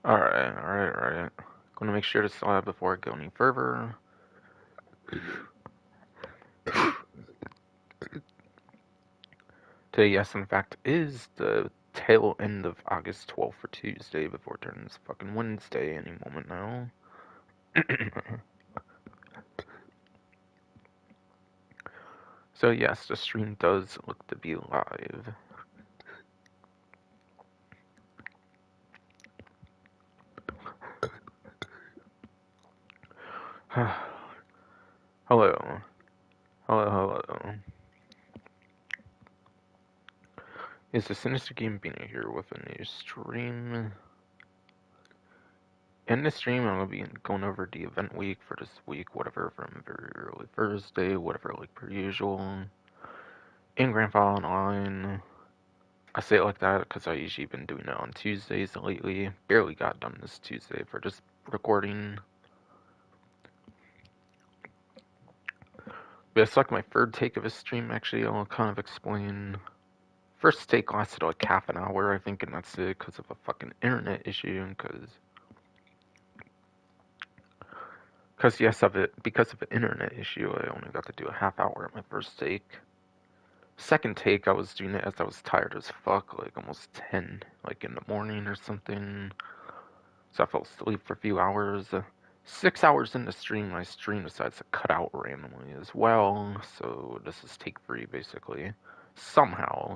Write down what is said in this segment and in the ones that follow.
Alright. Gonna make sure to slide before I go any further. Today, yes, in fact, is the tail end of August 12th for Tuesday before it turns fucking Wednesday any moment now. So yes, the stream does look to be live. Hello. Hello. Is the Sinister Game Beanie here with a new stream? In this stream, I'm gonna be going over the event week for this week, whatever, from very early Thursday, whatever, like per usual. In Grandpa Online. I say it like that because I usually been doing it on Tuesdays lately. Barely got done this Tuesday for just recording. But it's like my third take of a stream, actually. I'll kind of explain. First take lasted like half an hour, I think, and that's it because of a fucking internet issue. Because of an internet issue, I only got to do a half hour at my first take. Second take, I was doing it as I was tired as fuck, like almost 10, like in the morning or something. So I fell asleep for a few hours. 6 hours in the stream, my stream decides to cut out randomly as well. So this is take 3, basically. Somehow.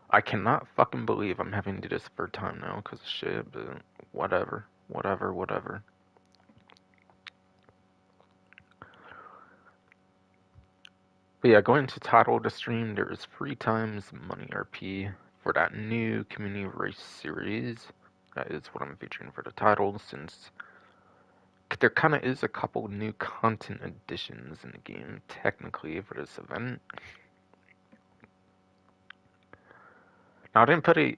I cannot fucking believe I'm having to do this third time now because of shit, but whatever. But yeah, going to title of the stream, there is 3 times money RP for that new community race series. That is what I'm featuring for the title, since there kind of is a couple new content additions in the game, technically, for this event. Now, I didn't put a,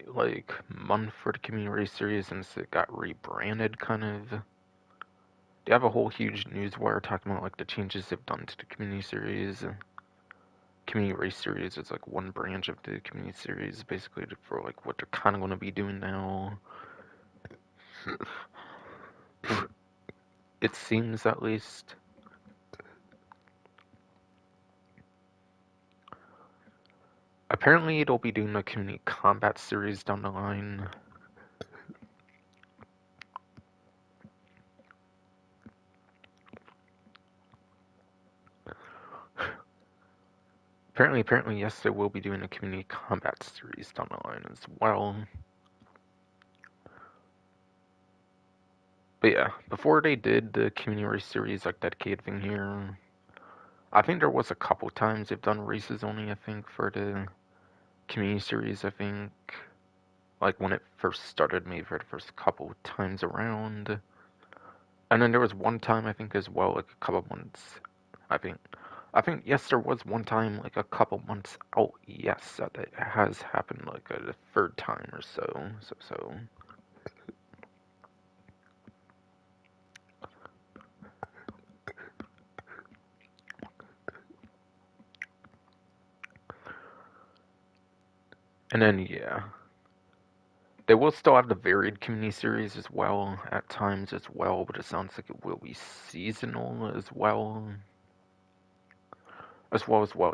month for the community race series since it got rebranded, kind of. They have a whole huge newswire talking about, the changes they've done to the community series. Community race series is, one branch of the community series, basically, for, what they're kind of going to be doing now. It seems, at least. Apparently, it'll be doing a community combat series down the line. Apparently, yes, they will be doing a community combat series down the line as well. But yeah, before they did the community race series, dedicated thing here, I think there was a couple times they've done races only, I think, for the community series, I think. Like when it first started, maybe for the first couple times around. And then there was one time, I think, as well, a couple months, I think. Yes, there was one time, a couple months out, yes, that it has happened, a third time or so. And then, yeah. They will still have the varied community series as well, at times as well, but it sounds like it will be seasonal as well.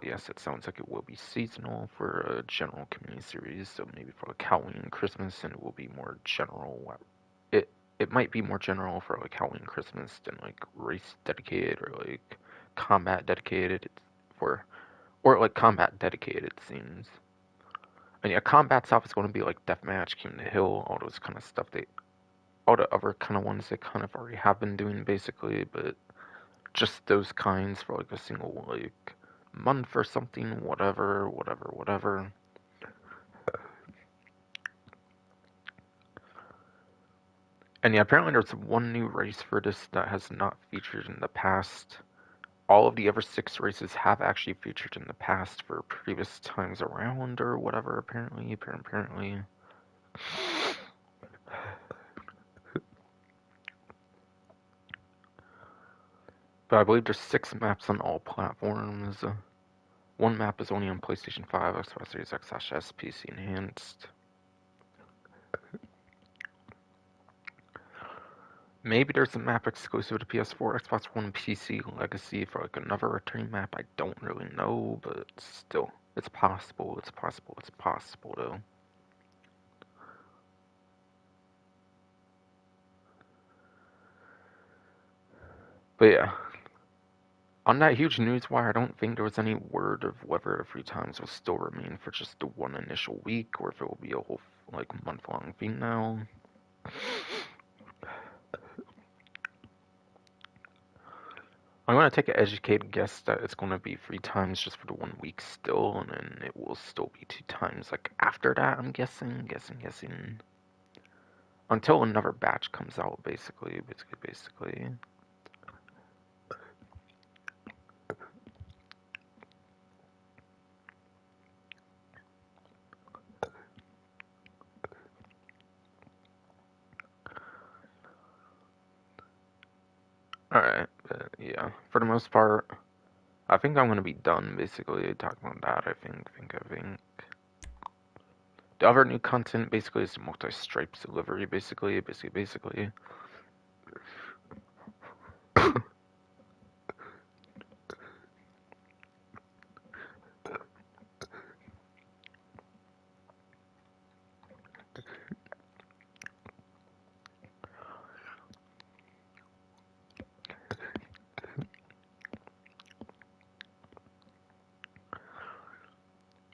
Yes, it sounds like it will be seasonal for a general community series, so maybe for Halloween and Christmas, and it will be more general. It might be more general for Halloween and Christmas than race dedicated or combat dedicated for, or combat dedicated, it seems. And yeah, combat stuff is going to be Deathmatch, King of the Hill, all those kind of stuff. All the other kind of ones they kind of already have been doing basically, but just those kinds for a single month or something, whatever. And yeah, apparently there's one new race for this that has not featured in the past. All of the other 6 races have actually featured in the past for previous times around or whatever, apparently. But I believe there's 6 maps on all platforms. One map is only on PlayStation 5, Xbox Series X/S, PC Enhanced. Maybe there's a map exclusive to PS4, Xbox One, PC, Legacy for like another returning map. I don't really know, but still, it's possible. It's possible. It's possible though. But yeah, on that huge news wire, I don't think there was any word of whether the 3 times will still remain for just the one initial week, or if it will be a whole like month-long thing now. I'm gonna take an educated guess that it's gonna be 3 times just for the 1 week still, and then it will still be 2 times like after that. I'm guessing. Until another batch comes out, basically. Alright, yeah. For the most part, I think I'm gonna be done, basically, talking about that, I think. The other new content, basically, is multi-stripes delivery, basically.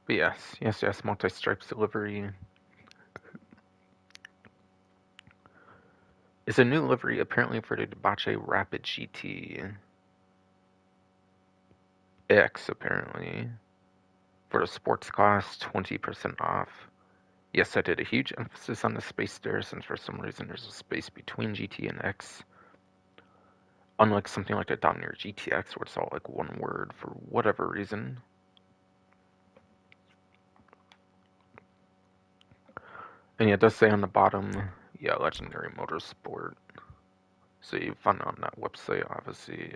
But yes, multi-stripes delivery. It's a new livery, apparently, for the Debauche Rapid GT X, apparently. For the sports class, 20% off. Yes, I did a huge emphasis on the space there, since for some reason there's a space between GT and X. Unlike something like the Dominar GTX, where it's all like one word for whatever reason. And yeah, it does say on the bottom, yeah, Legendary Motorsport. So you find it on that website, obviously.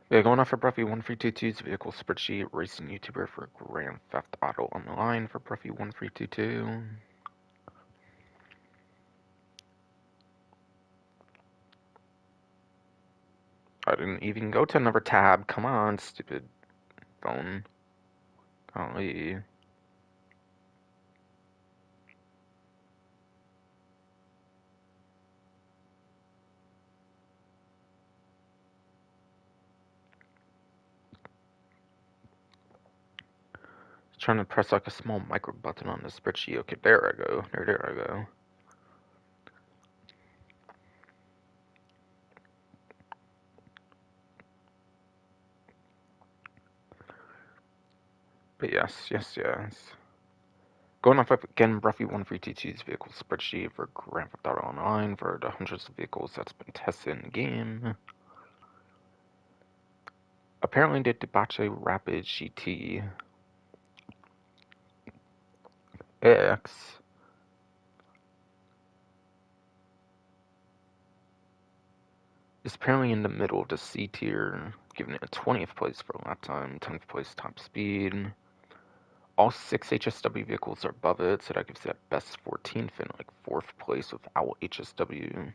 Yeah, going off for Bruffy1322's vehicle spreadsheet, racing YouTuber for Grand Theft Auto Online for Bruffy1322. I didn't even go to another tab. Come on, stupid phone. Golly. Trying to press like a small micro button on the spreadsheet. Okay, there I go. There I go. But yes. Going off again, Bruffy1322's vehicle spreadsheet for Grand Theft Auto Online for the hundreds of vehicles that's been tested in the game. Apparently, the Debauche Rapid GT X is apparently in the middle of the C tier, giving it a 20th place for lap time, 10th place top speed. All 6 HSW vehicles are above it, so that gives it best 14th and like 4th place without HSW.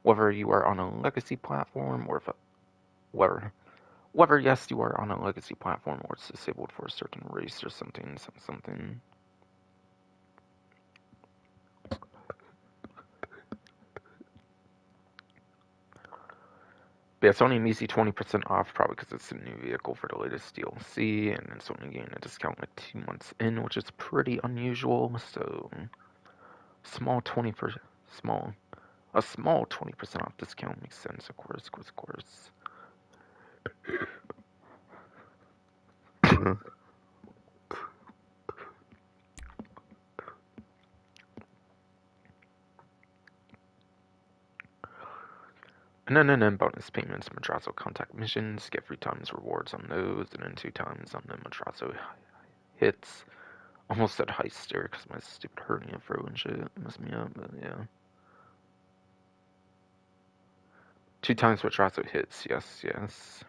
Whether you are on a legacy platform or whether yes you are on a legacy platform or it's disabled for a certain race or something. But yeah, it's only an easy 20% off, probably because it's a new vehicle for the latest DLC, and it's only getting a discount like 2 months in, which is pretty unusual. So small 20%, a small 20% off discount makes sense, of course. And then bonus payments, Madrazo contact missions, get 3 times rewards on those, and then 2 times on the Madrazo hits. Almost said heist there because my stupid hernia fro and shit messed me up, but yeah. 2 times Madrazo hits, yes, yes.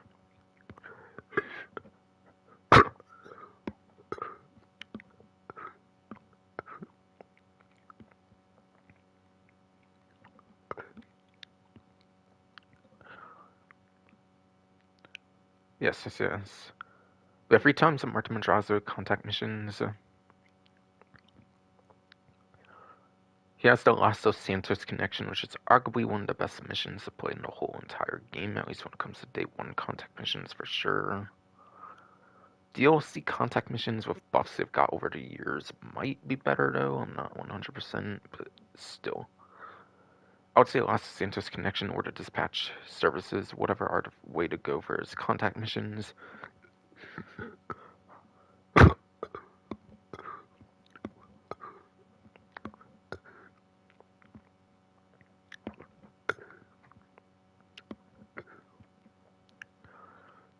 Yes, yes, yes. Every time some Martin Madrazo contact missions, he has the Los Dos Santos connection, which is arguably one of the best missions to play in the whole entire game, at least when it comes to day 1 contact missions for sure. DLC contact missions with buffs they've got over the years might be better though, I'm not 100%, but still. I would say Los Santos connection or the dispatch services, whatever are the way to go for his contact missions.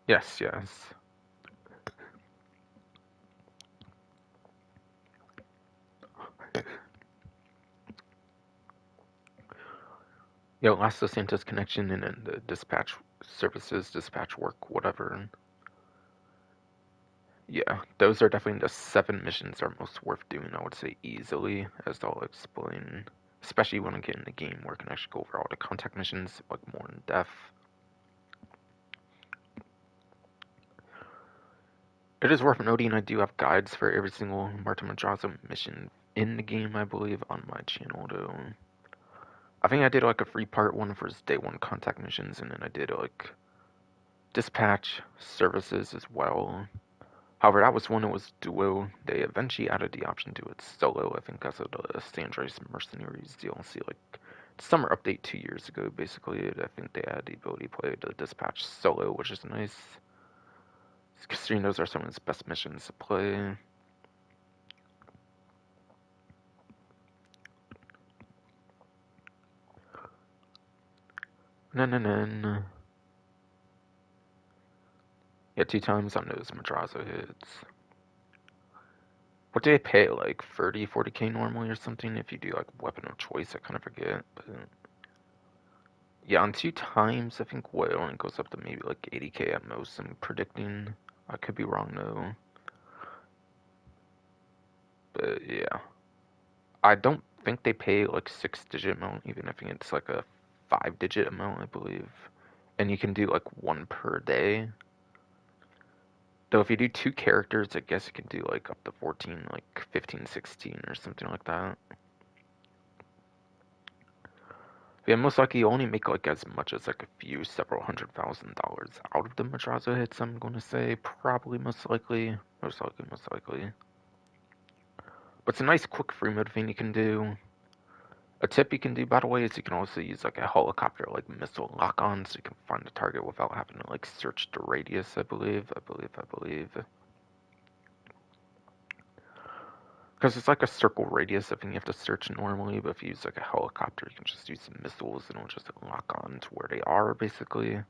Yes, yes. Yeah, Los Dos Santos connection and then the dispatch services, dispatch work, whatever. Yeah, those are definitely the 7 missions are most worth doing, I would say easily, as I'll explain. Especially when I get in the game where I can actually go over all the contact missions, like more in depth. It is worth noting I do have guides for every single Martin Madrazo mission in the game, I believe, on my channel though. I think I did like a free part one for his day 1 contact missions, and then I did like dispatch services as well. However, that was when it was duo. They eventually added the option to it solo, I think, because of the San Andreas Mercenaries DLC. Like, summer update 2 years ago, basically. I think they had the ability to play the dispatch solo, which is nice. Considering those are some of his best missions to play. No. Yeah, 2 times on those Madrazo hits. What do they pay, like 30, 40k normally or something? If you do like weapon of choice, I kind of forget. But yeah, on 2 times, I think what it only goes up to maybe like 80k at most. I'm predicting. I could be wrong though. But yeah, I don't think they pay like 6-digit amount. Even I think it's like a 5-digit amount, I believe. And you can do like 1 per day. Though if you do 2 characters, I guess you can do like up to 14, like 15, 16 or something like that. Yeah, most likely you only make like as much as like a few, several $100,000 out of the Madrazo hits, I'm gonna say. Probably, most likely. Most likely. But it's a nice quick free mode thing you can do. A tip you can do, by the way, is you can also use like a helicopter like missile lock-on so you can find the target without having to like search the radius, I believe. Because it's like a circle radius, I think you have to search normally, but if you use like a helicopter, you can just use some missiles and it'll just lock on to where they are, basically.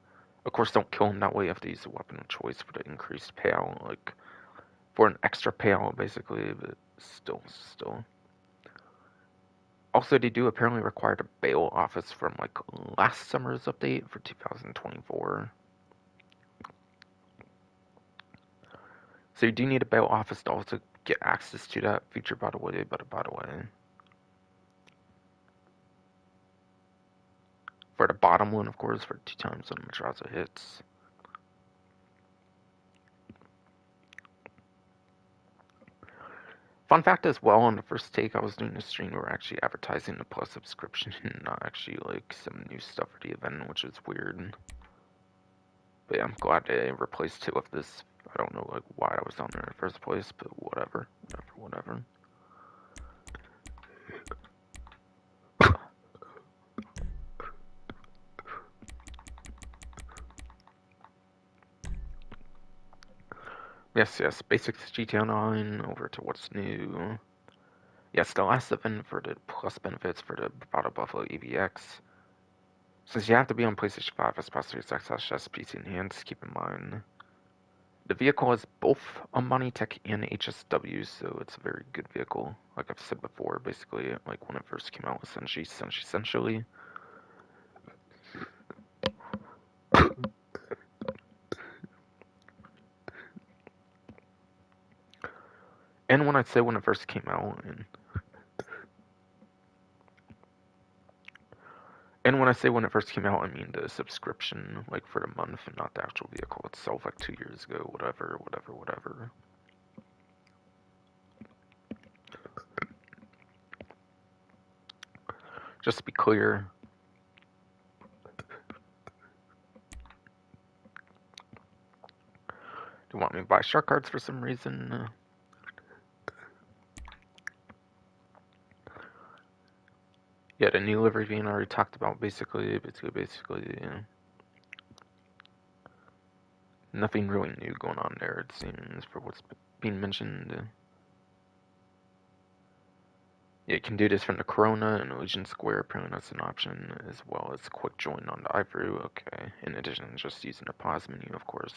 Of course, don't kill them that way, you have to use a weapon of choice for the increased payout, like, for an extra payout, basically, but still. Also, they do apparently require a bail office from, like, last summer's update for 2024. So you do need a bail office to also get access to that feature, by the way. For the bottom one, of course, for 2 times on Madrazo hits. Fun fact as well, on the first take I was doing a stream, we were actually advertising the Plus subscription and not actually like some new stuff for the event, which is weird. But yeah, I'm glad they replaced 2 of this. I don't know like why I was on there in the first place, but whatever. Yes, basics GTA Online, over to what's new. Yes, the last event for the Plus benefits for the Bravado Buffalo EVX. Since you have to be on PlayStation 5 as opposed to Xbox PC Enhanced, keep in mind the vehicle is both a Monitech and HSW, so it's a very good vehicle. Like I've said before, basically, like when it first came out, essentially. And when I say when it first came out, and when I say when it first came out, I mean the subscription, like for the month, and not the actual vehicle itself, like 2 years ago, whatever. Just to be clear, do you want me to buy shark cards for some reason? Yeah, the new livery van I already talked about, basically. Nothing really new going on there, it seems, for what's being mentioned. Yeah, you can do this from the Corona and Legion Square, apparently that's an option, as well as quick join on the iFru, okay. In addition to just using the pause menu, of course.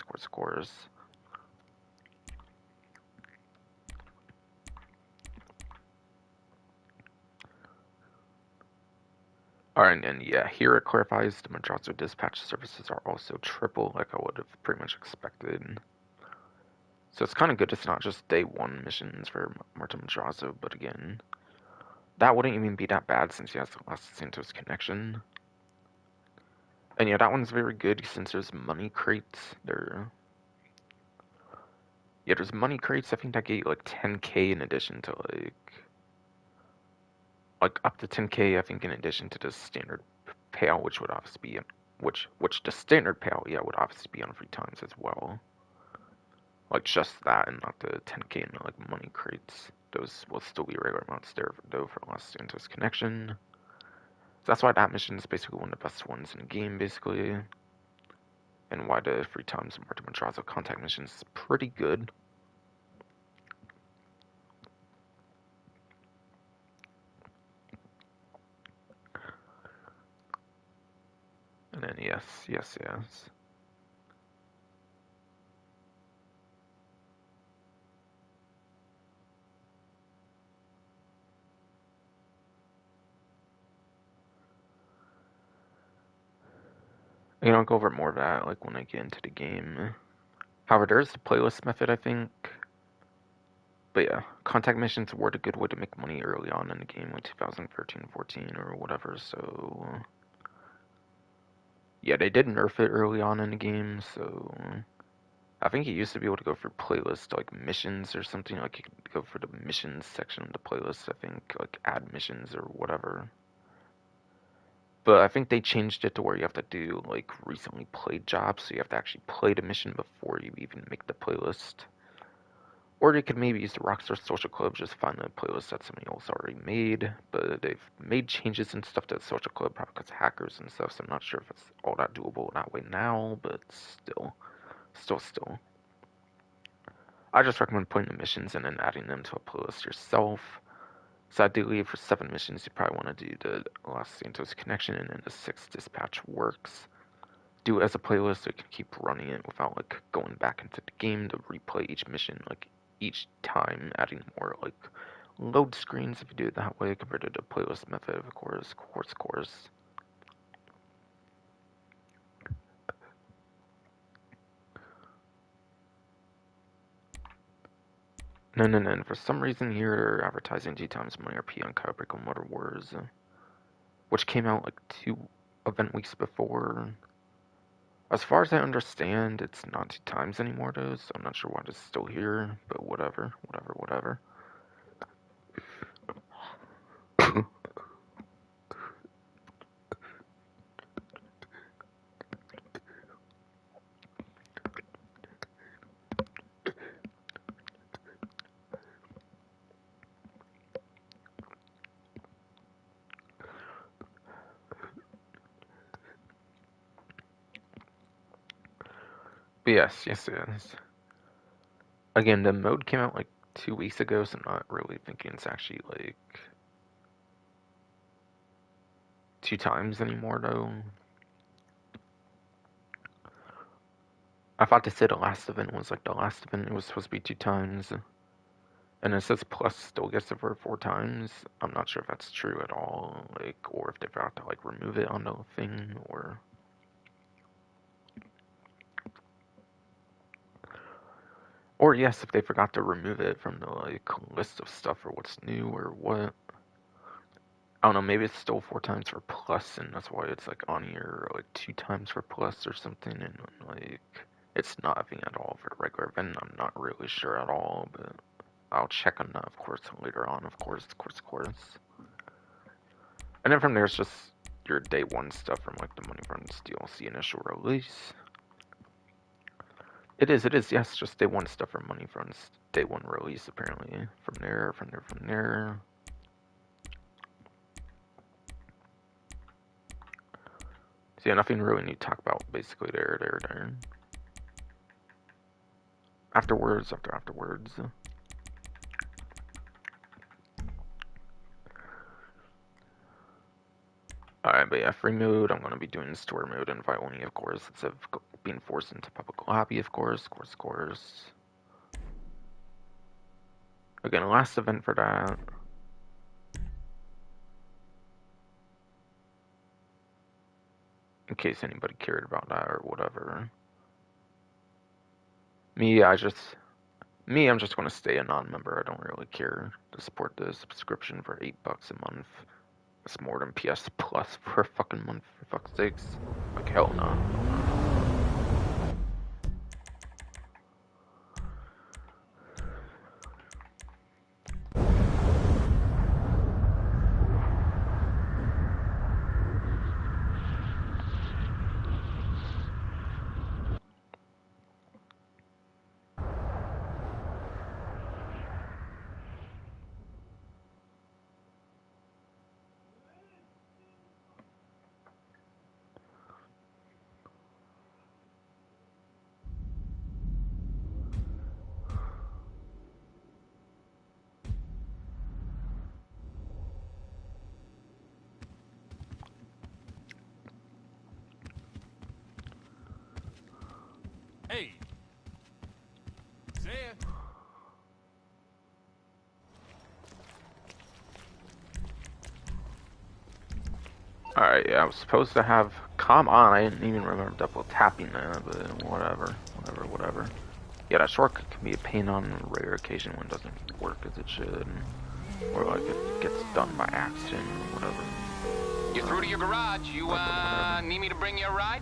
Alright, and yeah, here it clarifies the Madrazo dispatch services are also triple, like I would have pretty much expected. So it's kind of good it's not just day one missions for Marta Madrazo, but again, that wouldn't even be that bad since he has the Los Santos connection. And yeah, that one's very good since there's money crates. There's money crates. I think that get you like 10k in addition to like up to 10k. I think in addition to the standard payout, which would obviously be which the standard payout, yeah, would obviously be on free times as well. Like just that, and not the 10k in like money crates. Those will still be regular amounts there though for Los Santos connection. So that's why that mission is basically one of the best ones in the game, basically. And why the free times Marta Madrazo contact missions is pretty good. And then yes. I'll go over more of that like when I get into the game. However, there's the playlist method, I think. But yeah, contact missions were a good way to make money early on in the game, like 2013-14 or whatever. So yeah, they did nerf it early on in the game. So I think you used to be able to go for playlist like missions or something. Like you could go for the missions section of the playlist. I think like add missions or whatever. But I think they changed it to where you have to do like recently played jobs, so you have to actually play the mission before you even make the playlist. Or they could maybe use the Rockstar Social Club, just find a playlist that somebody else already made. But they've made changes and stuff to the Social Club, probably because hackers and stuff, so I'm not sure if it's all that doable that way now, but still. I just recommend putting the missions and then adding them to a playlist yourself. So ideally, for 7 missions, you probably want to do the Los Santos connection, and then the 6 dispatch works. Do it as a playlist so you can keep running it without like going back into the game to replay each mission like each time, adding more like load screens if you do it that way compared to the playlist method, of course. No. For some reason here they're advertising 2 times money RP on Cowbreak Motor Wars, which came out like 2 event weeks before. As far as I understand, it's not 2 times anymore though, so I'm not sure why it's still here, but whatever. But yes. Again, the mode came out like 2 weeks ago, so I'm not really thinking it's actually like 2 times anymore though. I thought they said the last event was like the last event, it was supposed to be 2 times. And it says plus still gets it for 4 times. I'm not sure if that's true at all, like, or if they forgot to like remove it on the thing, or Or yes, if they forgot to remove it from the like list of stuff or what's new or what. I don't know, maybe it's still 4 times for plus and that's why it's like on here like 2 times for plus or something and like it's not having at all for the regular event. I'm not really sure at all, but I'll check on that of course later on, of course. And then from there it's just your day 1 stuff from like the Money Runs DLC initial release. It is, yes, just day 1 stuff from Money Runs day 1 release apparently. From there. So yeah, nothing really need to talk about basically there. Afterwards. Alright, but yeah, free mode, I'm gonna be doing story mode invite only, of course, instead of being forced into public lobby, of course. Again, last event for that. In case anybody cared about that or whatever. I'm just gonna stay a non-member. I don't really care to support the subscription for $8 a month. It's more than PS Plus for a fucking month, for fuck's sakes. Like, hell no. Hey. Zed. Alright, yeah, I was supposed to have... Come on, I didn't even remember double tapping that, but whatever. Yeah, that shortcut can be a pain on rare occasion when it doesn't work as it should. Or like it gets done by accident or whatever. You're through to your garage. You, need me to bring you a ride?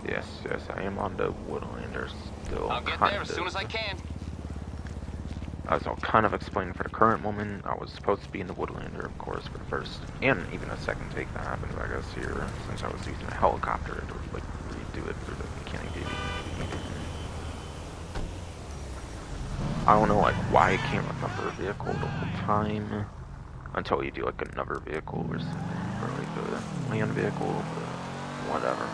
Yes, I am on the Woodlander still. I'll get there as soon as I can. As I'll kind of explain for the current moment, I was supposed to be in the Woodlander, of course, for the first and even a second take that happened, I guess, here, since I was using a helicopter to, like, redo it for the mechanic duty. I don't know, like, why I can't remember a vehicle the whole time, until you do, like, another vehicle or something, or, like, a land vehicle, but whatever.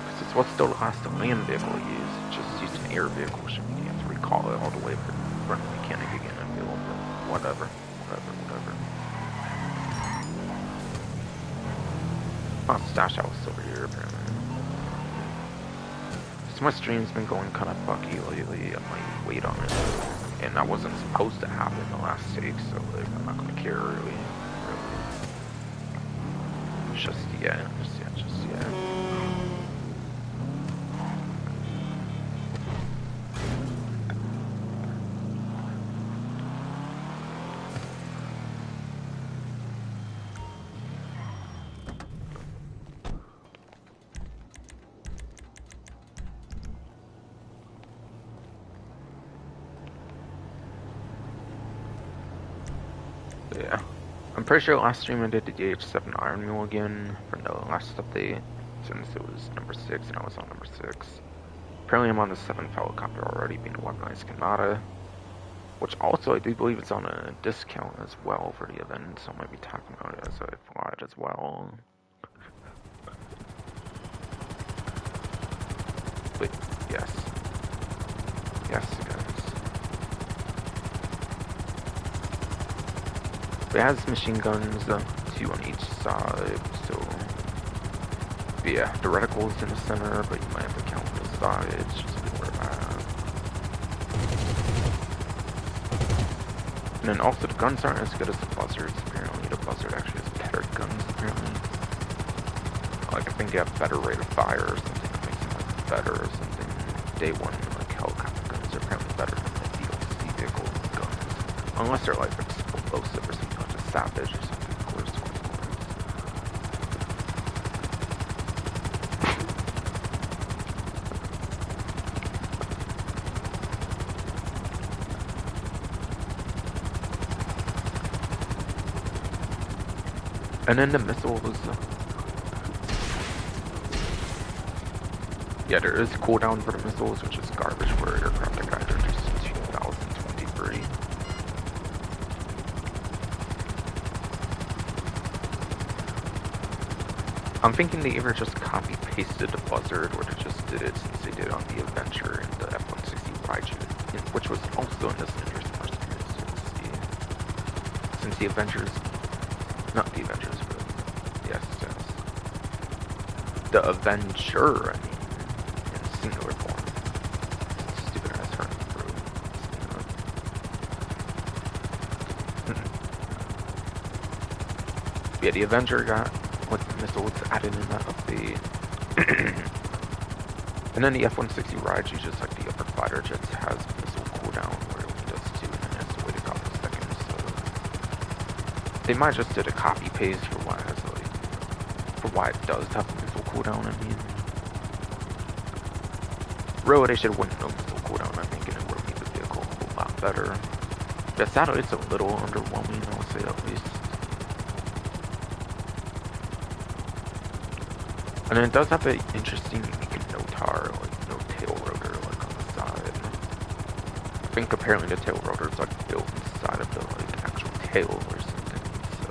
Because it's what's still the last land vehicle I used, just used an air vehicle, shouldn't you have to recall it all the way for running mechanic again, I feel, but whatever. Oh, Stash House over here, apparently. So my stream's been going kind of fucky lately, I might wait on it, and that wasn't supposed to happen the last take, so, like, I'm not gonna care, really. Just yet. Yeah. I'm pretty sure last stream I did the DH7 Iron Mule again for the last update, since it was number 6 and I was on number 6. Apparently I'm on the 7th helicopter already, being a weaponized Kanata, which also I do believe it's on a discount as well for the event, so I might be talking about it as I fly it as well. But yes, guys. It has machine guns, 2 on each side, so... But yeah, the reticle's in the center, but you might have to count the sides, just be aware of that. And then also the guns aren't as good as the buzzards. Apparently the buzzard actually has better guns. Apparently, like I think they have better rate of fire or something that makes them like better or something. Day one like helicopter guns are apparently better than the DLC vehicle guns, unless they're like explosive or something like a Savage or something. Of course. And then the missiles. Yeah, there is a cooldown for the missiles, which is garbage for aircraft that got introduced in 2023. I'm thinking they either just copy-pasted the Buzzard, or they just did it since they did on the Adventure and the F-160 Raiju, which was also in this Interest Mercenaries. So let's see. Since the Adventures, not the Avengers, but yes, the Avenger, I mean, in singular form. Stupid ass hurt through. Yeah, the Avenger got like the missiles added in that update. And then the F-160 Raiju, just like the upper fighter jets, has missile cooldown where it only does 2 and then has to wait a couple seconds. So they might just did a copy paste for why it has like, for why it does have a missile cooldown. I mean, really they should have went no missile cooldown, I think, and it would have made the vehicle a whole lot better. The satellite's a little underwhelming, I would say, at least. And then it does have an interesting unique no-tar, like no tail rotor, like on the side. I think apparently the tail rotor is like built inside of the like actual tail or something. So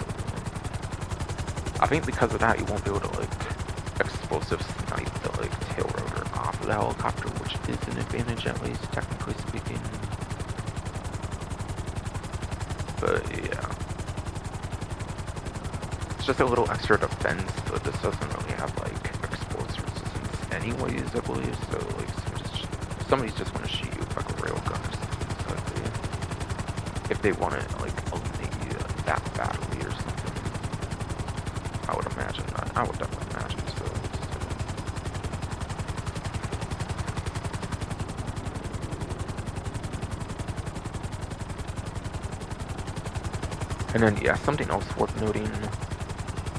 I think because of that, you won't be able to like explosive snipe the like tail rotor off of the helicopter, which is an advantage at least, technically speaking. But yeah, it's just a little extra defense, but this doesn't really have like explosive resistance anyways, I believe. So like somebody's just want to shoot you with like a railgun or something. So if they want to like eliminate you that badly or something, I would imagine that. I would definitely imagine so. And then yeah, something else worth noting.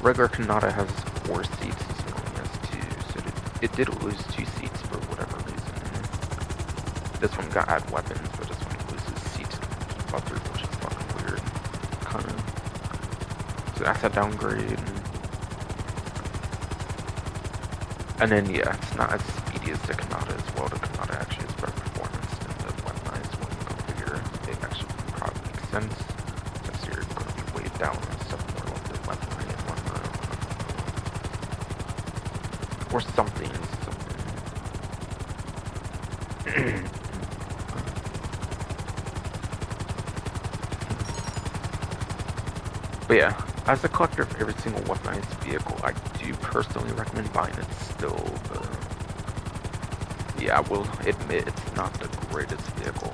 Regular Kanata has 4 seats, this one only has 2, so it did lose 2 seats for whatever reason. This one got add weapons, but this one loses seats to buzzers, which is fucking weird. Kinda. So that's a downgrade. And then yeah, it's not as speedy as the Kanata as well. The Kanata actually has better performance than the weaponized one configure. It actually probably makes sense, since you're going to be weighed down and stuff more like the weaponry and whatnot. Or something. But yeah, as a collector of every single weaponized vehicle, I do personally recommend buying it still, but yeah, I will admit it's not the greatest vehicle.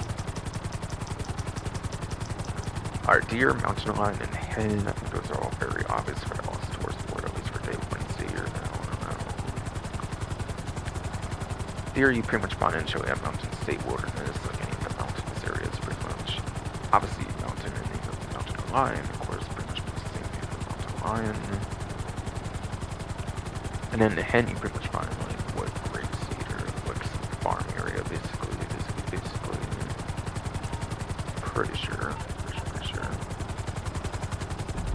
Alright, Deer, Mountain Lion, and Hen, I think those are all very obvious for the Lost Tours board, at least for day Wednesday or now. Deer, you pretty much find in Chile at Mountain State Wilderness, like any of the mountainous areas pretty much. Obviously, Mountain and Mountain Lion, of course, pretty much the same thing for Mountain Lion. And then the Hen, you pretty much find like what grape seed or like some farm area, basically. Pretty sure.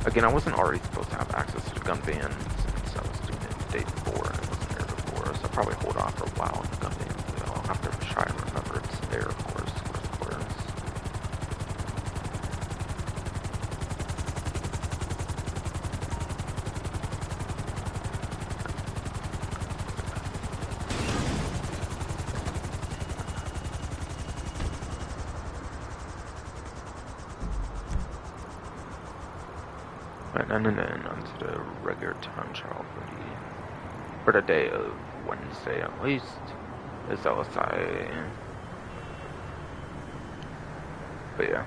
Again, I wasn't already supposed to have access to the gun van since I was doing it the day before and it wasn't there before, so I'll probably hold off for a while on the gun van, but I'll have to try and remember it's there, of course. And then onto the regular time trial for the day of Wednesday at least, is LSI. But yeah.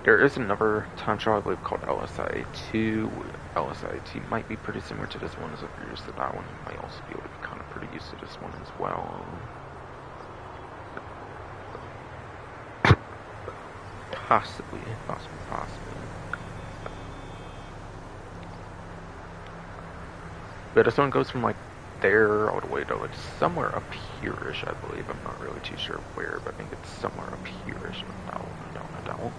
There is another time trial I believe called LSI-2. LSI-2 might be pretty similar to this one, so if you're used to that one, you might also be able to be kind of pretty used to this one as well. Possibly. But this one goes from like there all the way to like somewhere up here-ish, I believe. I'm not really too sure where, but I think it's somewhere up here-ish. No doubt.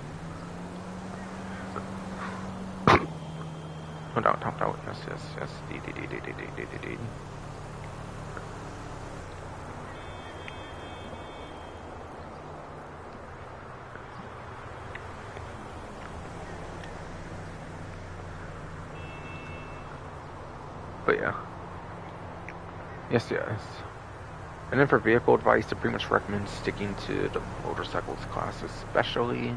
No doubt. Yes. D. But yeah. Yes. And then for vehicle advice, I pretty much recommend sticking to the motorcycles class especially.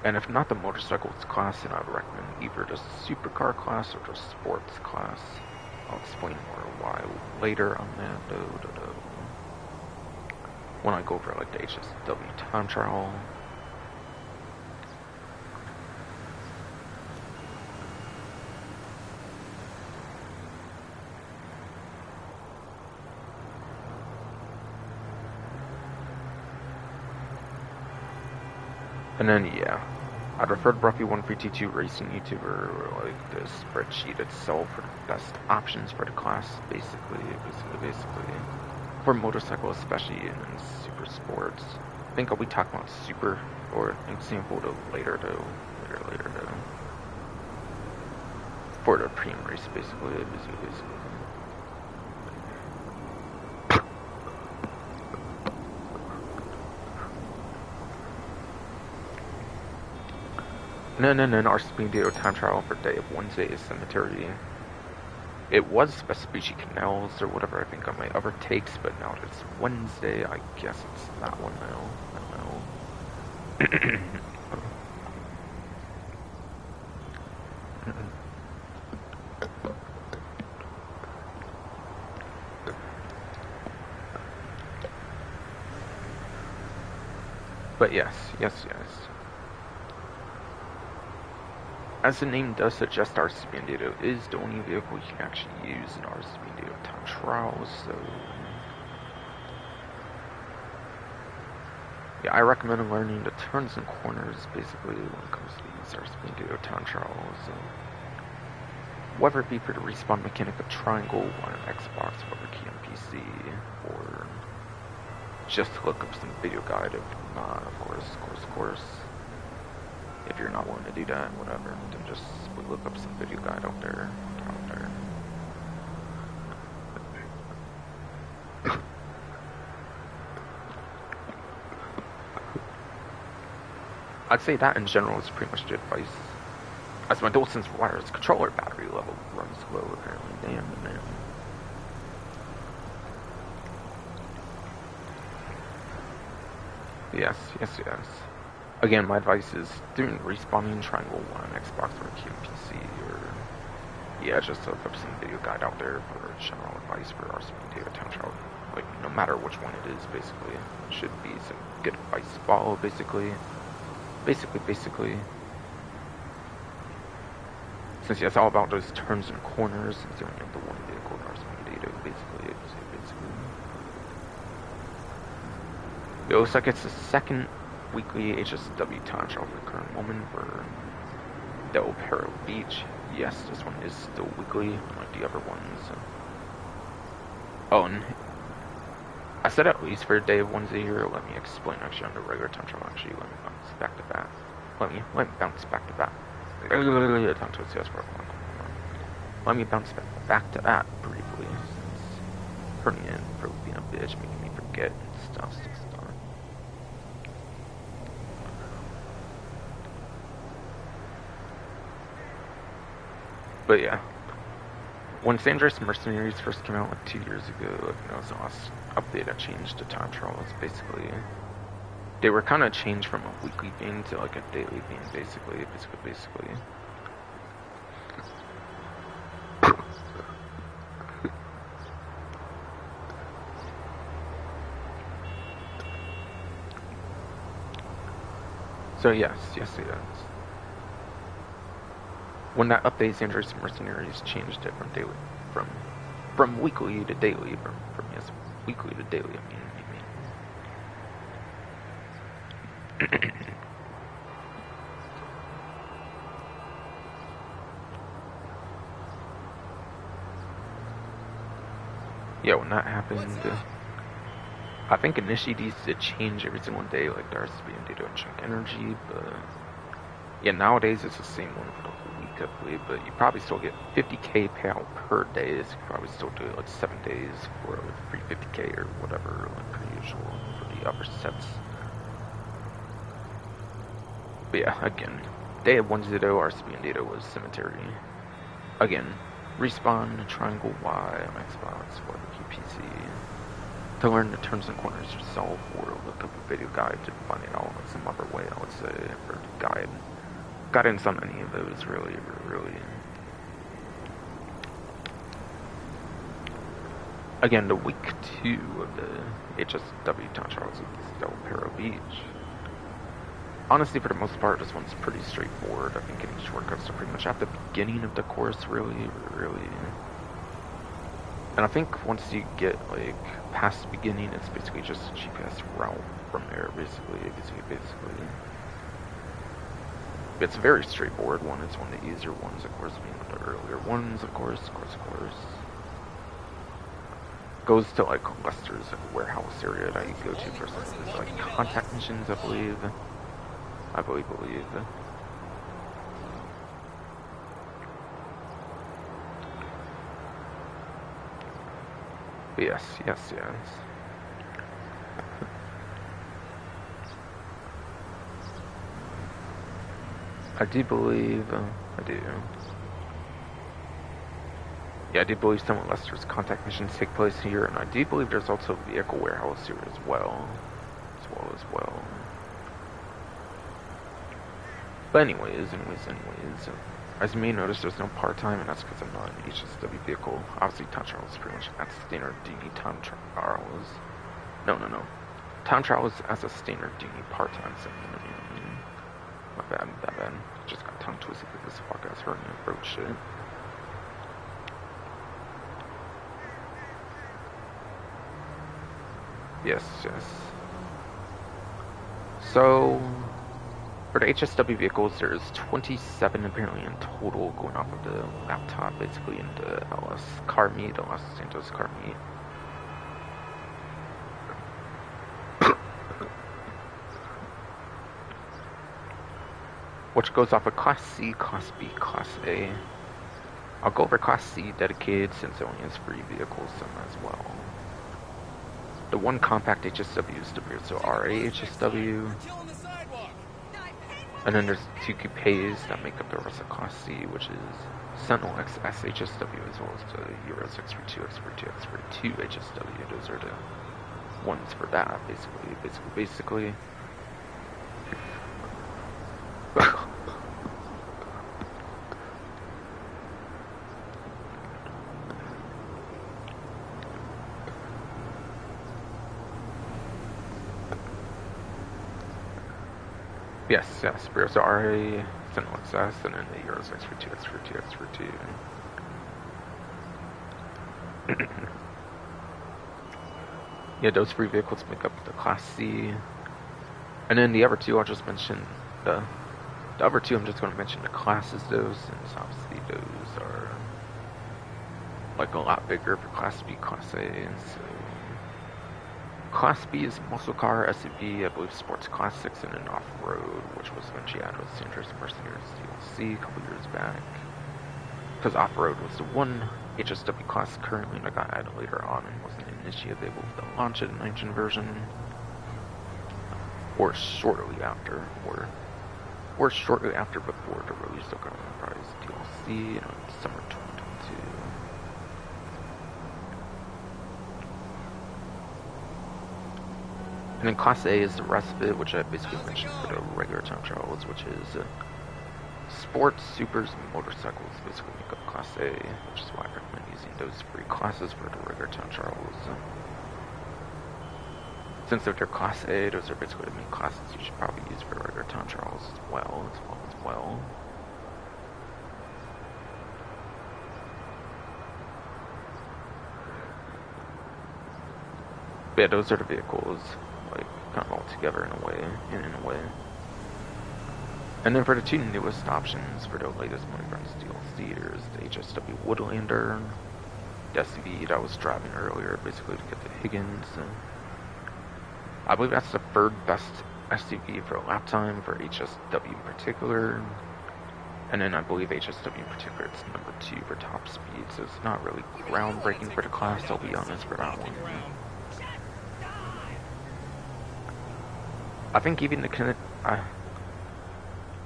And if not the motorcycles class, then I would recommend either the supercar class or the sports class. I'll explain more why later on that. When I go over like the HSW time trial. And then, yeah, I'd refer to Bruffy 1322 Racing YouTuber, or like the spreadsheet itself for the best options for the class, basically. For motorcycle, especially in super sports. I think I'll be talking about super, or an example later though. For the premium race, basically. No, our Speedo time trial for day of Wednesday is Cemetery. It was Vespucci Canals or whatever I think on my other takes, but now it's Wednesday. I guess it's that one now. I don't know. But yes. As the name does suggest, our Bandito is the only vehicle you can actually use in our Bandito time trials, so yeah, I recommend learning the turns and corners basically when it comes to these our Bandito time trials. Whether it be for the respawn mechanic of Triangle on an Xbox, whether key on PC, or just to look up some video guide. If not, of course. If you're not willing to do that, whatever, then just look up some video guide out there. I'd say that in general is pretty much the advice. As my DualSense wireless controller battery level runs low, apparently. Damn. Yes. Again, my advice is doing respawning Triangle 1 on Xbox or PC, or yeah, just to look up some video guide out there for general advice for our Speedo time trial. Like, no matter which one it is, basically, it should be some good advice to follow, basically. Since it's all about those turns and corners, since you only have the one vehicle in our Speedo, basically. It looks like it's the second weekly HSW time trial for the current moment for Del Perro Beach. Yes, this one is still weekly, unlike the other ones. Oh, and I said at least for a day of Wednesday here. Let me explain actually on the regular time trial. Actually, let me bounce back to that. Let me bounce back to that. Let me bounce back to that briefly. Turning in for being a bitch, making me forget and stuff. But yeah, when San Andreas Mercenaries first came out like 2 years ago, that was the last update that changed the time trials. Basically, they were kind of changed from a weekly thing to like a daily thing. Basically. So yes. When that updates, Dangerous Mercenaries changed it from daily, from weekly to daily, from yes, weekly to daily. I mean. Yeah, when that happened, I think initially these did change every single day, like the RCB and Data and Chunk Energy, but yeah, nowadays it's the same one for the whole week, I believe, but you probably still get 50k payout per day, so you probably still do it like 7 days for free 50k or whatever, like per usual for the upper sets. But yeah, again, day of 1-0, RCB and Data was Cemetery. Again, respawn, triangle Y on Xbox, barbecue PC. To learn the turns and corners yourself, or look up a video guide to find it out in some other way, I would say, or guidance on any of those, really. Again, the week 2 of the HSW Town Charles Del Perro Beach. Honestly, for the most part, this one's pretty straightforward. I think any shortcuts are pretty much at the beginning of the course, really. And I think once you get, like, past the beginning, it's basically just a GPS route from there, basically. It's a very straightforward one. It's one of the easier ones, of course, being one of the earlier ones, of course. Goes to, like, Lester's warehouse area that you go to for some of those, like, contact missions, I believe. But yes. I do believe, Yeah, I do believe some of Lester's contact missions take place here, and I do believe there's also a vehicle warehouse here as well. But anyways, as you may notice, there's no part-time, and that's because I'm not an HSW vehicle. Obviously, Town Trial is pretty much at standard DD Town Trials. No. Town Trials as a standard DD part-time segment. My bad. Just got tongue twisted with this fuck ass hurting and throat shit. Yes. So, for the HSW vehicles, there's 27 apparently in total going off of the laptop, basically in the LS car meet, the Los Santos car meet. Which goes off of Class C, Class B, Class A. I'll go over Class C dedicated since it only has free vehicles as well. The one compact HSW is the Verso RA HSW. And then there's 2 coupes that make up the rest of Class C, which is Sentinel XS HSW as well as the Euros X42, X42 HSW. Those are the ones for that, basically. Yes, Verso RA, Sentinel XS, and then the Euros X42, X42. Yeah, those 3 vehicles make up the Class C. And then the other 2, I'll just mention the other 2, I'm just going to mention the classes, those, since obviously those are like a lot bigger for Class B, Class A, and so Class B is muscle car, SUV, I believe sports classics, and then off-road, which was eventually added with Dangerous Mercenaries DLC a couple years back. Because off-road was the one HSW class currently that got added later on and wasn't initially available for the launch of the nitrogen version. Or shortly after, or shortly after before the release of Garland Prize DLC in summer 2022. And then Class A is the rest of it, which I basically mentioned for the regular time trials, which is sports, supers, and motorcycles basically make up Class A, which is why I recommend using those 3 classes for the regular time trials. Since they're Class A, those are basically the main classes you should probably use for regular time trials as well. But yeah, those are the vehicles, like, kind of all together in a way. And then for the two newest options for the latest Money Runs DLC, there's the HSW Woodlander, the SUV that I was driving earlier, basically to get the Higgins. I believe that's the third best SUV for lap time for HSW in particular. And then I believe HSW in particular, it's number 2 for top speed, so it's not really groundbreaking for the class, I'll be honest, for that one. I think even the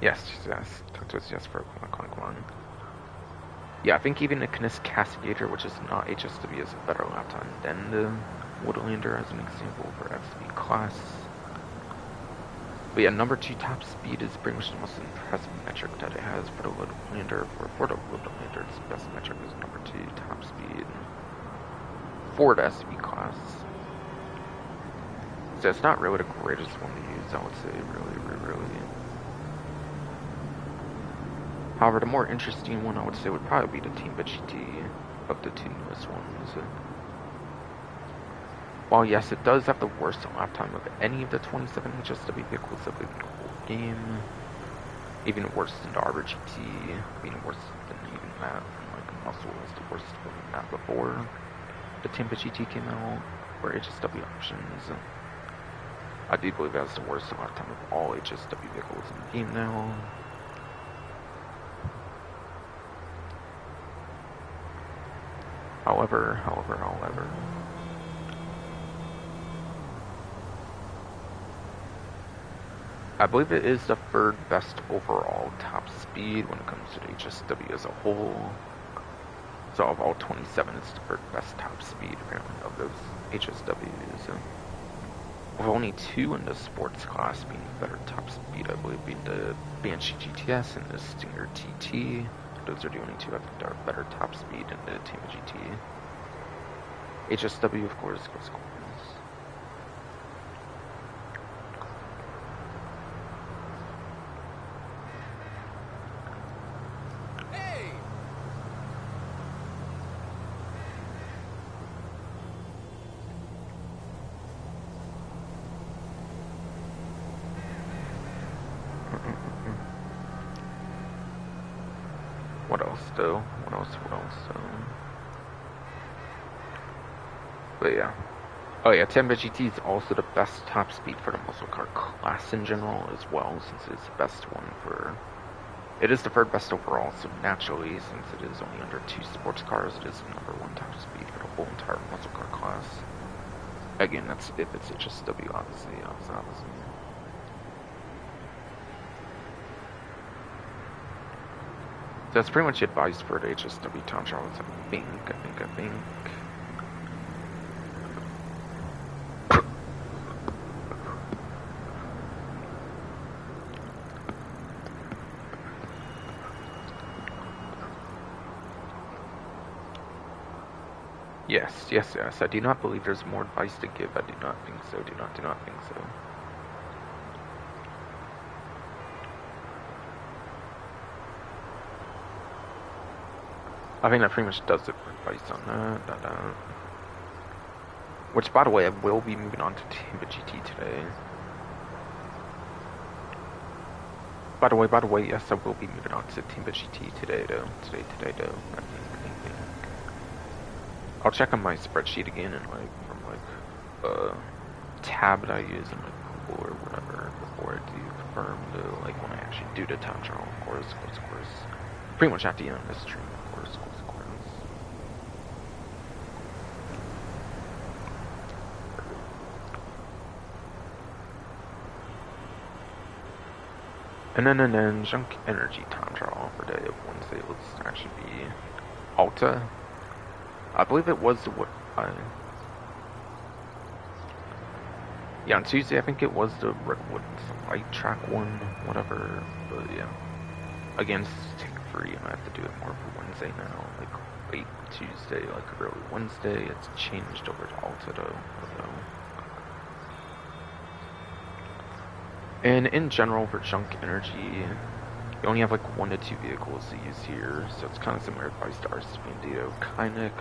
yes, talk to us, yes, for a one. Yeah, I think even the Canis Cascadator, which is not HSW, is a better lap time than the Woodlander as an example for SUV class. But yeah, number 2 top speed is pretty much the most impressive metric that it has for the Woodlander. For the Woodlander, its best metric is number 2 top speed for the SUV class. So it's not really the greatest one to use, I would say, really. However, the more interesting one I would say would probably be the Timba GT of the two newest ones. While yes, it does have the worst lap time of any of the 27 HSW vehicles of the whole game, even worse than the Arbor GT, even worse than even that, like Muscle was the worst one that before the Timba GT came out, or HSW options. I do believe that's the worst lap time of all HSW vehicles in the game now. However, I believe it is the third best overall top speed when it comes to the HSW as a whole. So of all 27, it's the third best top speed apparently of those HSWs. With only 2 in the sports class being better top speed, I believe, being the Banshee GTS and the Stinger TT. Those are the only 2 I think that are better top speed in the Timba GT. HSW, of course, goes course. Hey! What else, though? But yeah. Oh yeah, Timba GT is also the best top speed for the muscle car class in general as well, since it's the best one for... It is the third best overall, so naturally, since it is only under 2 sports cars, it is the number 1 top speed for the whole entire muscle car class. Again, that's if it's HSW, obviously. So that's pretty much advice for the HSW time trials, I think. Yes. I do not believe there's more advice to give. I do not think so. Do not think so. I think that pretty much does it for advice on that. Which, by the way, I will be moving on to Timba GT today. By the way, yes, I will be moving on to Timba GT today, though. Today, though. I think. I'll check on my spreadsheet again and from tab that I use in Google or whatever before I do confirm when I actually do the time trial, of course. Pretty much at the end of this stream, of course. And then Junk Energy time trial for day of Wednesday will actually be Alta. I believe it was yeah, on Tuesday I think it was the Redwood Light Track one, whatever. But yeah, again, it's take free, and I have to do it more for Wednesday now. Like late Tuesday, like early Wednesday, it's changed over to Alta though. And in general, for junk energy, you only have like 1 to 2 vehicles to use here, so it's kind of similar to Vice Bandito, kind of,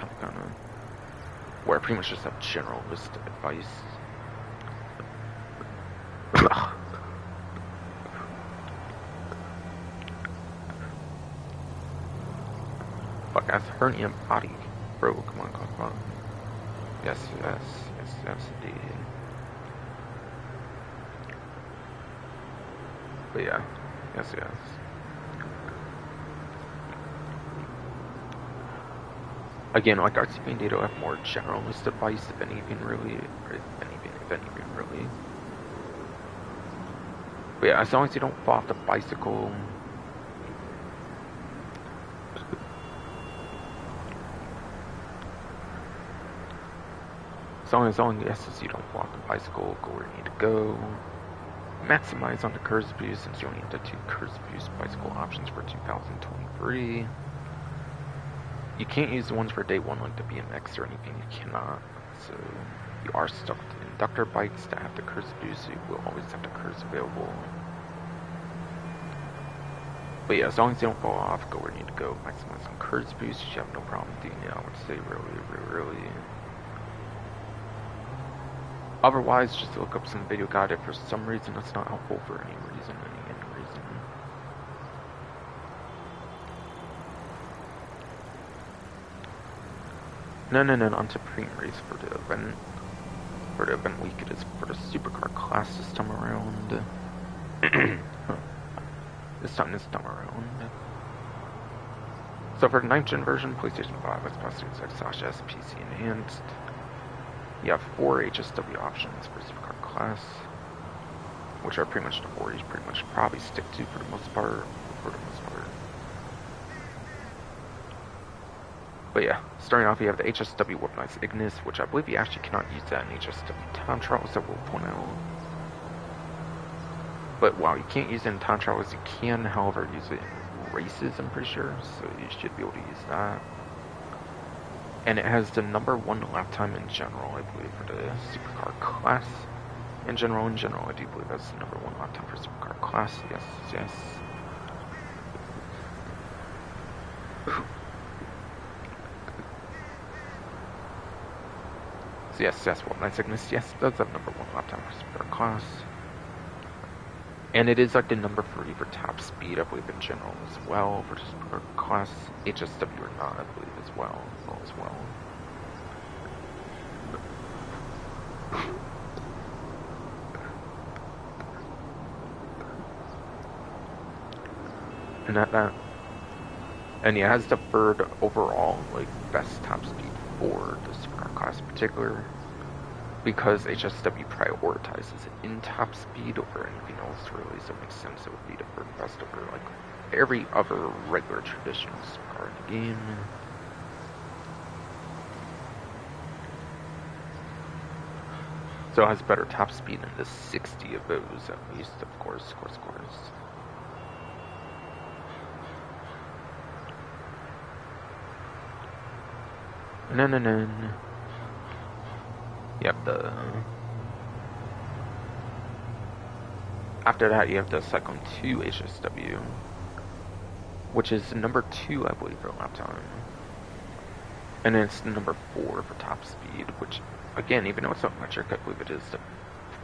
where I pretty much just have generalist advice. Fuck, that's hernia body. Bro, come on. Yes, indeed. But yeah, yes. Again, like RC Bandito have more generalist advice, if anything really. But yeah, as long as you don't fall off the bicycle. As long as you don't fall off the bicycle, go where you need to go. Maximize on the curse boost, since you only have the 2 curse boost bicycle options for 2023. You can't use the ones for day 1 like the BMX or anything, you cannot. So you are stuck with the inductor bikes that have the curse boost, so you will always have the curse available. But yeah, as long as you don't fall off, go where you need to go. Maximize on curse boost, you have no problem doing it, I would say really. Otherwise, just look up some video guide if for some reason it's not helpful for any reason. No, on Supreme Race for the event. For the event week, it is for the supercar class this time around. This time around. So for the 9th gen version, PlayStation 5, Xbox Series X, PC Enhanced. You have 4 HSW options for supercar class, which are pretty much the 4 you pretty much probably stick to for the most part. But yeah, starting off, you have the HSW Weaponized Ignis, which I believe you actually cannot use that in HSW Time Trials, I will point out. But while you can't use it in Time Trials, you can, however, use it in races, I'm pretty sure, so you should be able to use that. And it has the #1 lap time in general, I believe, for the supercar class. In general, I do believe that's the #1 lap time for supercar class. Yes. So yes, Weaponized Ignis, yes, it does have #1 lap time for supercar class. And it is like the #3 for top speed, I believe, in general as well, for supercar class. HSW or not, I believe, as well. And yeah, it has the 3rd overall, like, best top speed for the supercar class in particular, because HSW prioritizes it in top speed over anything else, really, so it makes sense it would be the 3rd best over, like, every other regular traditional supercar in the game. So it has better top speed than the 60 of those, at least, of course. No. You have the... After that, you have the Cyclone 2 HSW, which is #2, I believe, for lap time. And then it's #4 for top speed, which, again, even though it's not electric, I believe it is the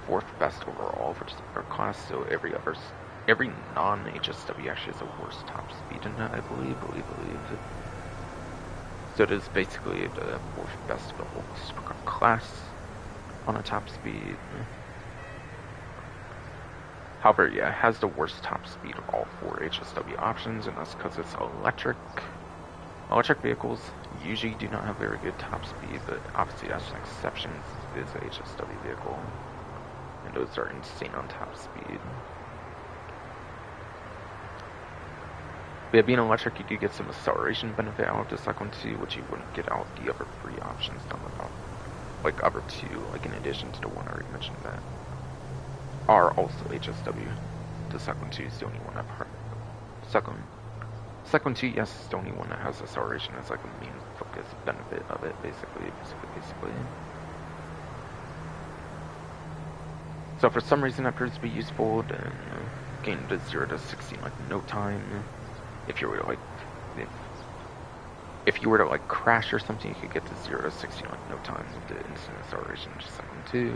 4th best overall for supercar class, so every non-HSW actually has a worse top speed than that, I believe. So it is basically the 4th best of the whole supercar class on a top speed. However, yeah, it has the worst top speed of all 4 HSW options, and that's because it's electric. Electric vehicles usually do not have very good top speed, but obviously that's an exception. It is a HSW vehicle, and those are insane on top speed. But being electric, you do get some acceleration benefit out of the Cyclone 2, which you wouldn't get out of the other 3 options down the top. Like other 2, like in addition to the one I already mentioned that are also HSW. The Cyclone 2 is the only one I've heard. Cyclone 2, yes, is the only one that has acceleration as like a main focus benefit of it, basically. So So for some reason that proves to be useful, then gain the 0 to 60 in like no time. If you were to like, if you were to like crash or something, you could get to 0 to 60 in like no time with the instant acceleration, just second 2.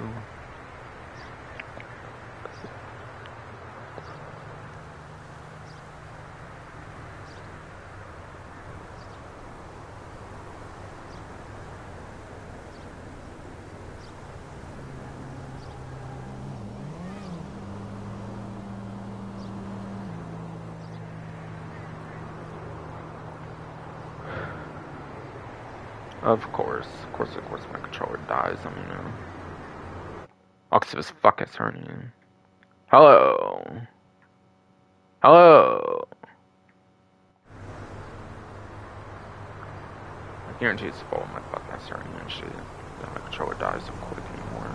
Of course, my controller dies. I mean, Octopus fuck is turning. Hello. Hello. I guarantee it's full of my fucking turning and shit. Then my controller dies so quick anymore.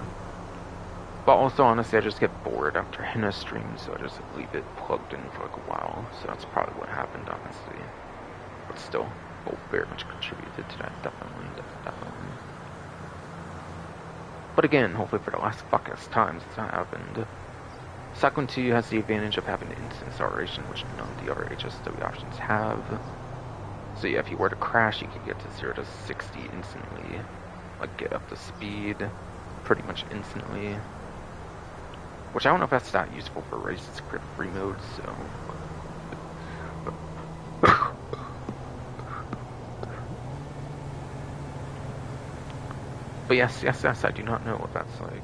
But also, honestly, I just get bored after hitting a stream, so I just leave it plugged in for like a while. So that's probably what happened, honestly. But still, both very much contributed to that, definitely. But again, hopefully for the last fuckest time since that happened. Cyclone 2 has the advantage of having instant acceleration, which none of the other HSW options have. So yeah, if you were to crash, you could get to 0 to 60 instantly. Like, get up to speed pretty much instantly. Which I don't know if that's that useful for races, free mode, so... But yes, I do not know what that's like.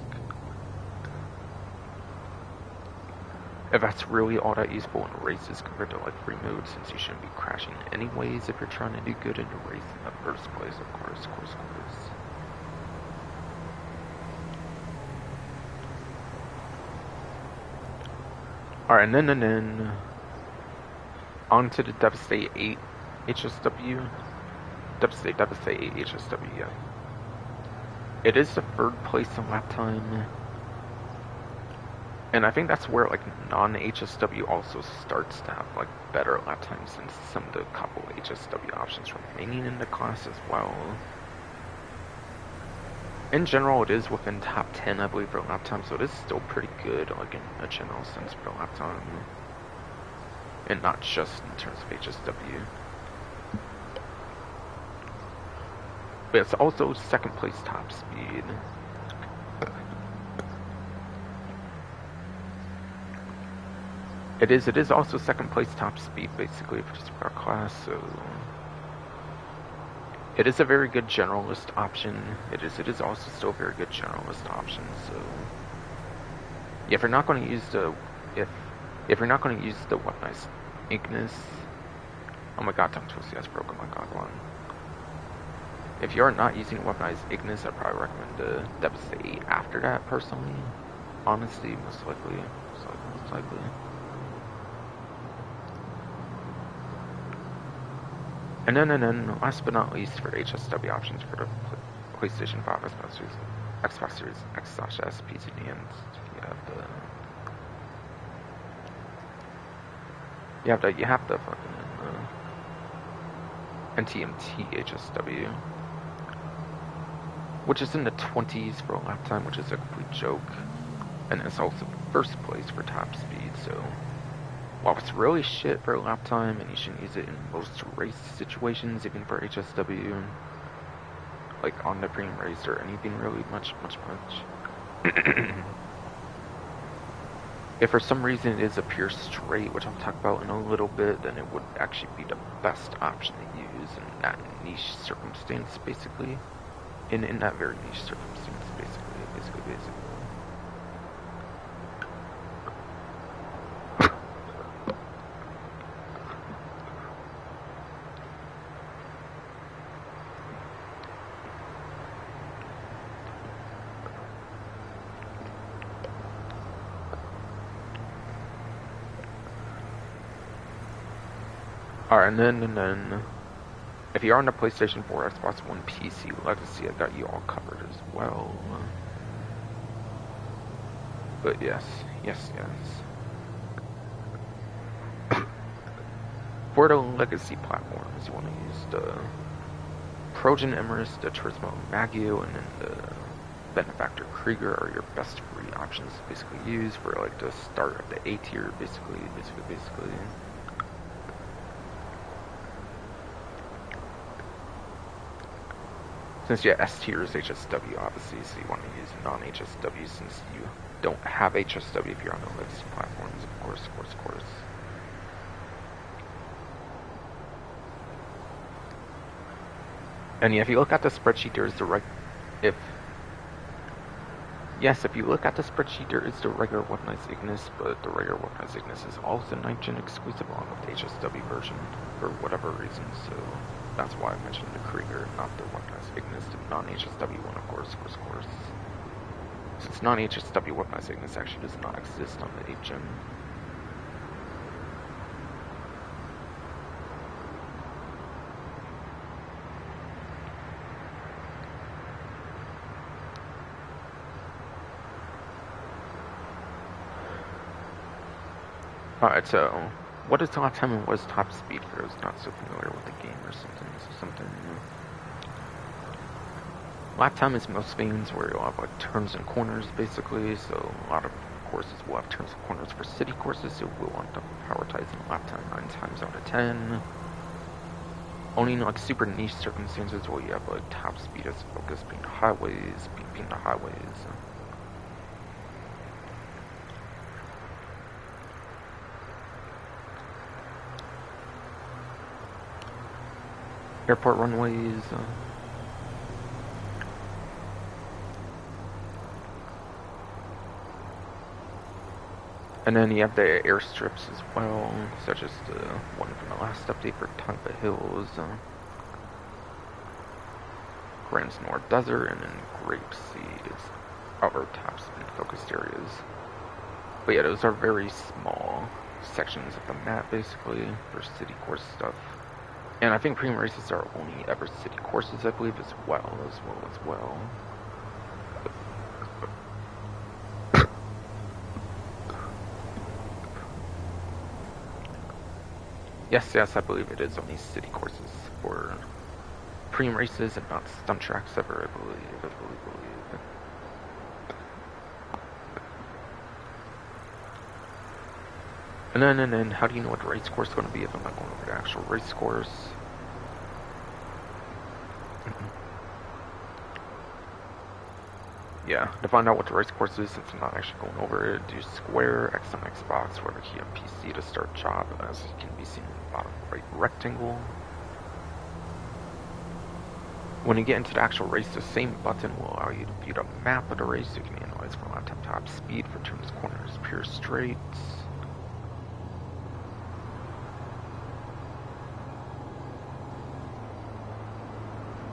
If that's really all that useful in races compared to like free mode, since you shouldn't be crashing anyways if you're trying to do good in a race in the first place, of course. Alright, and then on to the Devastate 8 HSW. Devastate 8 HSW, yeah. It is the third place in lap time. And I think that's where like non-HSW also starts to have like better lap times since some of the couple HSW options remaining in the class as well. In general, it is within top 10, I believe, for lap time, so it is still pretty good, like in a general sense for lap time. And not just in terms of HSW. But it's also second place top speed. It is also second place top speed, basically, for just our class, so... It is a very good generalist option. It is also still a very good generalist option, so... Yeah, if you're not going to use the... If you're not going to use the weaponized Ignis... Oh my god, tongue twisty, that's broken my god one. If you're not using weaponized Ignis, I'd probably recommend the Devastate after that, personally. Honestly, most likely. And then, last but not least, for HSW options for the PlayStation 5, Xbox Series X/S, PCD, and you have the fucking NTMT HSW, which is in the 20s for a lap time, which is a complete joke, and it's also first place for top speed, so while it's really shit for a lap time, and you shouldn't use it in most race situations, even for HSW, like on the premium race or anything really much. If for some reason it is a pure straight, which I'll talk about in a little bit, then it would actually be the best option to use in that niche circumstance, basically. In that very niche circumstance, basically. Alright, and then, if you are on the PlayStation 4, Xbox One, PC, Legacy, I got you all covered as well. But yes. For the Legacy platforms, you want to use the Trojan Emrys, the Turismo Maggio, and then the Benefactor Krieger are your best three options to basically use for like the start of the A tier, basically. Since yeah, S tier is HSW obviously, so you want to use non-HSW since you don't have HSW if you're on the legacy platforms, of course. And yeah, if you look at the spreadsheet, there is the if you look at the spreadsheet, there is the regular weaponized Ignis, but the regular weaponized Ignis is also 9th gen exclusive along with the HSW version for whatever reason, so that's why I mentioned the Krieger, not the weaponized Ignis, the non-HSW one, of course. Since non-HSW weaponized Ignis actually does not exist on the 8th gen. Alright, so what is top time and what is top speed for those not so familiar with the game or something? Lap time is most things where you'll have like turns and corners basically, so a lot of courses will have turns and corners for city courses, so we'll want to prioritize in lap time 9 times out of 10. Only in like super niche circumstances where you have like top speed as focus being highways, being the highways. Airport runways. And then you have the airstrips as well, such as the one from the last update for Tonga Hills, Grand Snore Desert, and then Grapeseed is other top speed focused areas. But yeah, those are very small sections of the map basically for city course stuff. And I think premium races are only ever city courses, I believe, as well. Yes, I believe it is only city courses for premium races and not stunt tracks ever, I believe. And then, how do you know what the race course is going to be if I'm not going over the actual race course? Yeah, to find out what the race course is, since I'm not actually going over it, do Square, X on Xbox, or the key on PC to start job, as you can be seen in the bottom right rectangle. When you get into the actual race, the same button will allow you to view the map of the race, so you can analyze for laptop top speed for turns, corners, pure straights.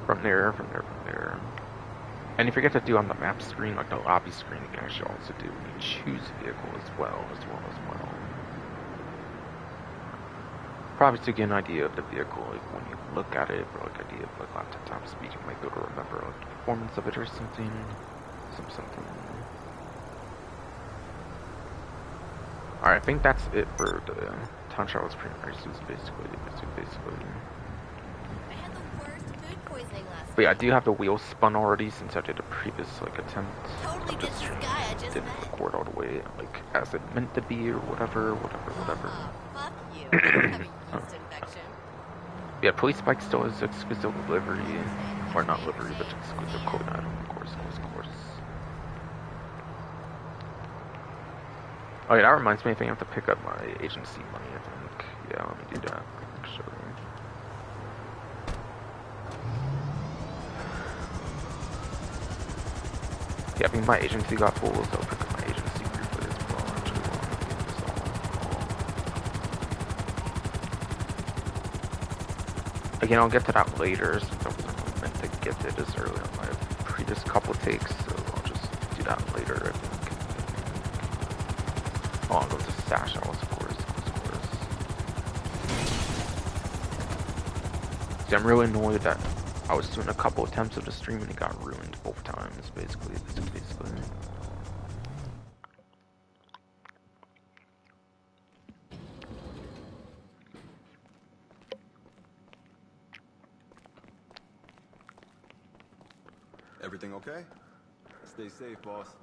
From there. And if you forget to do on the map screen, like the lobby screen, you can actually also do when you choose vehicle as well. Probably to get an idea of the vehicle, like when you look at it, for like idea of like laptop top speed, you might be able to remember like the performance of it or something. Alright, I think that's it for the Time Travel's premium races, basically. But yeah, I do have the wheels spun already since I did a previous like attempt. Totally get this guy I just didn't met. record all the way like as it meant to be or whatever. Fuck you. Having yeast infection. Yeah, police bike still is exclusive livery, or not livery, but exclusive code item, of course. Oh yeah, that reminds me, I think I have to pick up my agency money, I think. Yeah, let me do that, actually. Yeah, I think my agency got full, so I'll pick up my agency briefly as well, actually. Again, I'll get to that later, since I wasn't really meant to get to this early on my previous couple takes, so I'll just do that later, I think. Oh, I'll go to Stash House, of course. See, I'm really annoyed that I was doing a couple attempts of the stream and it got ruined both times, basically. Everything okay? Stay safe, boss.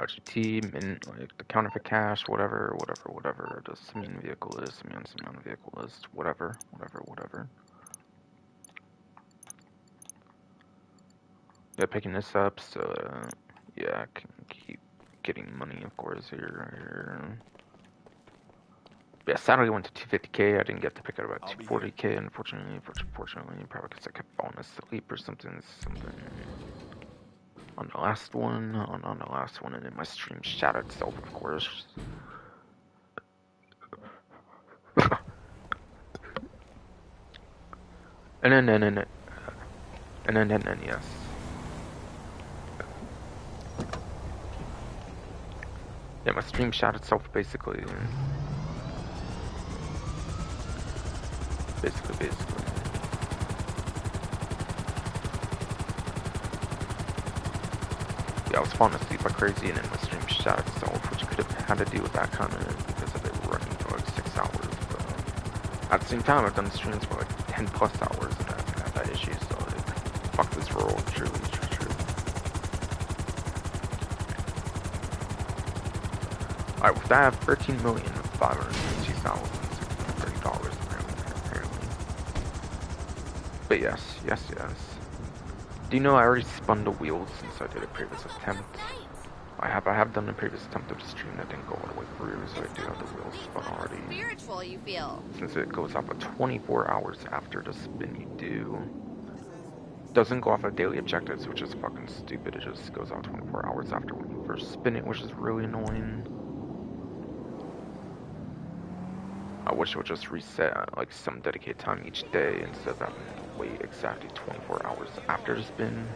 IGT, like the counterfeit cash, whatever. The simian vehicle list, simian vehicle list, whatever. Yeah, picking this up, so yeah, I can keep getting money, of course, here. Yeah, Saturday went to 250k. I didn't get to pick it up at 240k, unfortunately, probably because I kept falling asleep or something. On the last one, and then my stream shot itself, of course. and then, yes. Yeah, my stream shot itself, basically. Basically. Yeah, I was falling asleep like crazy, and then my stream shot itself, which could have had to do with that kind of, because of it running for like 6 hours. But at the same time, I've done streams for like 10 plus hours, and I haven't had that issue, so like, fuck this roll, truly. Alright, with that, I have $13,562,630 apparently. But yes. Do you know I already spun the wheels since I did a previous attempt? I have done a previous attempt of the stream that didn't go all the way through, so I do have the wheels spun already. Spiritual, you feel. Since it goes off of 24 hours after the spin you do. Doesn't go off of daily objectives, which is fucking stupid. It just goes off 24 hours after when you first spin it, which is really annoying. I wish it would just reset at like some dedicated time each day instead of having to wait exactly 24 hours after the spin,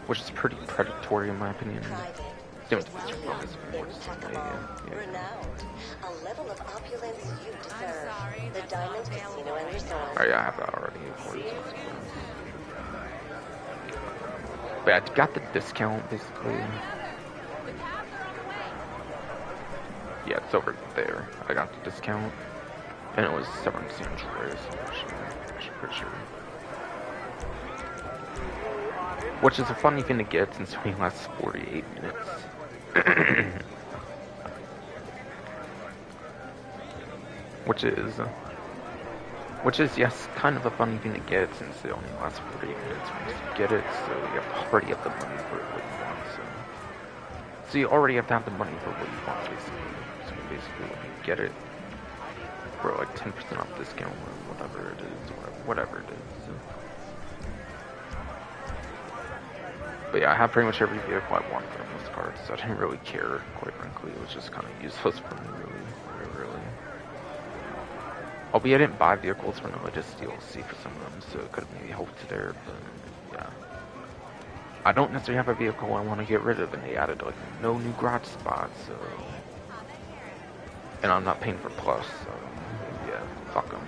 which is pretty predatory in my opinion. A level of opulence you deserve. The Diamond Casino and Resort. Oh yeah, I have that already. But I got the discount basically. Yeah, it's over there. I got the discount. And it was 17 trays, actually, pretty sure. Which is a funny thing to get since we last 48 minutes. Which is, yes, kind of a funny thing to get since it only lasts 48 minutes once you get it, so you already have the money for what you want, so you already have to have the money for what you want, basically. So basically, when you get it, for like 10% off discount or whatever it is. But yeah, I have pretty much every vehicle I want for the most part, so I didn't really care, quite frankly. It was just kind of useless for me, really. Albeit I didn't buy vehicles for just DLC for some of them, so it could have maybe helped there, but yeah. I don't necessarily have a vehicle I want to get rid of, and they added like no new garage spots, so... And I'm not paying for plus, so... Yeah, fuck them.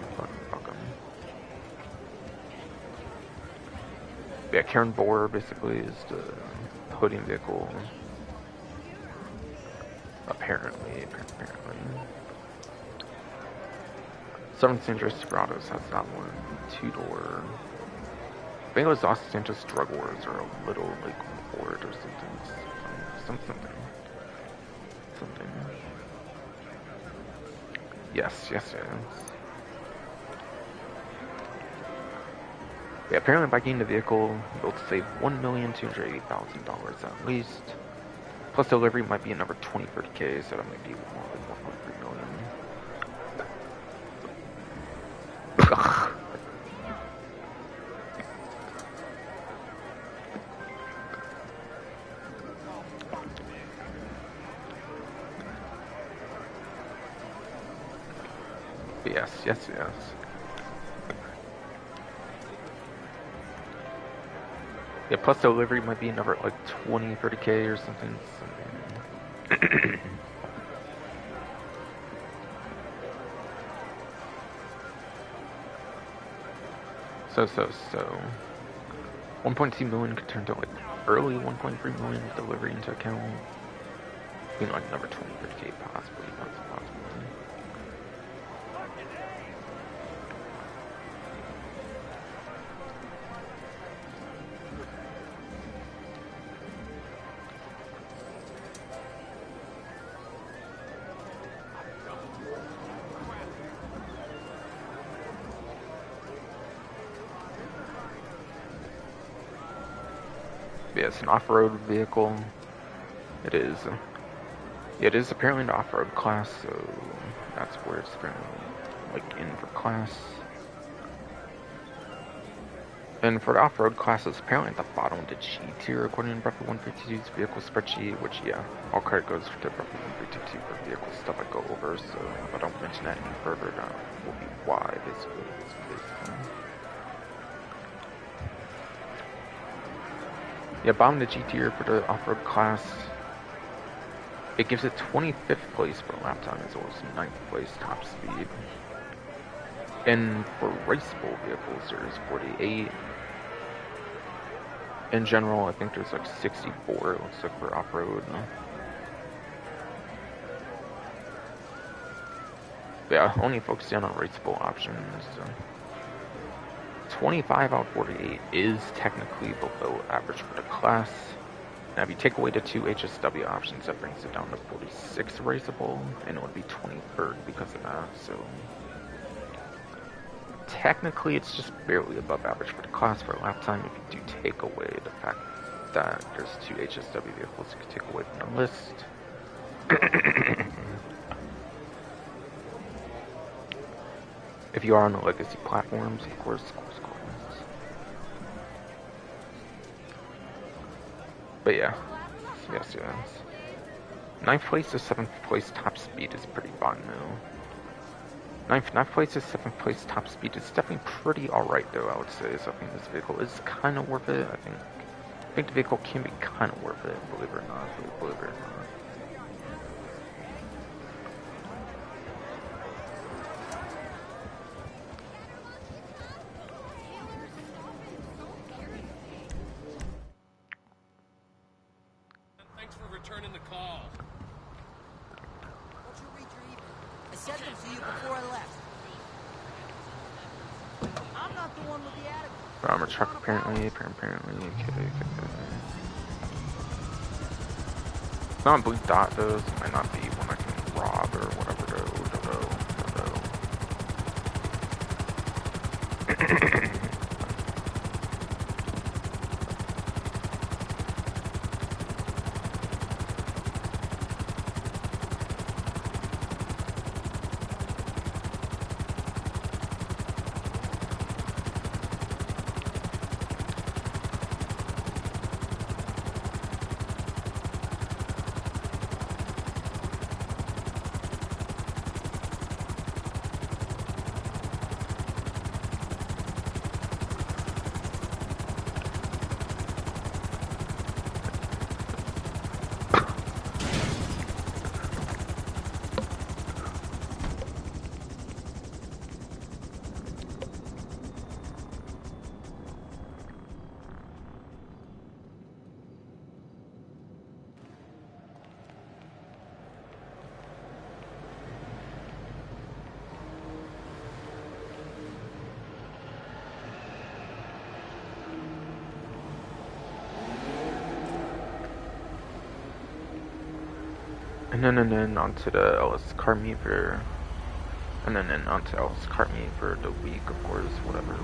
Yeah, Karen Bohr basically is the podium vehicle. Apparently. 17 Desperados has that one. 2-door. I think it was Los Santos Drug Wars or a little like Ford or something. Yes. Yeah, apparently by getting the vehicle, you'll save $1,280,000 at least. Plus delivery might be another 20-30k, so that might be more like 1.3 million. Yes. Yeah, plus delivery might be another like 20-30k or something. So 1.2 million could turn to like early 1.3 million with delivery into account. You know, like another 20-30k possibly. Yeah, it's an off-road vehicle. It is. Yeah, it is apparently an off-road class, so that's where it's apparently like in for class. And for the off-road classes, apparently at the bottom of the G tier, according to Brother 152's vehicle spreadsheet, which, yeah, all credit goes to Brother 152 for vehicle stuff I go over, so if I don't mention that any further, that will be why, basically. Yeah, bottom of the G tier for the off-road class, it gives it 25th place for lap time, as well as 9th place top speed. And for raceable vehicles, there's 48. In general, I think there's like 64, it looks like, for off-road. Yeah, only focusing on raceable options. 25 out of 48 is technically below average for the class. Now, if you take away the 2 HSW options, that brings it down to 46 raceable, and it would be 23rd because of that, so... Technically, it's just barely above average for the class for lap time if you do take away the fact that there's 2 HSW vehicles you can take away from the list. If you are on the legacy platforms, of course. But yeah, yes. 9th place to 7th place top speed is pretty fun now. 9th place to 7th place top speed is definitely pretty alright though, I would say. So I think this vehicle is kind of worth it. I think the vehicle can be kind of worth it, believe it or not. Thanks for returning the call. What'd you read your email? I sent them to you before I left. I'm not the one with the attitude. Armor truck apparently, okay. It's not a blue dot though, so it might not be one I can rob or whatever though. And then onto the LS car meet for, and then onto LS car meet for the week, of course, whatever.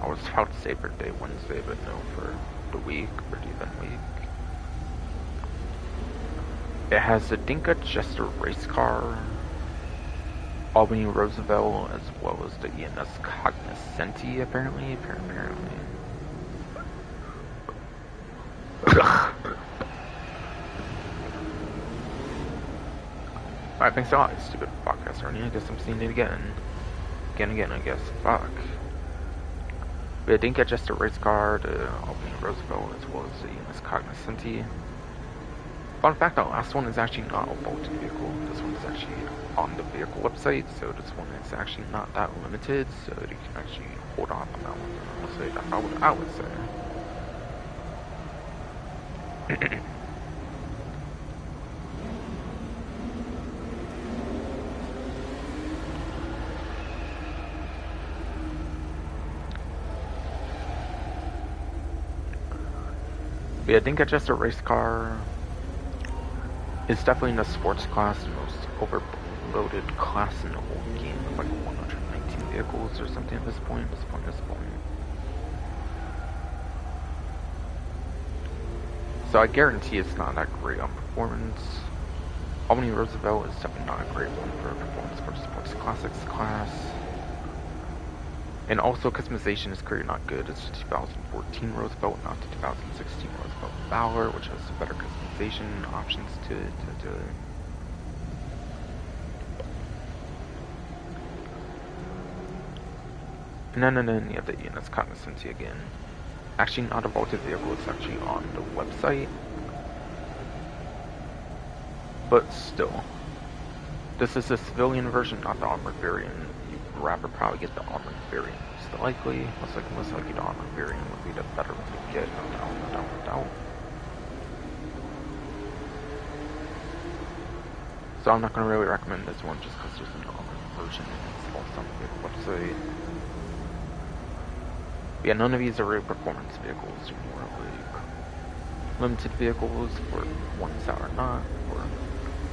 I was about to say for day Wednesday, but no, for the week, for the event week. It has the Dinka Jester race car, Albany Roosevelt, as well as the ENS Cognoscenti, apparently. Alright, thanks a lot, stupid podcast, Ernie. I guess I'm seeing it again. Again, I guess. Fuck. We didn't get just a race car, the Albany Roosevelt, as well as the ENS Cognoscenti. Fun fact, the last one is actually not a bolted vehicle. This one is actually on the vehicle website, so this one is actually not that limited, so you can actually hold off on that one. I'll say that's what I would say. Yeah, I think it's just a race car. It's definitely in the sports class, the most overloaded class in the whole game, with like 119 vehicles or something at this point. So I guarantee it's not that great on performance. Albany Roosevelt is definitely not a great one for a performance for Sports Classics class. And also customization is clearly not good. It's 2014 Roosevelt, not the 2016 Roosevelt Valor, which has better customization options to it. And then you have the ENS Cognoscenti again. Actually not a vaulted vehicle, it's actually on the website. But still. This is the civilian version, not the armored variant. You'd rather probably get the armored variant. Most likely the armored variant would be the better one to get, no doubt. So I'm not going to really recommend this one just because there's an armored version and it's also on the website. Yeah, none of these are real performance vehicles. They're more like limited vehicles for ones that are not, or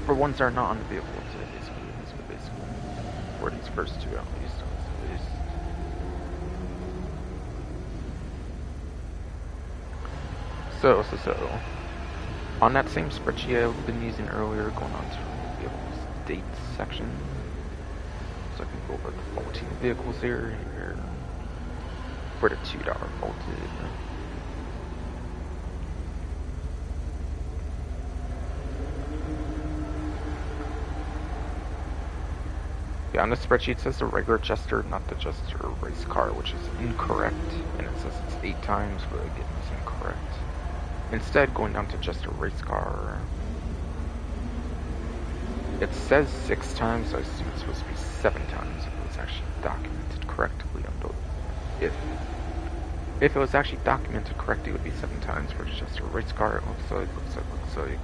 for ones that are not on the vehicle. So basically, for these first two at least. So, on that same spreadsheet I've been using earlier, going on to the vehicles dates section, so I can go over the vaulting vehicles here. For the $2 vaulted. Yeah, on the spreadsheet it says the regular Jester, not the Jester race car, which is incorrect, and it says it's 8 times, but again, it's incorrect. Instead, going down to Jester race car, it says 6 times, so I assume it's supposed to be 7 times if it was actually documented correctly. If it was actually documented correctly, it would be 7 times for just a race car. It looks like.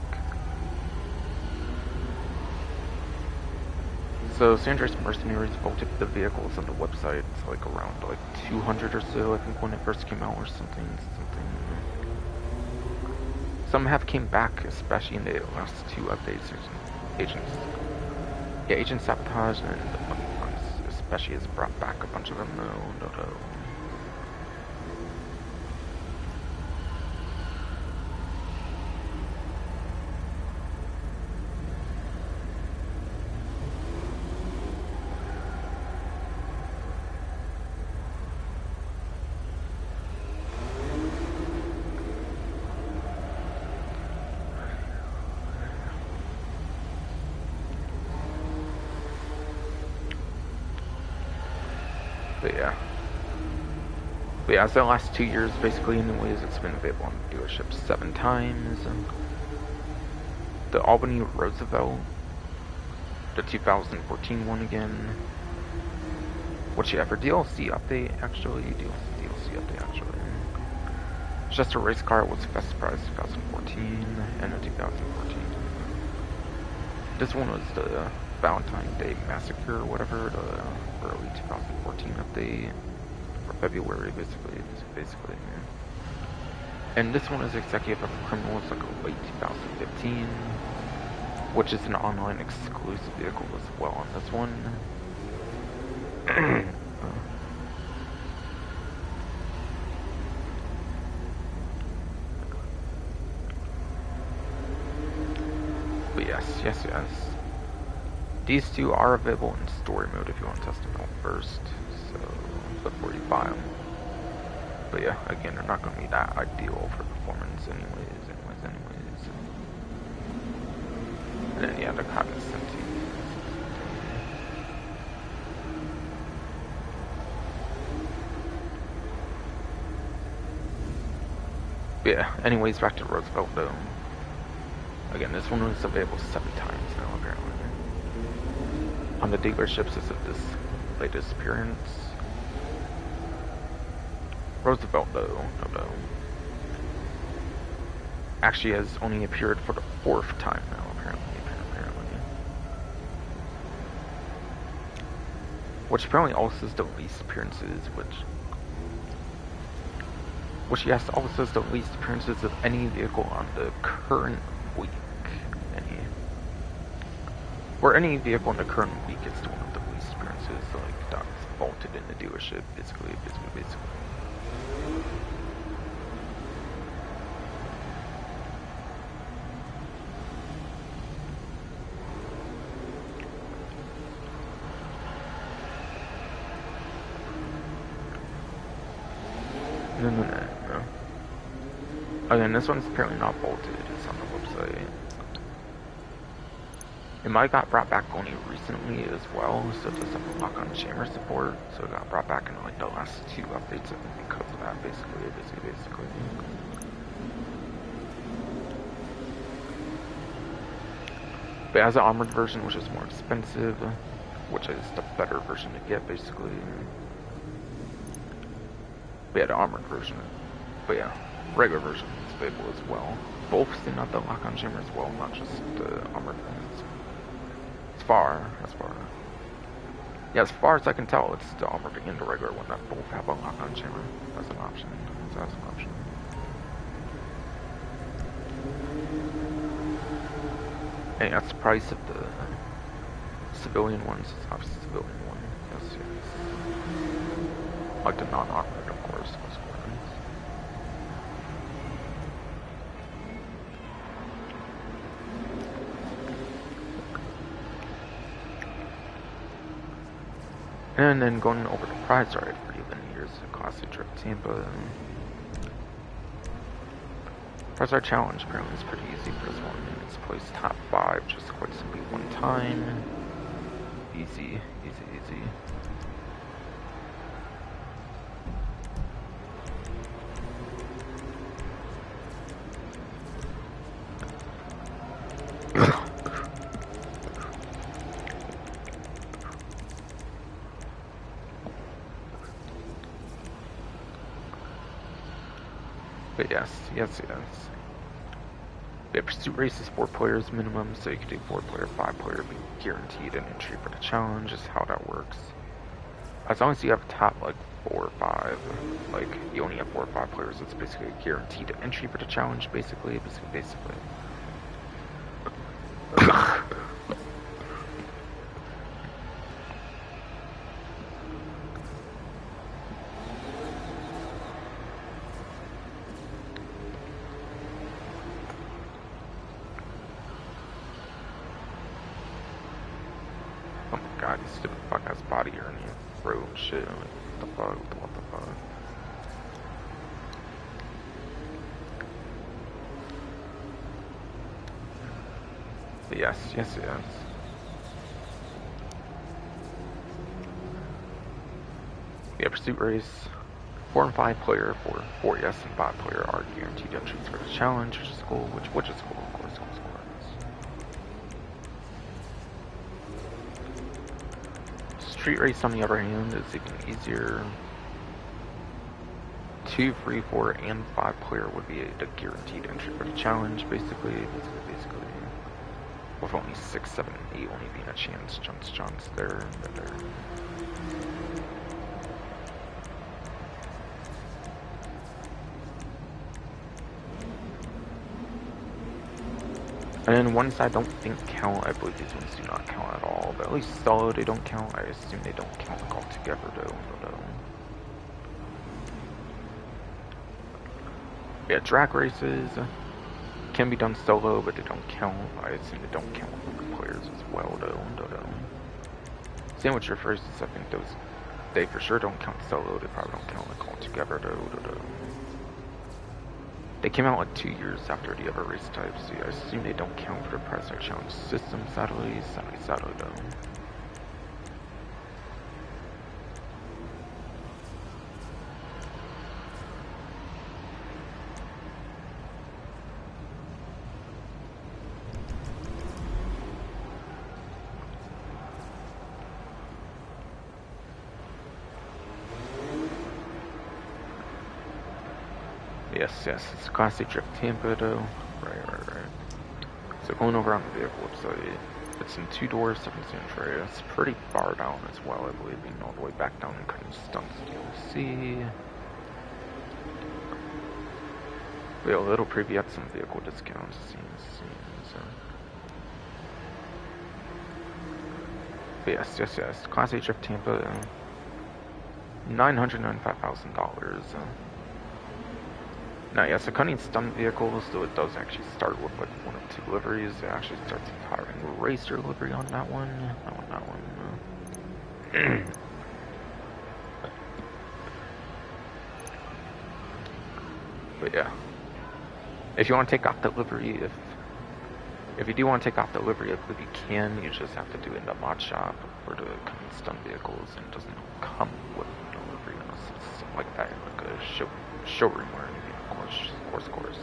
So San Andreas Mercenaries vaulted the vehicles on the website. It's like around like 200 or so, I think, when it first came out or something. Some have came back, especially in the last 2 updates. Agent Sabotage and the funny ones, especially has brought back a bunch of them. No. But yeah, so the last 2 years, basically, anyways, it's been available on the dealership 7 times. The Albany Roosevelt, the 2014 one again. Which, yeah, for DLC update, actually, just a race car was Best Price 2014 and a 2014. This one was the Valentine's Day Massacre or whatever, the early 2014 update. For February, basically. And this one is Executive of Criminals, like a late 2015, which is an online exclusive vehicle as well on this one. But yes. These 2 are available in story mode if you want to test them out first. So before you buy them. But yeah, again, they're not going to be that ideal for performance anyways. And then yeah, the Cognoscenti. But yeah, anyways, back to Roosevelt though. Again, this one was available 7 times now apparently. On the dealerships as of this latest appearance. Roosevelt though, actually has only appeared for the 4th time now, apparently. Which apparently also is the least appearances, which yes, also is the least appearances of any vehicle on the current week. Any vehicle in the current week is one of the least appearances, like that's vaulted in the dealership, basically. No. Again, this one's apparently not bolted. It's on the website. It might have got brought back only recently as well, so it doesn't have lock-on chamber support. So it got brought back in like the last 2 updates, I think, because of that, basically. But it has an armored version, which is more expensive, which is the better version to get, basically. We had an armored version, but yeah, regular version is available as well. Both still not the lock-on chamber as well, not just the armored ones. As far as I can tell, it's the armored and the regular one that both have a lock-on chamber as an option. And that's the price of the civilian ones. It's obviously the civilian one. Yes. Like the non-armored, of course. And then going over to prize ride for 11 years, Classic Drift Tampa. Prize ride challenge apparently is pretty easy for this one. It's placed top 5, just quite simply one time. Easy. But yes. The pursuit race is 4 players minimum, so you can do 4-player, 5-player, be guaranteed an entry for the challenge, is how that works. As long as you have top like 4 or 5, like you only have 4 or 5 players, it's basically a guaranteed entry for the challenge, basically. Oh my god, these stupid fuck-ass body here in your throat and shit. Like, what the fuck? But yes. Yeah, pursuit race. 4 and 5 player, 4 yes and 5 player are guaranteed entries for the challenge, which is cool, of course, cool. Street race, on the other hand, is even easier. 2, 3, 4, and 5 player would be the guaranteed entry for the challenge, basically. With only 6, 7, and 8 only being a chance there. And then ones I don't think count, I believe these ones do not count at all. But at least solo they don't count. I assume they don't count altogether though. Yeah, drag races can be done solo, but they don't count. I assume they don't count with players as well though. Same with your races, I think they for sure don't count solo. They probably don't count like altogether though. They came out like 2 years after the other race types, so I assume they don't count for the prize ride challenge system, sadly though. Yes, it's Classic Drift Tampa though. Right. So going over on the vehicle website, it's in 2 doors, 7 San Andreas. It's pretty far down as well, I believe, being all the way back down in kind of stunts DLC. We have a little preview at some vehicle discounts, so. But yes. Classic Drift Tampa, $995,000. Now, yes, the cunning stunt vehicles, though it does actually start with like 1 of 2 liveries. It actually starts with hiring a racer livery on that one. But yeah, if you want to take off the livery, if you do want to take off the livery, I believe you can. You just have to do it in the mod shop for the stun vehicles, and it doesn't come with the livery unless it's something like that, like a showroom or anything. Of course.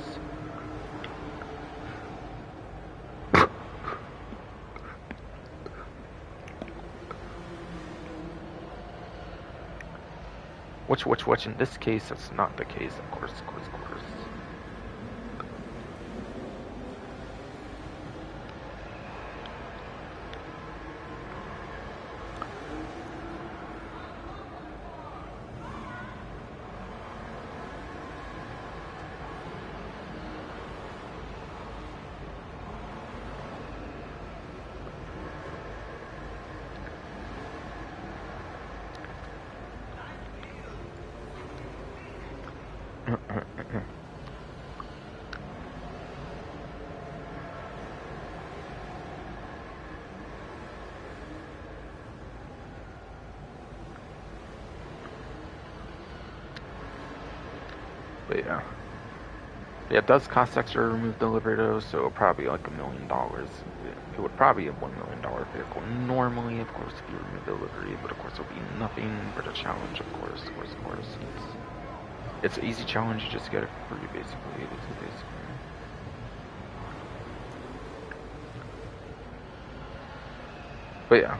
Which in this case, that's not the case, of course. But yeah, it does cost extra to remove the livery though, so probably like $1 million. It would probably be a $1 million vehicle normally, of course, if you remove the livery, but of course it'll be nothing but a challenge, of course. It's an easy challenge, you just get it for free, basically. But yeah,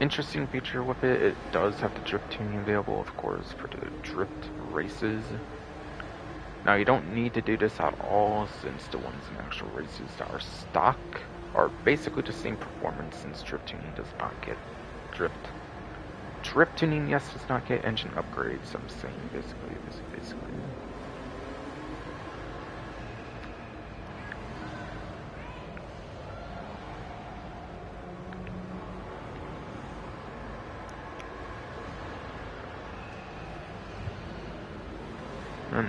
interesting feature with it, it does have the drift tuning available, of course, for the drift races. Now, you don't need to do this at all, since the ones in actual races that are stock are basically the same performance, since drift tuning does not get drift tuning, yes, does not get engine upgrades, I'm saying, basically. No.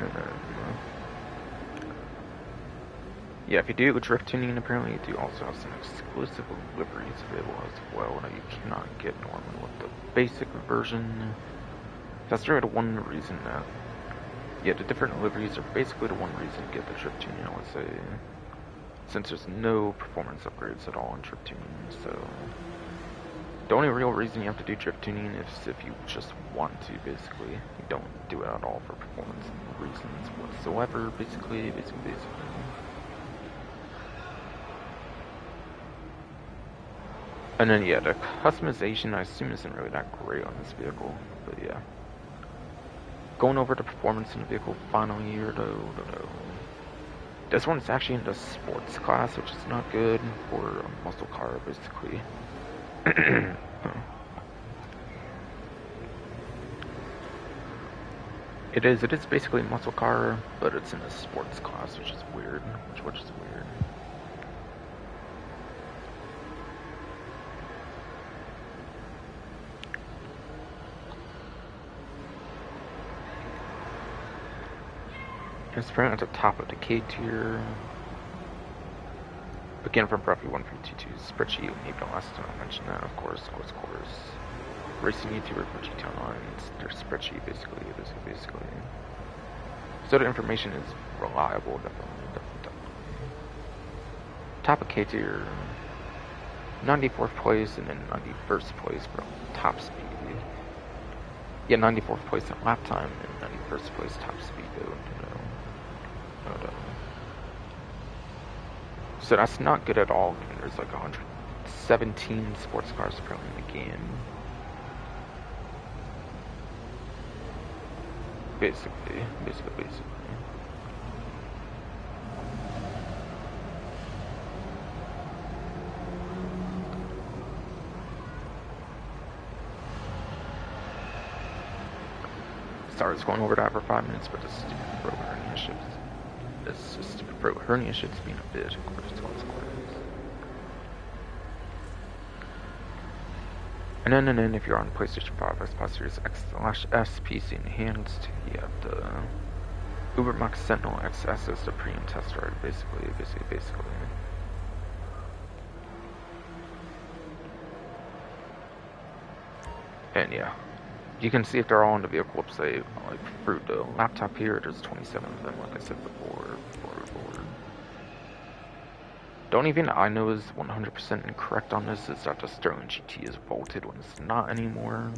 Yeah, if you do drift tuning, apparently you do also have some exclusive liveries available as well that you cannot get normally with the basic version. That's really the one reason that, yeah, the different liveries are basically the one reason to get the drift tuning, I would say, since there's no performance upgrades at all in drift tuning. So the only real reason you have to do drift tuning is if you just want to, basically. You don't do it at all for performance reasons whatsoever, basically. And then, yeah, the customization, I assume, isn't really that great on this vehicle, but yeah. Going over the performance in the vehicle finally here, though. This one's actually in the sports class, which is not good for a muscle car, basically. It is basically a muscle car, but it's in a sports class, which is weird. It's right at the top of the K tier. Again, from Bruffy 1322 spreadsheet, maybe the last time I mentioned that, of course. Racing YouTuber for GT Online, it's their spreadsheet, basically. So the information is reliable, definitely. Top of K tier, 94th place, and then 91st place for top speed. Yeah, 94th place at lap time, and 91st place top speed, though. So that's not good at all. There's like 117 sports cars apparently in the game. Basically. Sorry, it's going over that for 5 minutes, but this is stupid hernia shit. It's just stupid hernia shit's being a bitch, of course. And then if you're on PlayStation 5, Xbox Series X/S PC Enhanced, you have the Uber Max Sentinel XS as the premium test drive, basically. And yeah, You can see if they're all on the vehicle website. Like through the laptop here, there's 27 of them, like I said before. The only thing I know is 100% incorrect on this is that the Sterling GT is vaulted when it's not anymore.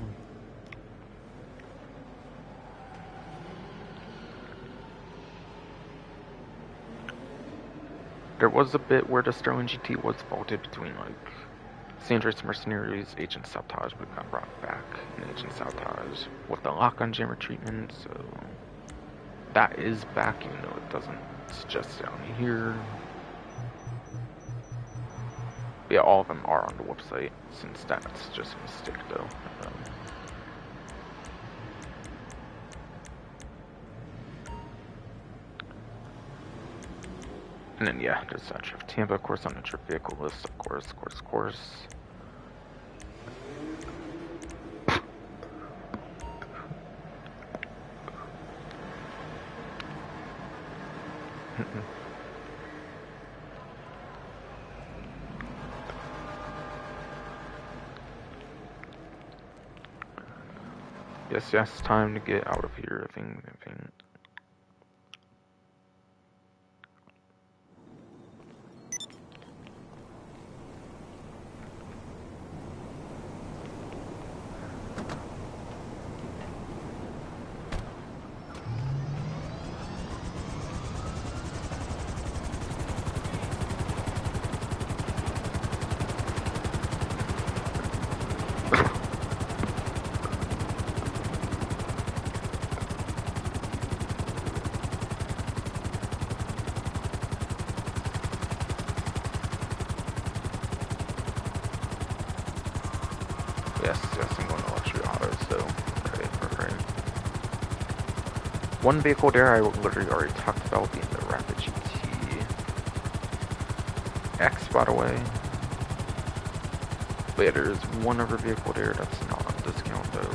There was a bit where the Sterling GT was vaulted between like San Andreas Mercenaries, Agent Sabotage, but got brought back in Agent Sabotage with the lock-on jammer treatment, so that is back, even though it doesn't suggest down here. But yeah, all of them are on the website, since that's just a mistake though. And then yeah, there's that Drift Tampa, of course, on the Drift Vehicle list, of course. Yes, time to get out of here, I think. Yes, I'm going to luxury auto, so right. One vehicle there I literally already talked about being the Rapid GT X, by the way. But yeah, there's one other vehicle there that's not on discount though.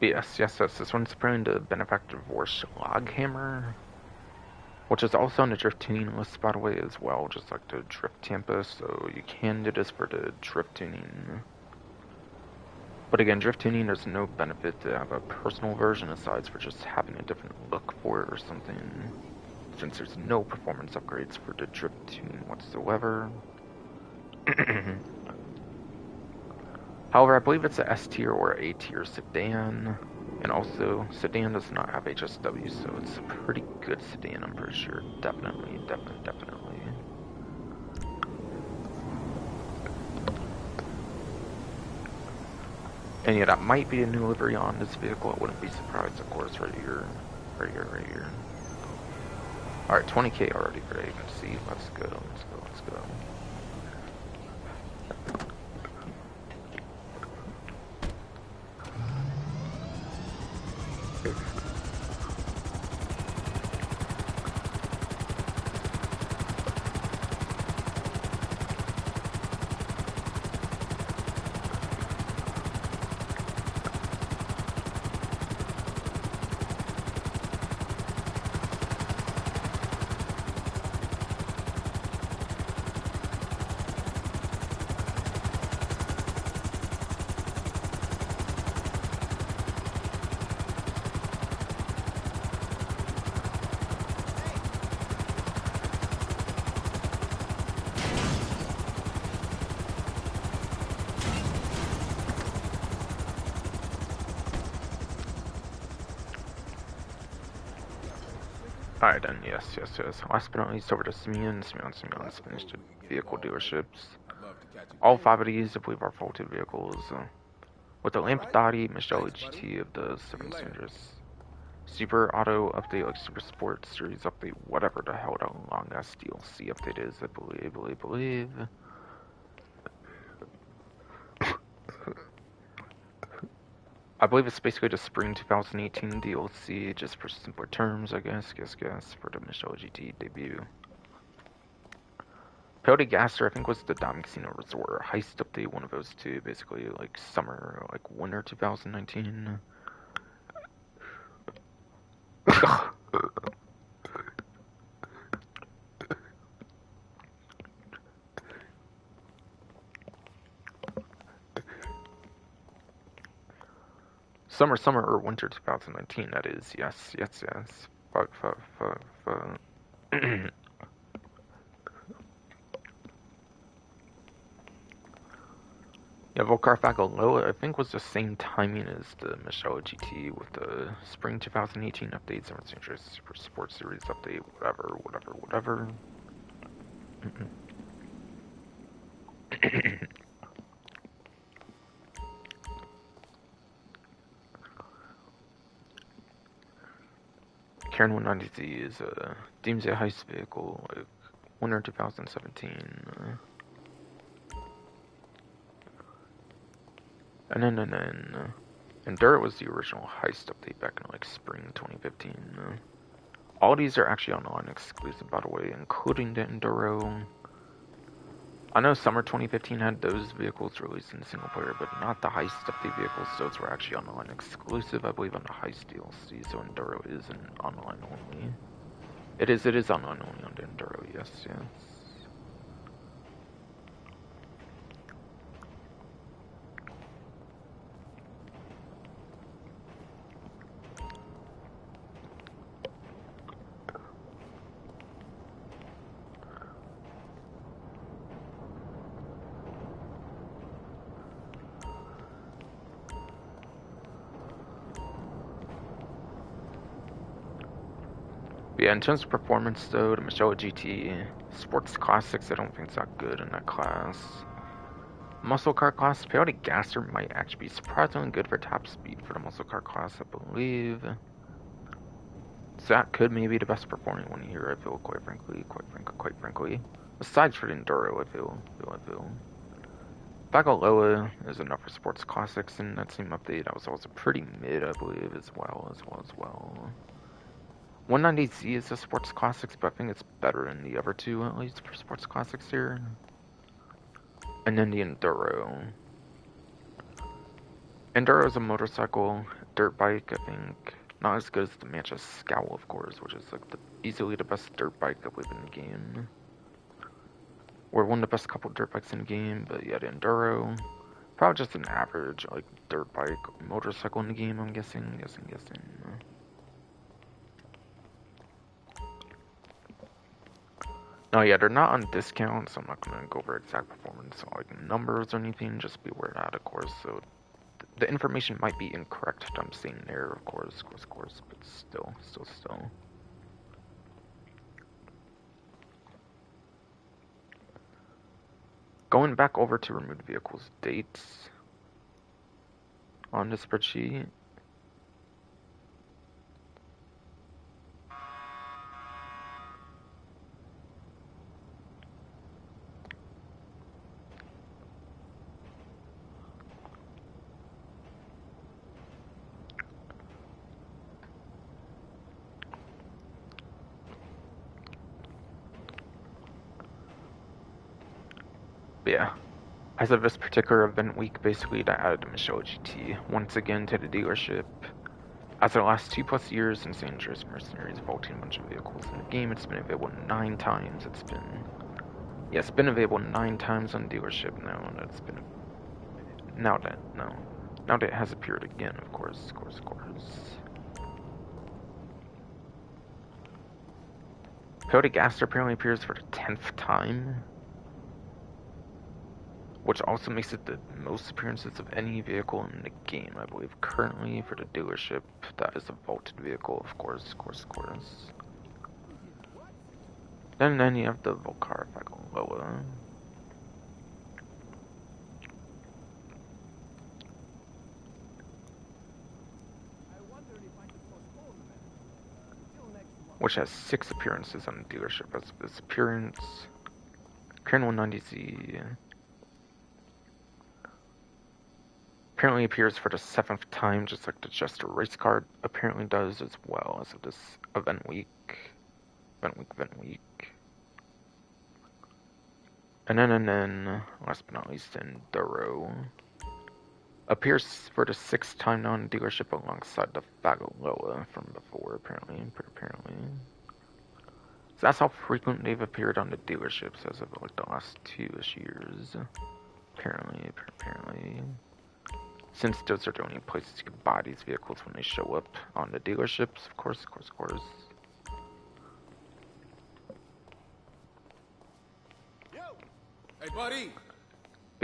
Yes, this one's printing the Benefactor Vorsch Loghammer, which is also on the drift tuning list, by the way, as well, just like the Drift Tampa, so you can do this for the drift tuning. But again, drift tuning, there's no benefit to have a personal version aside for just having a different look for it or something, since there's no performance upgrades for the drift tuning whatsoever. However, I believe it's a S tier or A tier sedan, and also sedan does not have HSW, so it's a pretty good sedan, I'm pretty sure. Definitely. And yeah, that might be a new livery on this vehicle. I wouldn't be surprised, of course, right here. Alright, 20k already, great. Let's see, let's go. Alright then, yes. Last but not least, over to Simeon's finished vehicle dealerships. All 5 of these, I believe, are faulted vehicles. With the Lampadati Michele GT of the 7 Sanders. Super Auto update, like Super Sports Series update, whatever the hell that long ass DLC update is, I believe. I believe it's basically the spring 2018 DLC, just for simpler terms, I guess, for the Michelle GT debut. Peyote Gaster, I think, was the Diamond Casino Resort heist update, one of those two, basically, like summer, like winter 2019. Summer, or winter 2019, that is. Yes. Yeah, Volcar Fagaloa, I think, was the same timing as the Michelle GT with the spring 2018 updates, and Super Sports Series update, whatever. Karen 190Z is a Doomsday heist vehicle, like winter 2017. And then Enduro was the original heist update back in like spring 2015. All these are actually online exclusive, by the way, including the Enduro. I know summer 2015 had those vehicles released in single player, but not the heist update vehicles. Those were actually online exclusive, I believe, on the heist DLC. So Enduro is an online only. It is online only on the Enduro. Yes. But yeah, in terms of performance though, the Michelle GT Sports Classics, I don't think it's that good in that class. Muscle Car class, Peyote Gaster might actually be surprisingly good for top speed for the Muscle Car class, I believe. So that could maybe be the best performing one here, I feel, quite frankly. Aside for the Enduro, I feel. Bagaloa is enough for Sports Classics in that same update. That was also pretty mid, I believe, as well. 190Z is a Sports Classics, but I think it's better than the other two, at least, for Sports Classics here. And then the Enduro. Enduro is a motorcycle, dirt bike, I think. Not as good as the Manchester Scowl, of course, which is like easily the best dirt bike I believe in the game. Or one of the best couple dirt bikes in the game, but yeah, the Enduro. Probably just an average, like, dirt bike motorcycle in the game, I'm guessing. No, yeah, they're not on discount, so I'm not gonna go over exact performance, like numbers or anything. Just be aware of that, of course. So the information might be incorrect that I'm saying there, of course, but still. Going back over to removed vehicles dates on the spreadsheet. But yeah, as of this particular event week, basically, that added the Michelle GT once again to the dealership. As of the last 2+ years since San Andreas Mercenaries vaulting a bunch of vehicles in the game, it's been available 9 times. It's been available 9 times on dealership now, and now that it has appeared again, of course. Peyote Gaster apparently appears for the 10th time, which also makes it the most appearances of any vehicle in the game, I believe, currently for the dealership. That is a vaulted vehicle, of course. Then you have the Volcar Fagaloa. which has 6 appearances on the dealership as of this appearance. Karen 190Z apparently appears for the 7th time, just like the Jester race card apparently does as well as of this event week. And then, last but not least, Enduro appears for the 6th time now in the dealership alongside the Fagaloa from before, apparently. So that's how frequent they've appeared on the dealerships as of like the last 2-ish years. Apparently. Since those are the only places you can buy these vehicles when they show up on the dealerships, of course. Hey, buddy.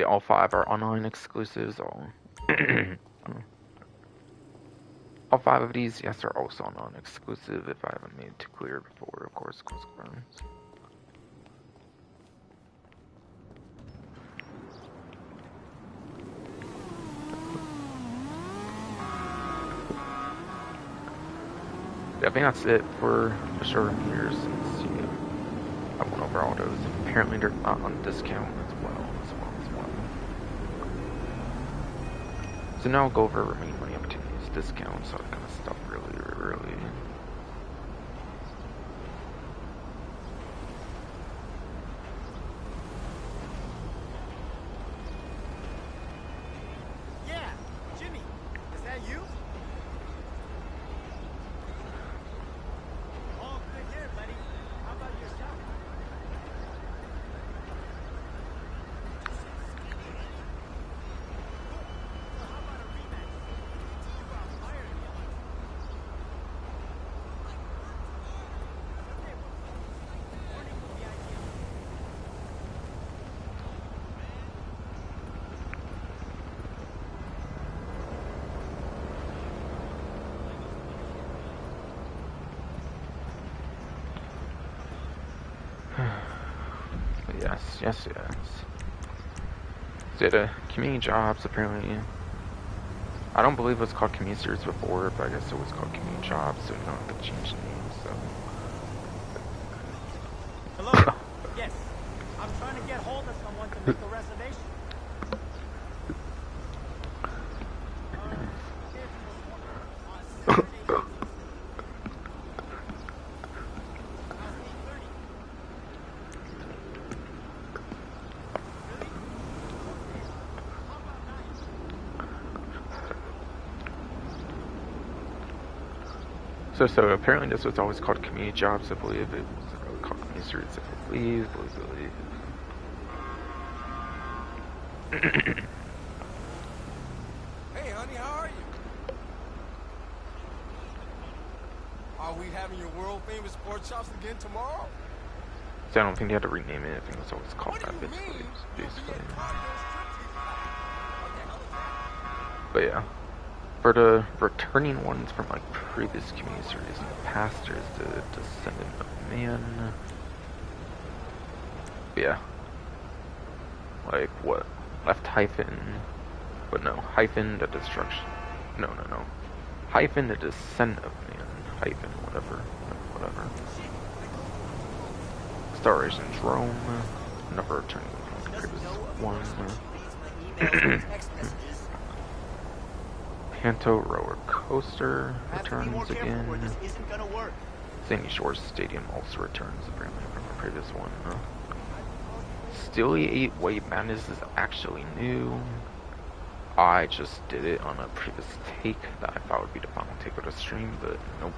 All 5 are online exclusives. All 5 of these, yes, are also non-exclusive. If I haven't made it too clear before, of course. I think that's it for the showroom here. Since I went over all those. Apparently they're not on discount as well. So now I'll go over remaining money opportunities, discounts, all that kind of stuff really. Yeah, Jimmy, is that you? Oh, good here, buddy. How about yourself? Yes. So the community jobs, apparently, I don't believe it was called community series before, but I guess it was called community jobs, so you don't have to change the name, so. Hello? Yes. I'm trying to get hold of someone to make a reservation. So apparently this was always called community jobs, I believe. It was called community series, I believe. Hey, honey, how are you? Are we having your world famous pork chops again tomorrow? So I don't think they had to rename it. I think it was always called that, basically. But yeah. For the returning ones from like previous community series in the past, there's the Descendant of Man. But yeah. Like what? Left hyphen. But no. Hyphen the destruction. No. Hyphen the Descent of Man. Hyphen whatever. Star Racing Drome. Never returning from the previous one. Panto Roller Coaster returns again. Sandy Shores Stadium also returns apparently from the previous one. Steely 8 Way Madness is actually new. I just did it on a previous take that I thought would be the final take of the stream, but nope.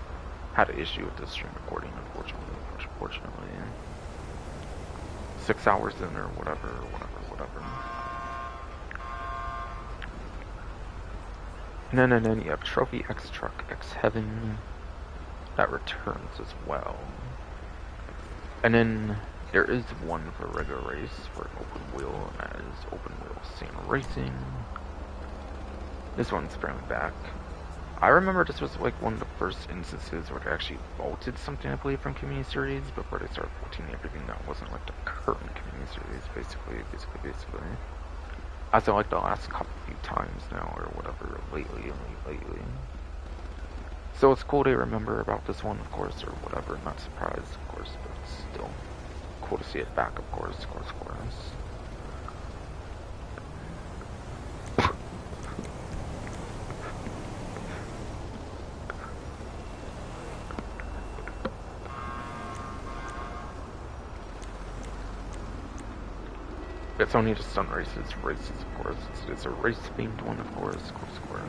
Had an issue with the stream recording, unfortunately. 6 hours in or whatever. And then you have Trophy X Truck X Heaven that returns as well. And then there is one for regular race for an open wheel, and that is Open Wheel Sand Racing. This one's apparently back. I remember this was like one of the first instances where they actually vaulted something, I believe, from community series before they started vaulting everything that wasn't like the current community series, basically. As in like the last couple few times now or whatever, lately. So it's cool to remember about this one, of course, or whatever. Not surprised, of course, but it's still cool to see it back, of course, of course, of course. It's only just on races, of course. It's a race-themed one, of course, of course, of course.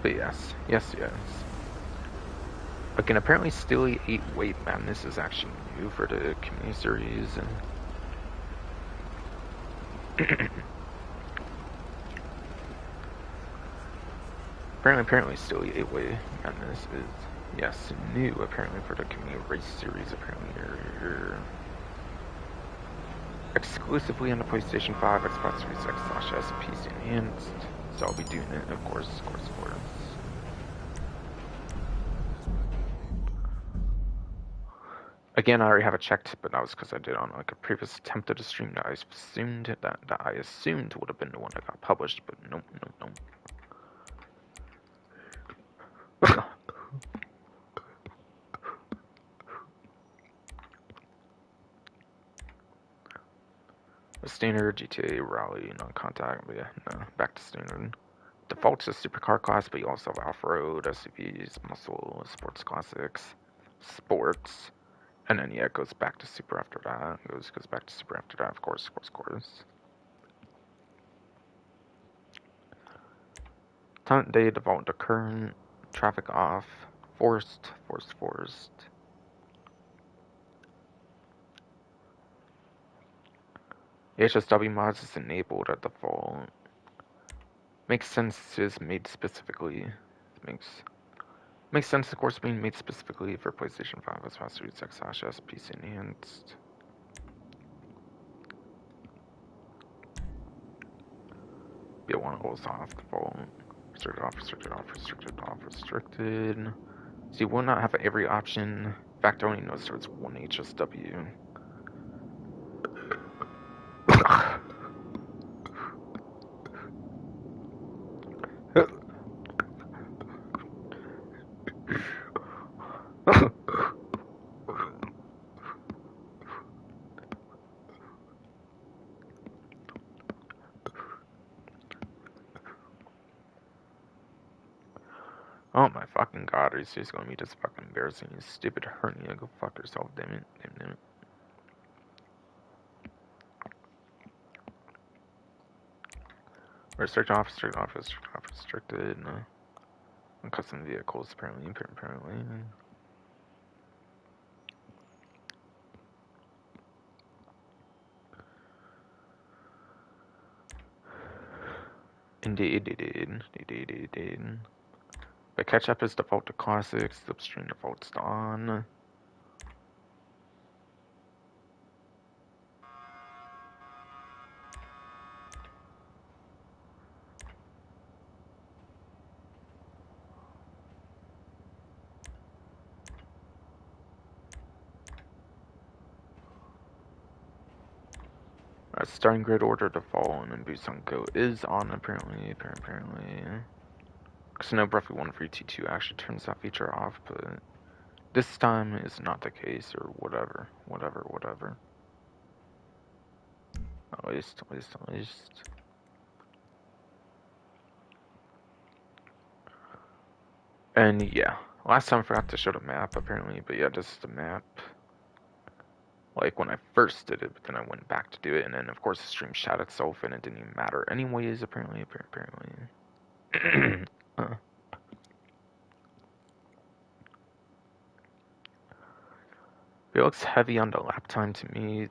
But yes, yes, yes. Again, apparently Steely 8 Weight Madness is actually new for the community series. Apparently Steely 8 Weight Madness is, yes, new apparently for the community race series. Apparently, exclusively on the PlayStation 5, Xbox Series X/S, PC Enhanced. So I'll be doing it, of course, of course, of course. Again, I already have it checked, but that was because I did on like a previous attempt at a stream that I assumed would have been the one that got published, but nope, nope, nope. The standard GTA rally non-contact, but yeah, no, back to standard. Defaults to supercar class, but you also have off-road, SUVs, muscle, sports classics, sports, and then yeah, it goes back to super after that. Goes back to super after that, of course, of course, of course. Time of day default to current, traffic off, forced. HSW mods is enabled at default. Makes sense is made specifically. Makes sense, of course, being made specifically for PlayStation 5 as Xbox Series X/S, PC Enhanced. Be one goes off default. Restricted off, restricted off, restricted off, restricted. So you will not have every option. In fact, I only noticed there was one HSW. Oh my fucking god, it's just gonna be just fucking embarrassing. You stupid hernia, go fuck yourself, damn it, damn it. Restrict off, restrict off, restrict off, restricted. Custom vehicles, apparently. Indeed. But catch up is default to classics, slipstream defaults to on. Starting grid order default and then boost on go is on apparently. Because I know Breath of 1 for ET2 actually turns that feature off, but this time is not the case, or whatever. At least. And yeah, last time I forgot to show the map apparently, but yeah, this is the map. Like when I first did it, but then I went back to do it, and then of course the stream shot itself, and it didn't even matter anyways, apparently. It looks heavy on the lap time to me.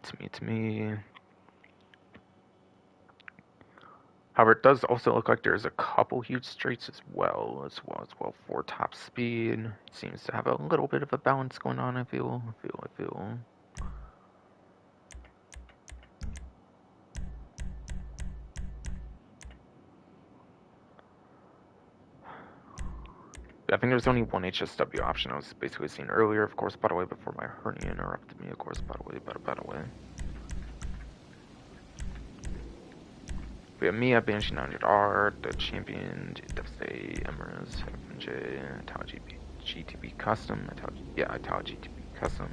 However, it does also look like there's a couple huge straights as well. 4 top speed. Seems to have a little bit of a balance going on, I feel. I think there's only one HSW option I was basically seeing earlier, of course, by the way, before my hernia interrupted me, of course, by the way, by the way. We have Mia, Banshee 900R, the Champion, Devastate, Emirates, FNJ, Italo GTB Custom, Italo GTB Custom,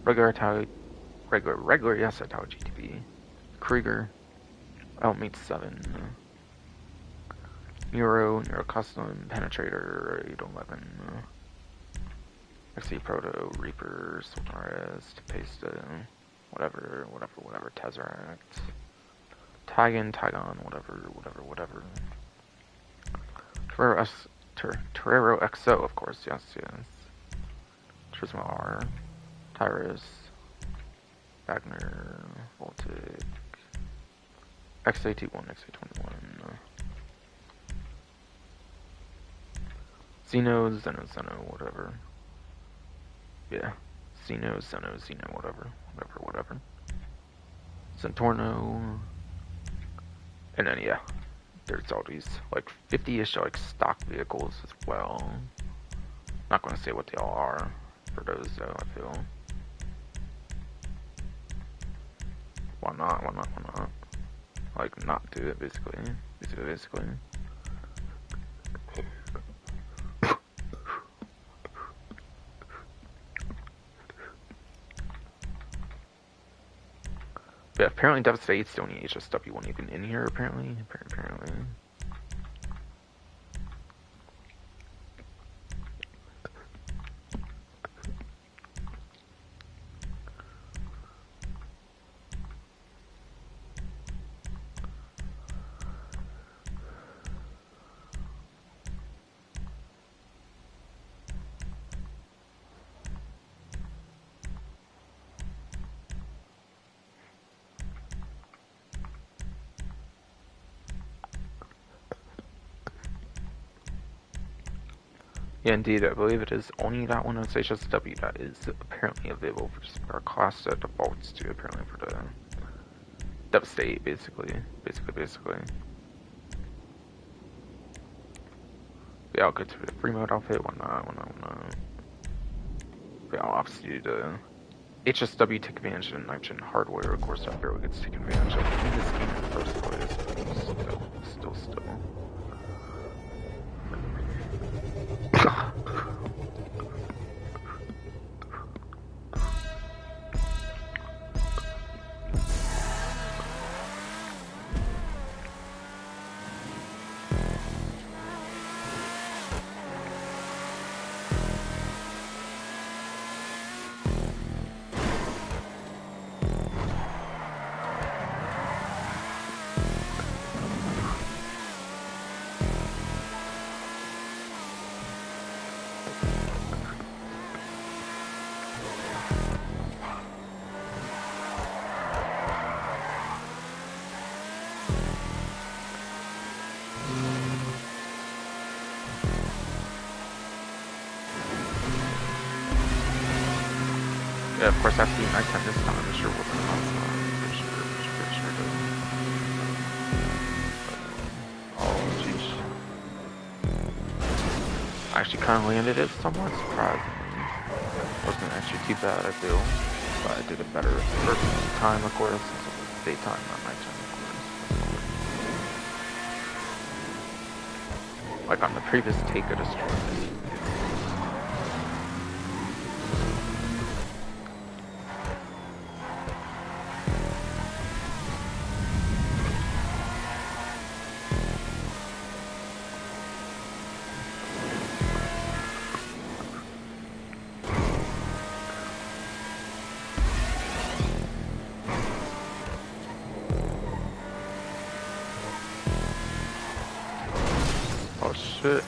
regular, yes, Italo GTB, Krieger, Elmate 7, Neuro Custom, Penetrator, 811, XC Proto, Reaper, Sultaris, Tapesta, whatever, Tesseract, Tygon, whatever. Torero XO, of course, yes. Trisma R, Tyrus, Wagner, Voltic, XAT1, XA21, Xeno, Zeno, whatever. Yeah, Xeno, whatever. Centorno, and then yeah, there's all these like 50-ish like stock vehicles as well. Not gonna say what they all are for those though, I feel. Why not? Like not do it basically. Yeah, apparently Devastate's the only HSW one even in here, apparently. Yeah, indeed, I believe it is only that one that's HSW that is apparently available for our class that defaults to apparently for the Devastate, basically. Yeah, I'll get to the free mode outfit, why not. Yeah, I'll obviously do the HSW take advantage of the nitrogen hardware, of course, that barely gets taken advantage of in this game in the first place, but still. Yeah, of course, after nighttime this time, I'm sure we're going pretty sure. Oh, jeez. I actually kind of landed it somewhat surprisingly. Wasn't actually too bad, I feel. But I did it better the first time, of course, since it was daytime, not nighttime, of course. Like on the previous take, I destroyed it. Oh shit.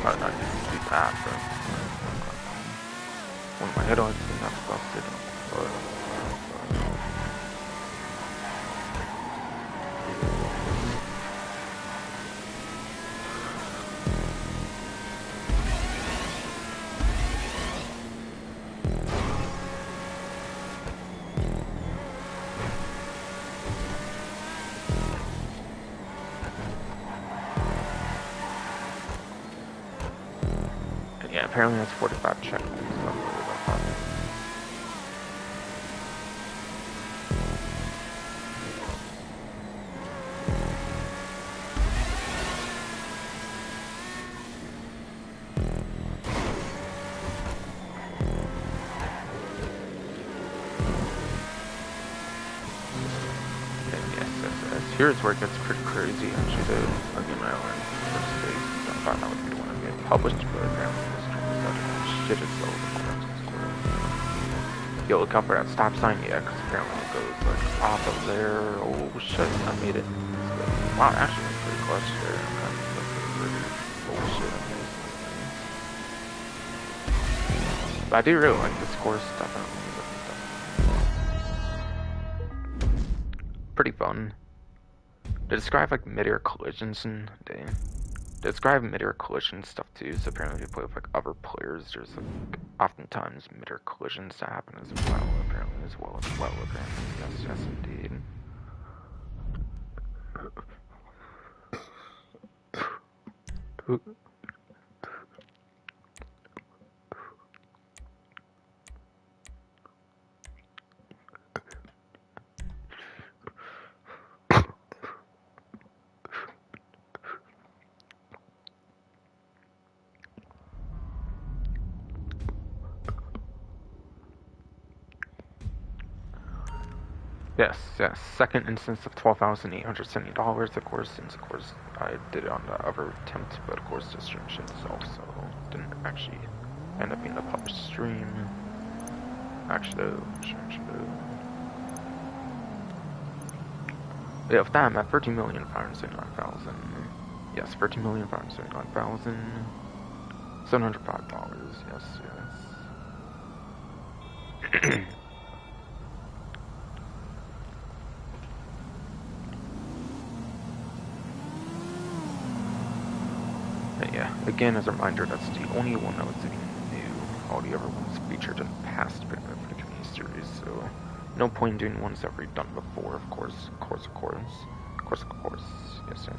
I didn't do that, bro. When my head on it's not busted. apparently has 45 checkpoints, so I'm worried about that. Here's where it gets pretty crazy, actually, though. Again, I learned first base. I thought that would be the one to get published, but apparently this stream decided to shit itself in the Square. Yo, look out for that stop sign, yeah, because apparently it goes, like, off of there. Oh, shit, I made it. Wow, actually, it's pretty clutch there. I'm kind of looking for bullshit. But I do really like this course, definitely. Pretty fun. They describe like mid-air collisions and they describe mid-air collision stuff too. So apparently, if you play with like other players, there's like oftentimes mid-air collisions that happen as well. Apparently, Apparently, yes, indeed. Yes, second instance of $12,870, of course, since, of course, I did it on the other attempt, but, of course, the stream shit itself, so didn't actually end up being a published stream. Actually, yeah, with that, I'm at 13,579,000. Yes, 13,579,705 dollars. Yes. Yeah, again, as a reminder, that's the only one that was new. All the other ones featured in past community series, so no point in doing ones that we've done before, of course. Yes.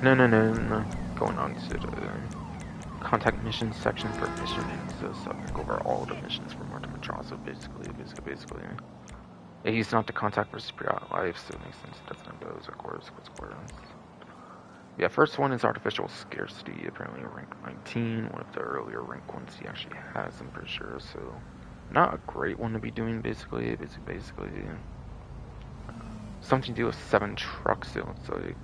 No. Going on to the contact missions section for missions. So I go over all the missions for Martin Madrazo, basically. Yeah, he's not the contact for Spirit Life, so it makes sense he doesn't have those, of course. Yeah, first one is Artificial Scarcity, apparently a rank 19. One of the earlier rank ones he actually has, I'm pretty sure, so not a great one to be doing, basically. Something to do with 7 trucks, it looks like.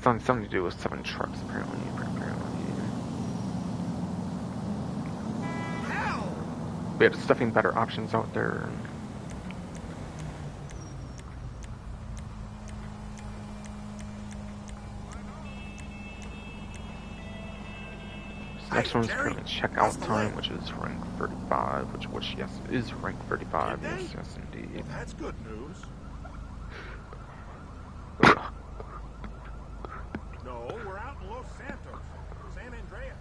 Something to do with 7 trucks, apparently. We have stuffing better options out there. Next one is currently checkout time, which is rank 35, which yes, is rank 35. Yes, indeed. Well, that's good news. No, we're out in Los Santos, San Andreas.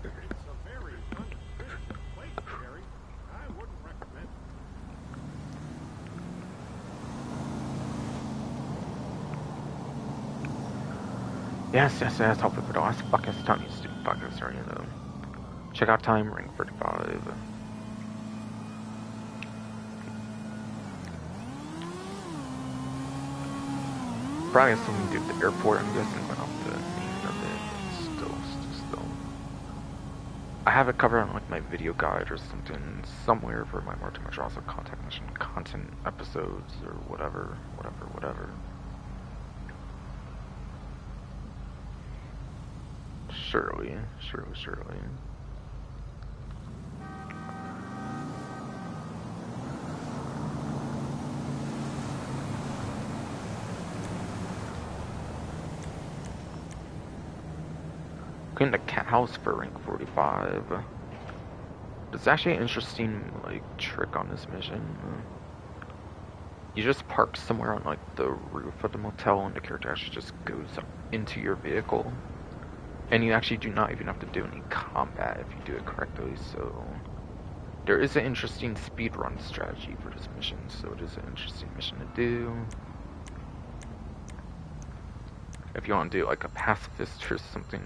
It's a very unfishy place, Jerry. I wouldn't recommend it. Yes. Hopefully for the last buckets, time needs to do buckets or anything. Checkout time, rank 35. Probably has something to do with the airport, I'm guessing, but not the name of it. Still. I have it covered on like my video guide or something somewhere for my Martin Madrazo contact mission content episodes or whatever. Surely. Clean the cat house for rank 45. There's actually an interesting like trick on this mission. You just park somewhere on like the roof of the motel, and the character actually just goes into your vehicle, and you actually do not even have to do any combat if you do it correctly. So there is an interesting speedrun strategy for this mission, so it is an interesting mission to do. If you want to do like a pacifist or something.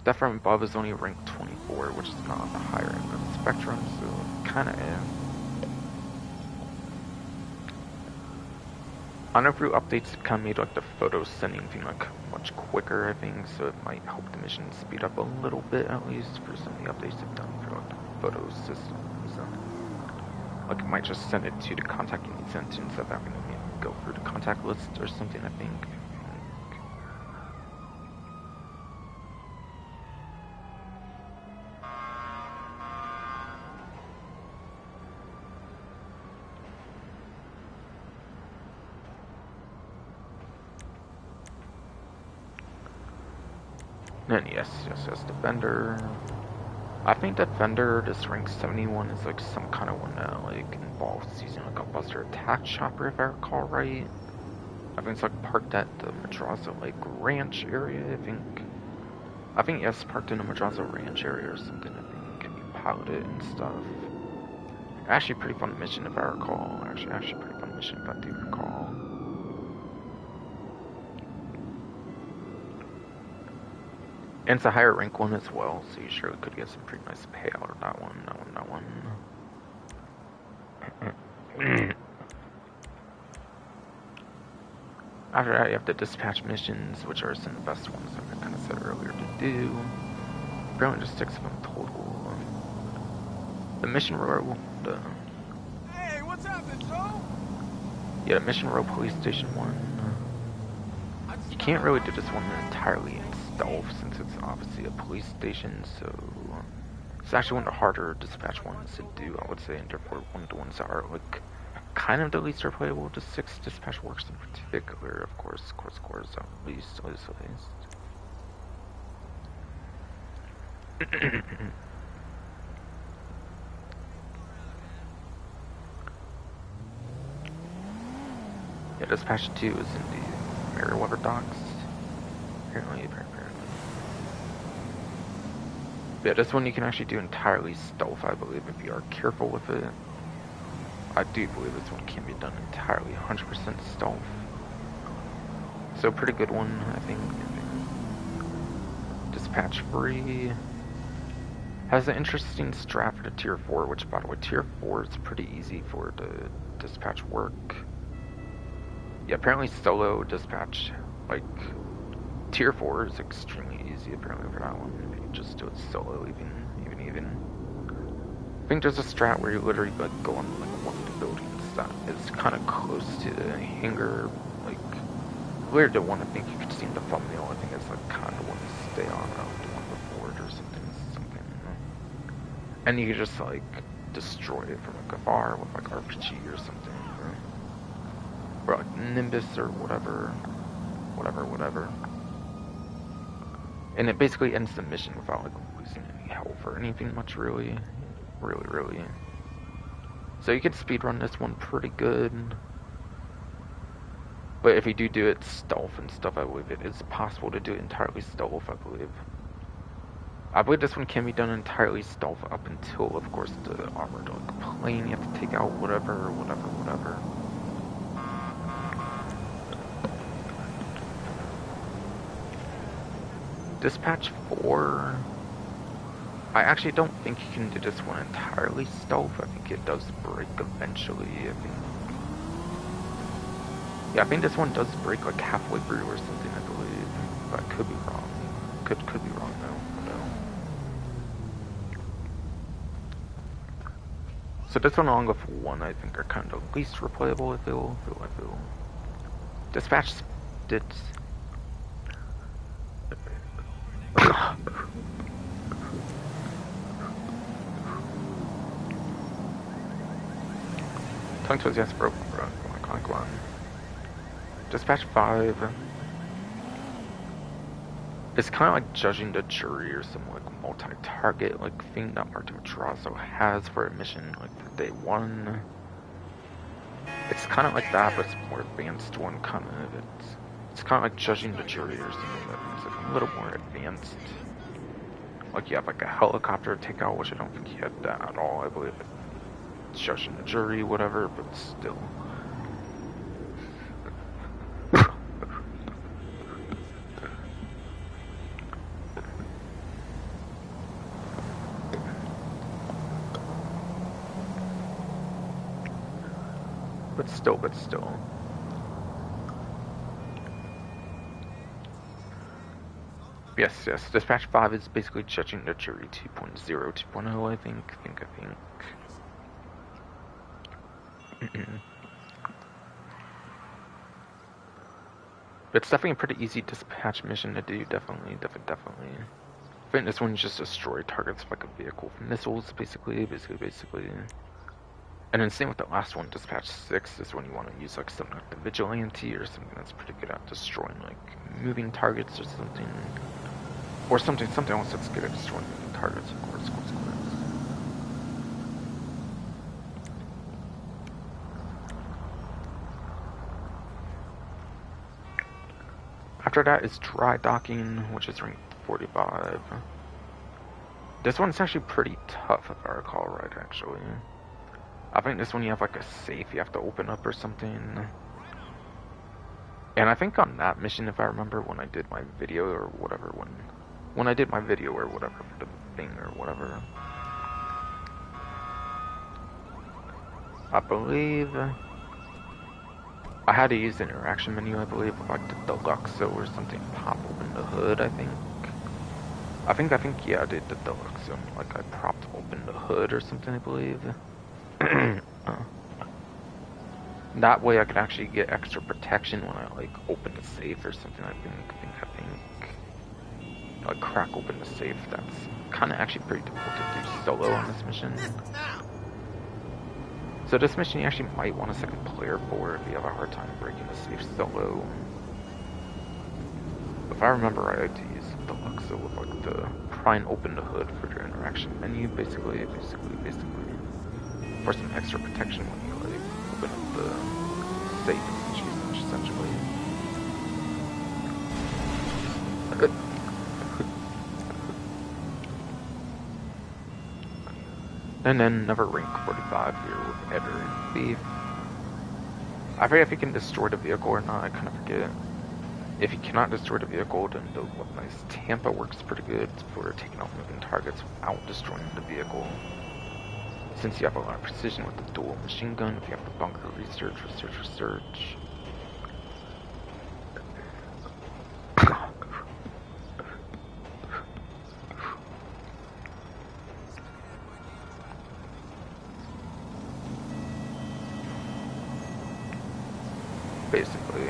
Death from Above is only rank 24, which is not on the higher end of the spectrum, so kinda Unreview updates kind of made like the photo sending thing like much quicker, I think, so it might help the mission speed up a little bit at least for some of the updates they've done for like the photo systems. Like it might just send it to the contact you need sent to instead of having to go through the contact list or something, I think. And yes, Defender. I think Defender, this rank 71 is like some kind of one that like involves using like a buster attack chopper, if I recall right. I think it's like parked at the Madrazo like ranch area, I think yes, parked in the Madrazo ranch area or something, I think can be piloted and stuff. Actually pretty fun mission if I recall. Actually pretty fun mission if I do recall. And it's a higher rank one as well, so you surely could get some pretty nice payout of that one. After that, you have the dispatch missions, which are some of the best ones, like I kind of said earlier, to do. Apparently just 6 of them total. The mission row, Hey, what's happening, Joe? Yeah, the mission row police station one. You can't really do this one entirely in stealth since it's obviously a police station, so it's actually one of the harder dispatch ones to do, I would say, and therefore one of the ones that are like kind of the least replayable of the 6 dispatch works in particular, of course, at least. Yeah, dispatch 2 is in the Meriwether docks. Apparently. Yeah, this one you can actually do entirely stealth, I believe, if you are careful with it. I do believe this one can be done entirely 100% stealth. So pretty good one, I think. Dispatch free. Has an interesting strat for the tier 4, which by the way, tier 4 is pretty easy for the dispatch work. Yeah, apparently solo dispatch, like, tier 4 is extremely easy apparently for that one. If you just do it solo, even. I think there's a strat where you literally like go on like one of the buildings that is kind of close to the hangar, like weird the one I think you could see in the thumbnail. I think it's like kind of one to stay on, the one before it or something. And you can just like destroy it from like afar with like RPG or something, or like Nimbus or whatever. And it basically ends the mission without like losing any health or anything much, really. So you can speedrun this one pretty good. But if you do it stealth and stuff, I believe it is possible to do it entirely stealth, I believe this one can be done entirely stealth up until, of course, the armored like, plane you have to take out, whatever. Dispatch 4, I actually don't think you can do this one entirely stealth. I think it does break eventually, Yeah, I think this one does break like halfway through or something, I believe. But I could be wrong. Could be wrong though. So this one along with 1 I think are kind of least replayable, I feel. Dispatch did. Tongue twists, yes, broke. Go on. Dispatch 5. It's kind of like judging the jury or some like multi-target like thing that Martin Madrazo has for a mission like for day one. It's kind of like that, but it's more advanced one kind of. It's kind of like judging the jury or something that's like a little more advanced. Like you have like a helicopter takeout, which I don't think you had that at all. I believe it's judging the jury, whatever, but still. But still. Yes. Dispatch 5 is basically judging the jury 2.0, 2.0, I think. It's definitely a pretty easy dispatch mission to do, definitely. I think this one just destroy targets like a vehicle with missiles, basically. And then same with the last one, Dispatch 6, this one you want to use like something like the Vigilante or something that's pretty good at destroying like moving targets or something. Or something else that's good at destroying moving targets, of course. After that is Dry Docking, which is ranked 45. This one's actually pretty tough if I recall right, actually. I think this one you have like a safe you have to open up or something. And I think on that mission, if I remember when I did my video or whatever, when I did my video or whatever, the thing or whatever, I believe I had to use the interaction menu, I believe, with like the Deluxo or something pop open the hood, I think. I think yeah, I did the Deluxo, like I propped open the hood or something, I believe. That way I could actually get extra protection when I like open the safe or something. I think like crack open the safe. That's kind of actually pretty difficult to do solo on this mission. So this mission you actually might want a second player for if you have a hard time breaking the safe solo. If I remember right, I had to use the Deluxo with like the try and open the hood for your interaction menu, basically. For some extra protection when you like open up the safe, essentially. And then another rank 45 here with Eder and Thief. I forget if you can destroy the vehicle or not, I kind of forget. If you cannot destroy the vehicle, then the weaponized Tampa works pretty good for taking out moving targets without destroying the vehicle. Since you have a lot of precision with the dual machine gun, if you have the bunker research. Basically.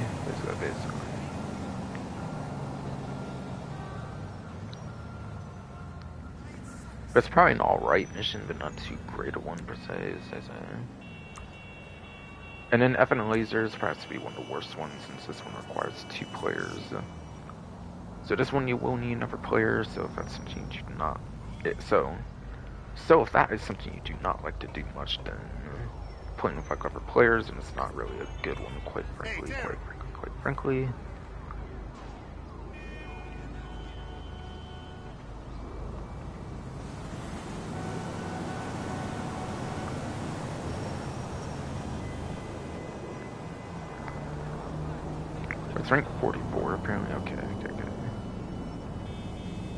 But it's probably an alright mission, but not too great a one per se, as I say. And then F and Laser is perhaps to be one of the worst ones, since this one requires 2 players. So this one you will need another player, so if that's something you do not... So if that is something you do not like to do much, then playing with like other players, and it's not really a good one, quite frankly. It's ranked 44 apparently. Okay.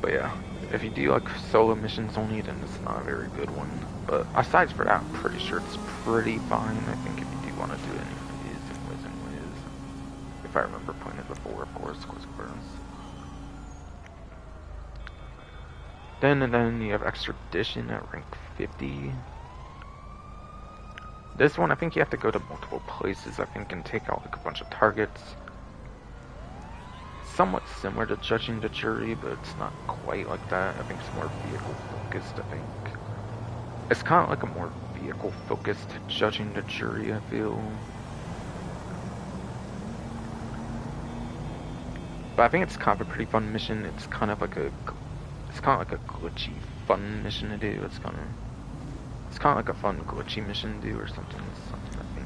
But yeah, if you do like solo missions only, then it's not a very good one. But aside for that, I'm pretty sure it's pretty fine. I think if you do want to do any of these, anyways. If I remember playing it before, of course. Then you have Extradition at rank 50. This one, I think you have to go to multiple places, I think, and take out like a bunch of targets. Somewhat similar to judging the jury, but it's not quite like that. I think it's more vehicle focused, I think. It's kind of like a more vehicle focused judging the jury, I feel. But I think it's kind of a pretty fun mission. It's kind of like a glitchy, fun mission to do. It's kind of like a fun, glitchy mission to do or something. I think.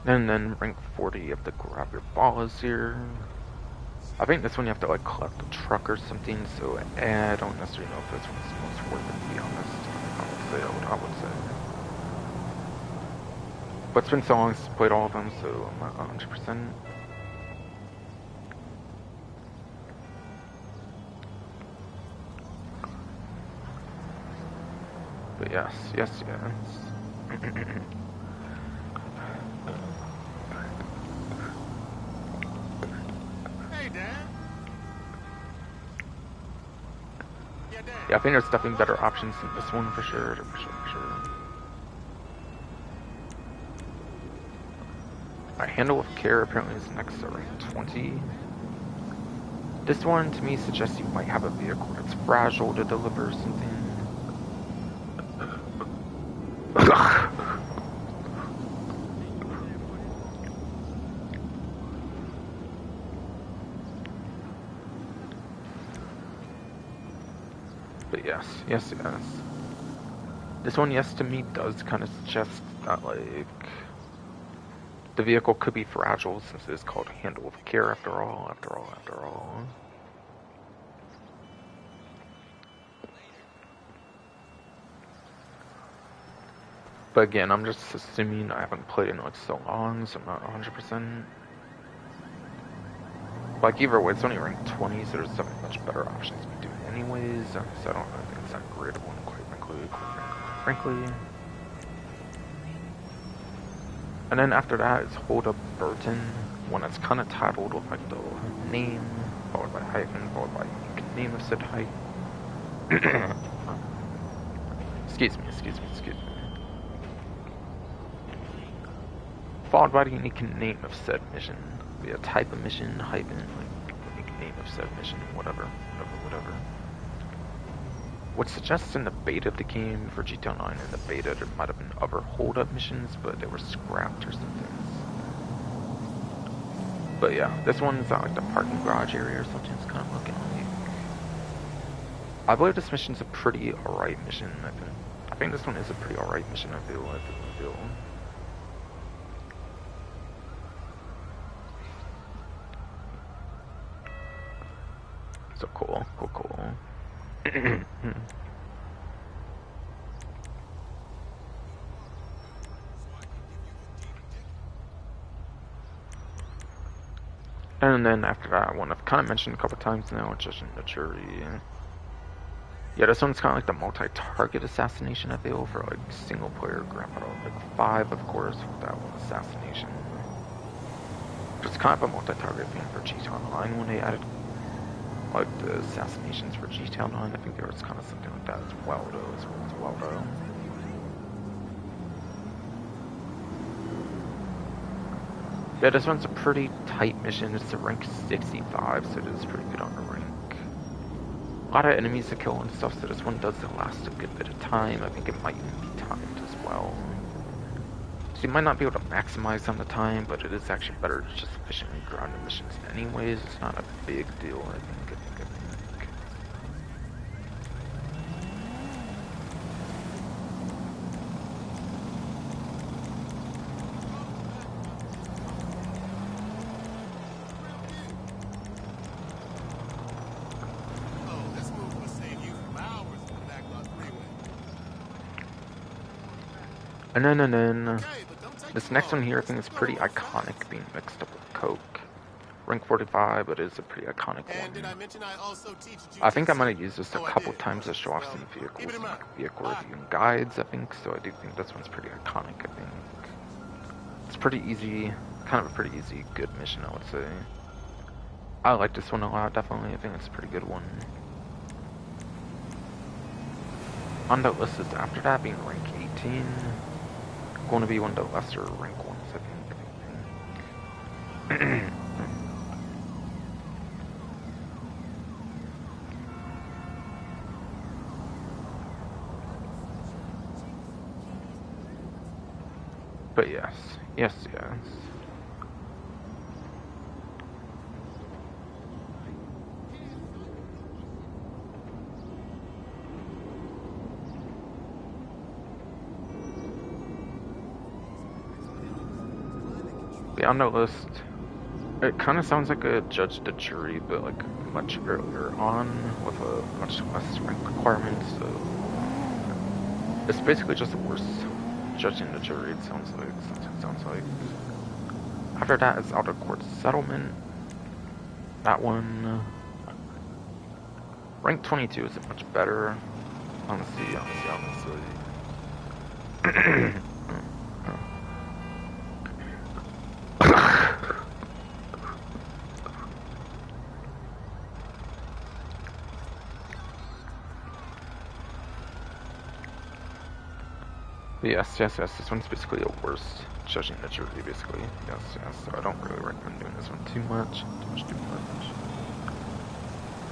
And then rank 40, you have to grab your balls here. I think this one you have to like collect the truck or something, so I don't necessarily know if this one's most worth it, to be honest. I would say. But it's been so long since I played all of them, so I'm not 100%. But yes. Hey, Dan. Yeah, Dan. Yeah, I think there's definitely better options than this one for sure. Alright, Handle with Care apparently is next to rank 20. This one to me suggests you might have a vehicle that's fragile to deliver something. But yes. This one, yes, to me does kind of suggest that, like, the vehicle could be fragile since it is called Handle with Care after all. But again, I'm just assuming I haven't played in like so long, so I'm not 100%. Like either way, it's only ranked 20, so there's some much better options to be doing anyways. So I don't really think it's that great of one, quite frankly. And then after that is Hold Up Burton, one that's kind of titled with like the name, followed by hyphen, followed by unique name of said height. Excuse me. Followed by the unique name of said mission. Be a type of mission, hyphen, like unique name of said mission, whatever. What suggests in the beta of the game for GTA 9 in the beta there might have been other hold-up missions, but they were scrapped or something. But yeah, this one's at like the parking garage area or something. It's kind of looking like. I believe this mission's a pretty alright mission. I think this one is a pretty alright mission. I feel. So cool. And then after that one I've kind of mentioned a couple times now, it's just in the jury. Yeah, this one's kind of like the multi-target assassination, I feel, for like single player Grand Theft Auto, like 5, of course, with that one assassination. Just kind of a multi-target thing for GTA Online when they added like the assassinations for GTA 9. I think there was kind of something like that as well, though. Yeah, this one's a pretty tight mission. It's a rank 65, so it is pretty good on the rank. A lot of enemies to kill and stuff, so this one does last a good bit of time. I think it might even be timed as well. So you might not be able to maximize on the time, but it is actually better to just efficiently grind the missions anyways. It's not a big deal, I think. And then, this next one here I think is pretty iconic, being mixed up with Coke. Rank 45, but it is a pretty iconic one. I think I might have used this a couple times to show off some vehicles, like vehicle reviewing guides, I think, so I do think this one's pretty iconic, I think. It's pretty easy, kind of a pretty easy, good mission, I would say. I like this one a lot, definitely. I think it's a pretty good one. On the list is after that, being rank 18. Going to be one of the lesser rank ones, I think. But yes. Yes, yes. Yeah, on the list, it kind of sounds like a judge the jury, but like much earlier on with a much less rank requirement. So it's basically just worse judging the jury. It sounds like. After that is out of court settlement. That one, rank 22 is much better. Honestly. Yes, this one's basically a worse judging the jury, basically. Yes, so I don't really recommend doing this one too much.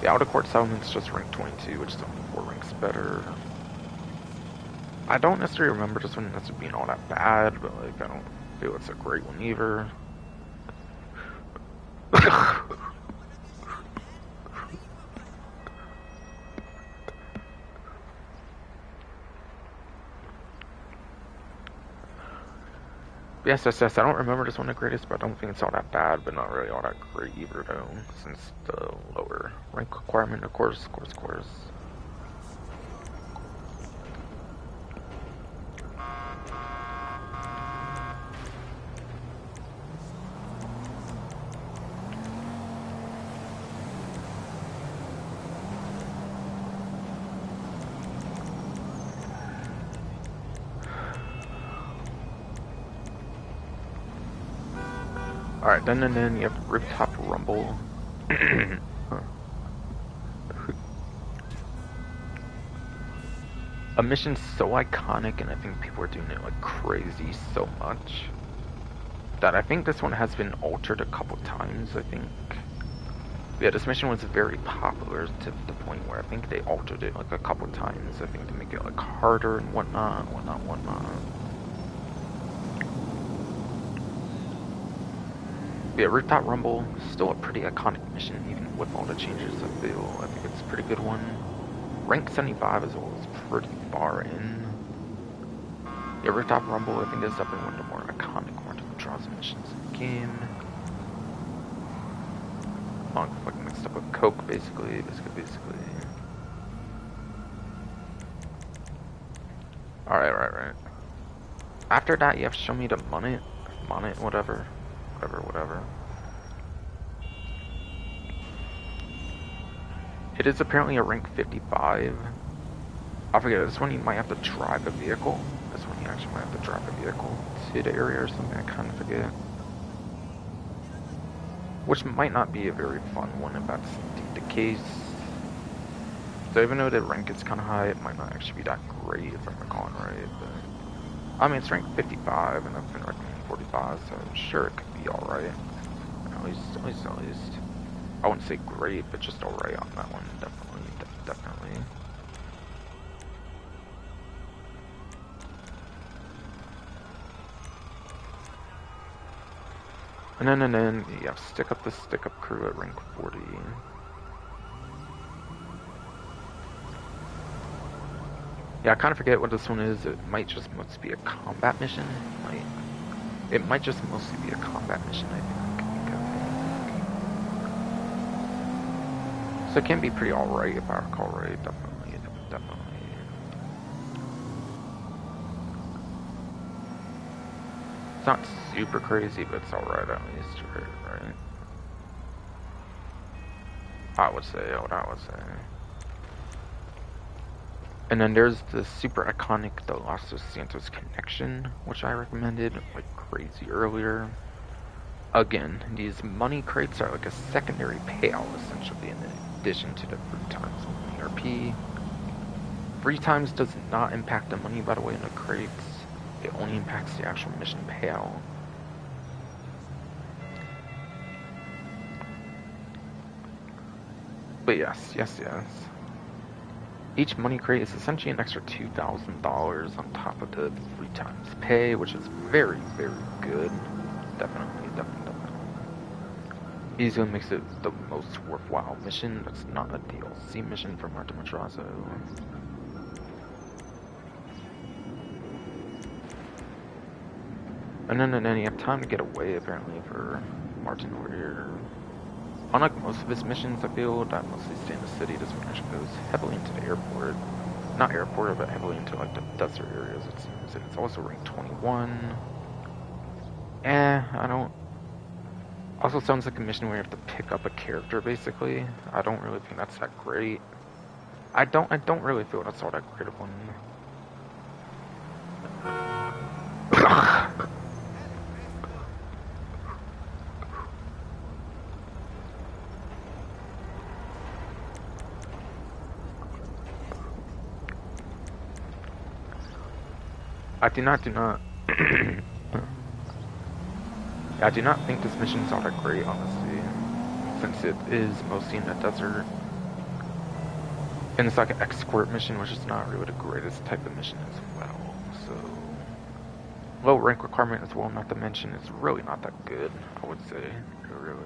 The out-of-court settlement's just rank 22, which is only 4 ranks better. I don't necessarily remember this one as being all that bad, but like, I don't feel it's a great one either. Yes, I don't remember this one the greatest, but I don't think it's all that bad, but not really all that great either, though, since the lower rank requirement, of course. Alright, then you have Rooftop Rumble. A mission so iconic, and I think people are doing it like crazy so much, that I think this one has been altered a couple times, I think. Yeah, this mission was very popular to the point where I think they altered it like a couple times, I think, to make it like harder and whatnot. Yeah, Rooftop Rumble, still a pretty iconic mission, even with all the changes, I feel. I think it's a pretty good one. Rank 75 as well is pretty far in. Yeah, Rooftop Rumble, I think, is up in one of the more iconic Quantum Draws missions in the game. Like mixed up with Coke, basically. Alright. After that, you have to show me the Monnet, whatever. It is apparently a rank 55. I forget, this one you might have to drive a vehicle. This one you actually might have to drive a vehicle to the area or something, I kind of forget. Which might not be a very fun one if that's indeed the case. So even though the rank is kind of high, it might not actually be that great if I'm recalling right. But I mean, it's rank 55 and I've been recommending 45, so I'm sure it could be alright. At least. I wouldn't say great, but just alright on that one, definitely. And then you have Stick Up the Stick Up crew at rank 40. Yeah, I kind of forget what this one is. It might just mostly be a combat mission. It might just mostly be a combat mission, I think. So it can be pretty alright if I recall right, definitely. It's not super crazy, but it's alright at least, right? I would say. And then there's the super iconic the Los Dos Santos Connection, which I recommended like crazy earlier. Again, these money crates are like a secondary payout essentially in addition to the free times on the ERP. Free times does not impact the money, by the way, in the crates. It only impacts the actual mission payout. But yes. Each money crate is essentially an extra $2,000 on top of the 3 times pay, which is very, very good. Definitely. Easily makes it the most worthwhile mission. It's not a DLC mission for Marta Madrazo. And then you have time to get away, apparently, for Martin Warrior. Unlike most of his missions, I feel that mostly stay in the city. This one actually goes heavily into the airport. Not airport, but heavily into like the desert areas, it seems. And it's also ranked 21. I don't... Also sounds like a mission where you have to pick up a character, basically. I don't really think that's that great. I don't really feel that's all that great of one. I do not I do not think this mission is all that great, honestly, since it is mostly in the desert. And it's like an escort mission, which is not really the greatest type of mission as well, so... Low rank requirement as well, not to mention, it's really not that good, I would say, really.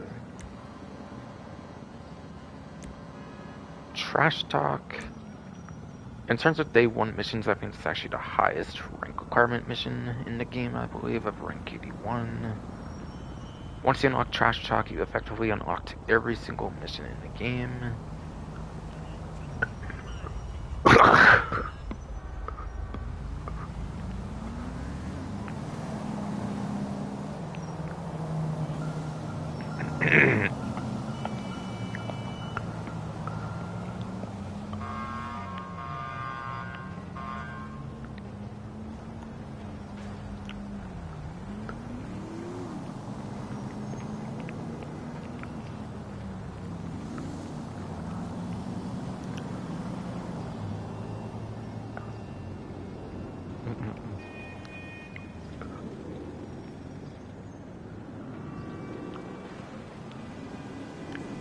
Trash Talk. In terms of day 1 missions, I think it's actually the highest rank requirement mission in the game, I believe, of rank 81. Once you unlock Trash Talk, you effectively unlocked every single mission in the game.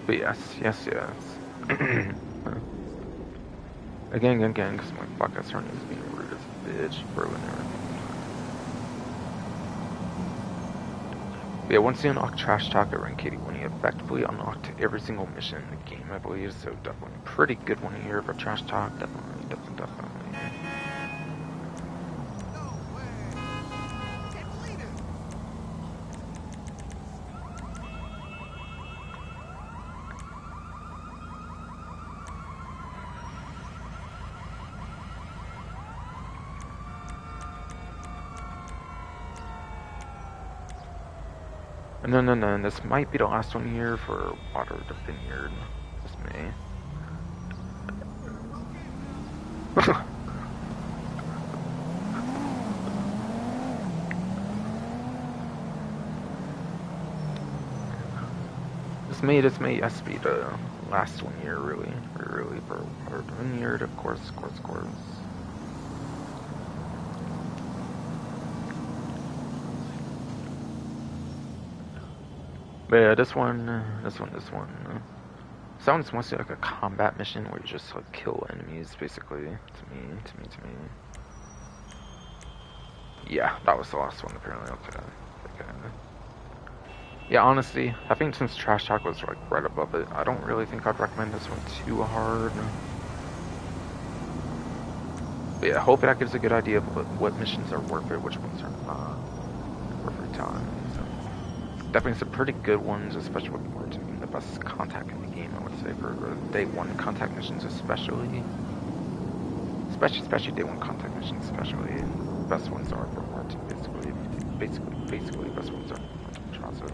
But yes. Again, because my podcast turn is being rude as a bitch, bro, and everything. But yeah, once you unlock Trash Talk at rank 81, you effectively unlocked every single mission in the game, I believe, so definitely a pretty good one here for Trash Talk, definitely. And then this might be the last one here for Water the Vineyard. This may. This may yes be the last one here, really for Water the Vineyard, of course. But yeah, this one sounds mostly like a combat mission where you just like kill enemies, basically. To me. Yeah, that was the last one apparently. Okay. Yeah, honestly, I think since Trash Talk was like right above it, I don't really think I'd recommend this one too hard. But yeah, I hope that gives a good idea of what missions are worth it, which ones are not for free time. Definitely some pretty good ones, especially with Martin being the best contact in the game, I would say, for day 1 contact missions especially day 1 contact missions especially. The best ones are for Martin, basically best ones are for Martin Madrazo.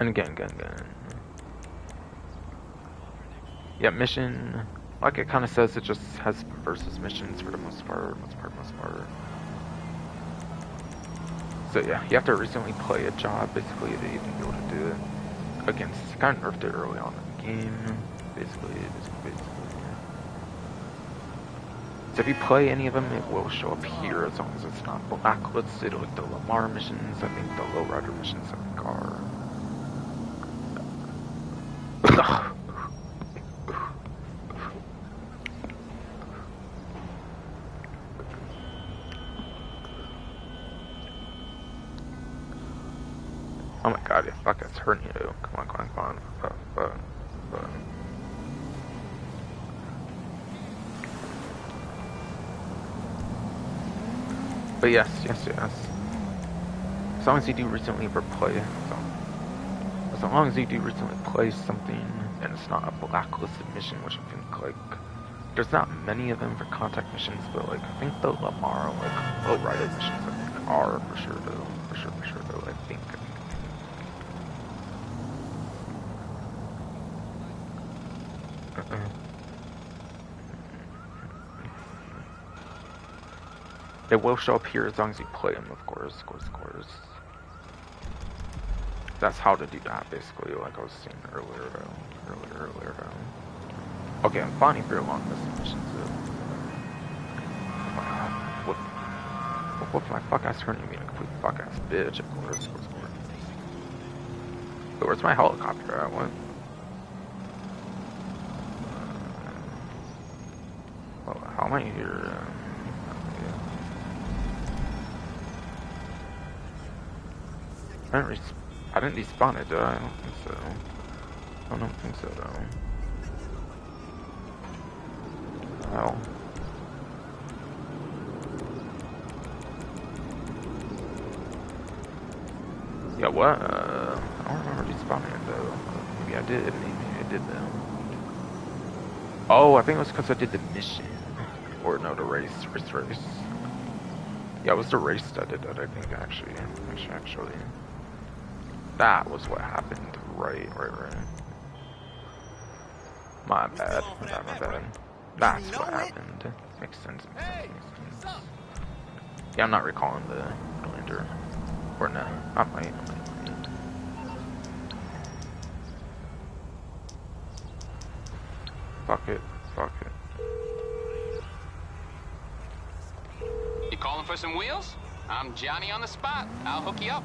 And again. Yeah, mission... Like it kind of says, it just has versus missions for the most part. So yeah, you have to recently play a job, basically, to even be able to do it. Against, kind of nerfed it early on in the game, basically. So if you play any of them, it will show up here as long as it's not blacklisted, like the Lamar missions. I think the Lowrider missions, I think, are. Oh my god, yeah, fuck, it's hurting you. Come on. But yes. As long as you do recently play, as long as you do recently play something and it's not a blacklisted mission, which I think, like, there's not many of them for contact missions, but, like, I think the Lamar, like, Lowrider missions, I think, are for sure, though. For sure, though, I think. It will show up here as long as you play them, of course. That's how to do that, basically, like I was saying earlier. Okay, I'm finding very long distance missions, though. What my fuck ass turning me a complete fuck ass bitch, of course. But where's my helicopter at? What? Well, how am I here? I didn't respawn it, did I? I don't think so. I don't think so, though. Hell. Yeah, what? I don't remember respawning it, though. Maybe I did. Maybe I did, though. Oh, I think it was because I did the mission. Or, no, the race. Yeah, it was the race that did that, I think, actually. That was what happened. Right. My bad. That's what happened. Makes sense. Yeah, I'm not recalling the lander. Or no, I might. Fuck it. You calling for some wheels? I'm Johnny on the spot. I'll hook you up.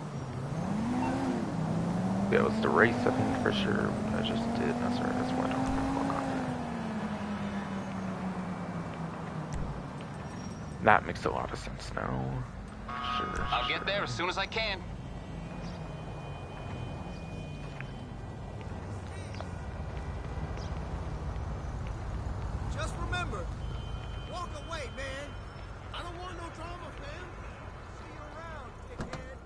Yeah, it was the race, I think, for sure. I just did. That's right. That's why I don't remember. That makes a lot of sense now. Sure. I'll get there as soon as I can. Just remember, walk away, man. I don't want no drama, fam. See you around, dickhead.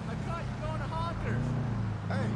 I thought you were going to Hawkers. Hey.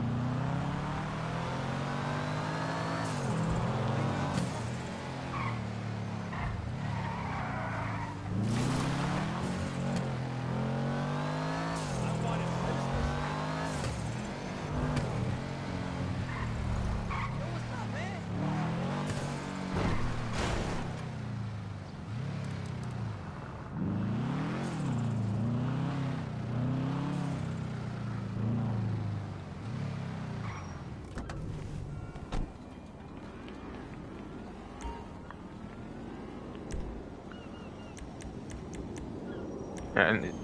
And it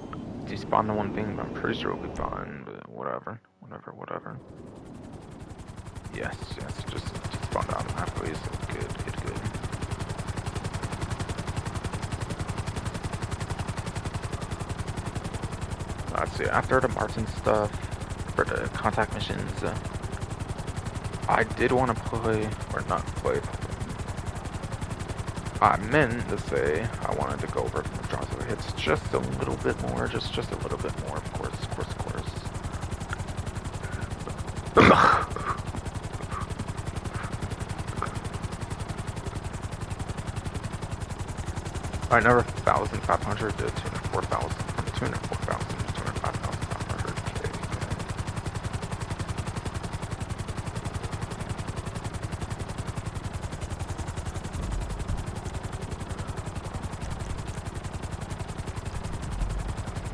despawned the one thing, but I'm pretty sure it'll be fine, but whatever. Yes, just despawned automatically, so good. Let's see, after the Martin stuff, for the contact missions, I did want to play, or not play, I meant to say I wanted to go over from the draws of hits just a little bit more, just a little bit more, of course. Alright, another 1,500 to 204,000, from 204,000 to 205,500.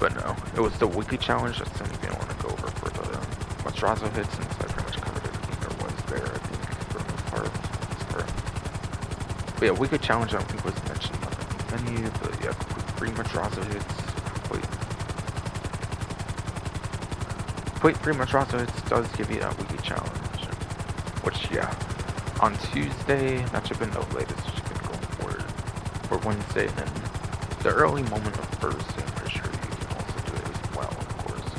But no, it was the weekly challenge. That's the only thing I want to go over for the Madrazo hits, since I pretty much covered everything there was there, I think, for the most part. But yeah, weekly challenge I don't think was mentioned on the menu, but yeah, free Madrazo hits. Complete free Madrazo hits does give you that weekly challenge. Which, yeah, on Tuesday, that should have been the latest, should have been going for Wednesday, and then the early moment of Thursday, I'm pretty sure you can also do it as well, of course.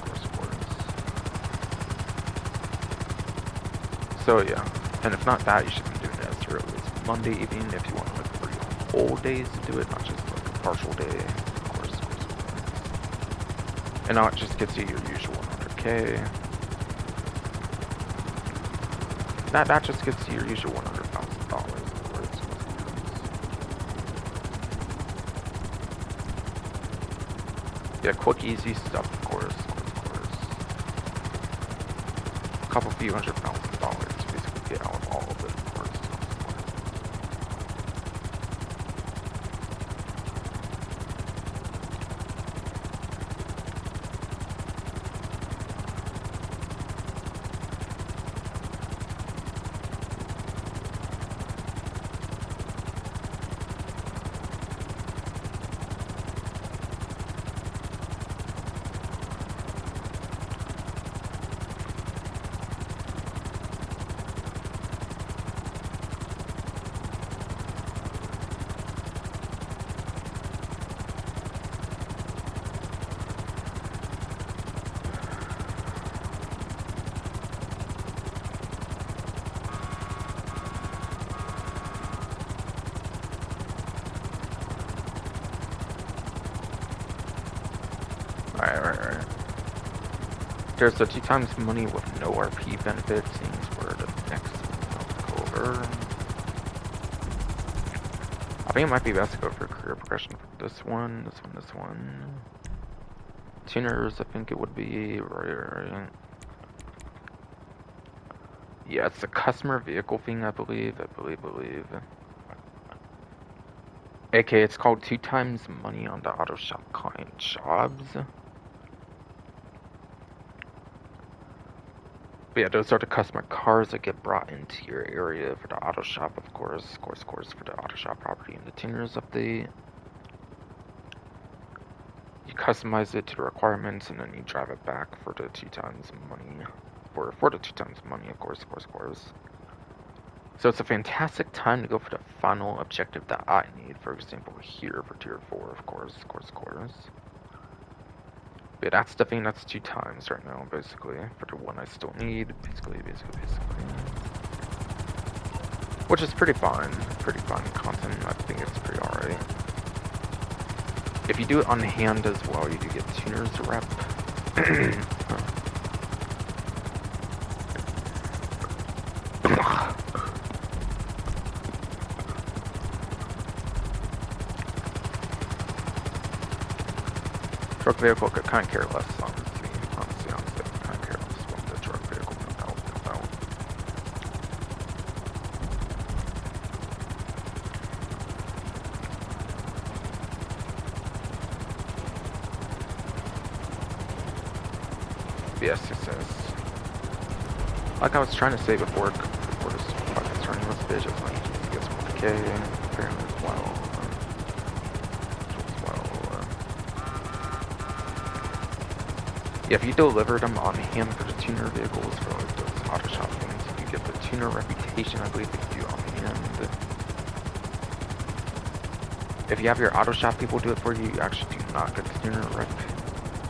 So yeah, and if not that, you should be doing it as early as Monday evening if you want like 3 whole days to do it, not just like a partial day, of course. And now it just gets you your usual 100k. That just gets you your usual $100,000 worth. Yeah, quick, easy stuff, of course. A couple few $100,000 to basically get out of all of it, of course. Alright. There's the 2 times money with no RP benefits. Seems we're the next one to go over. I think it might be best to go for career progression for this one. Tuners, I think it would be right. Yeah, it's the customer vehicle thing, I believe. AK, it's called 2 times money on the auto shop client jobs. But yeah, those are the customer cars that get brought into your area for the auto shop, of course, for the auto shop property and the tuners update. You customize it to the requirements, and then you drive it back for the 2 times money. For the 2 times money, of course. So it's a fantastic time to go for the final objective that I need, for example, here for tier 4, of course. But that's the thing, that's 2 times right now, basically, for the one I still need, basically. Which is pretty fun content, I think it's pretty alright. If you do it on hand as well, you do get tuners rep. Truck vehicle could kind of care less, honestly. Honestly, I kind of care less what the truck vehicle comes out. Yes. Like I was trying to say before this fucking turning this bitch, it's like he gets 1K apparently as well. Yeah, if you deliver them on hand for the tuner vehicles for like those auto shop things, you get the tuner reputation, I believe, if you do on hand. If you have your auto shop people do it for you, you actually do not get the tuner rep.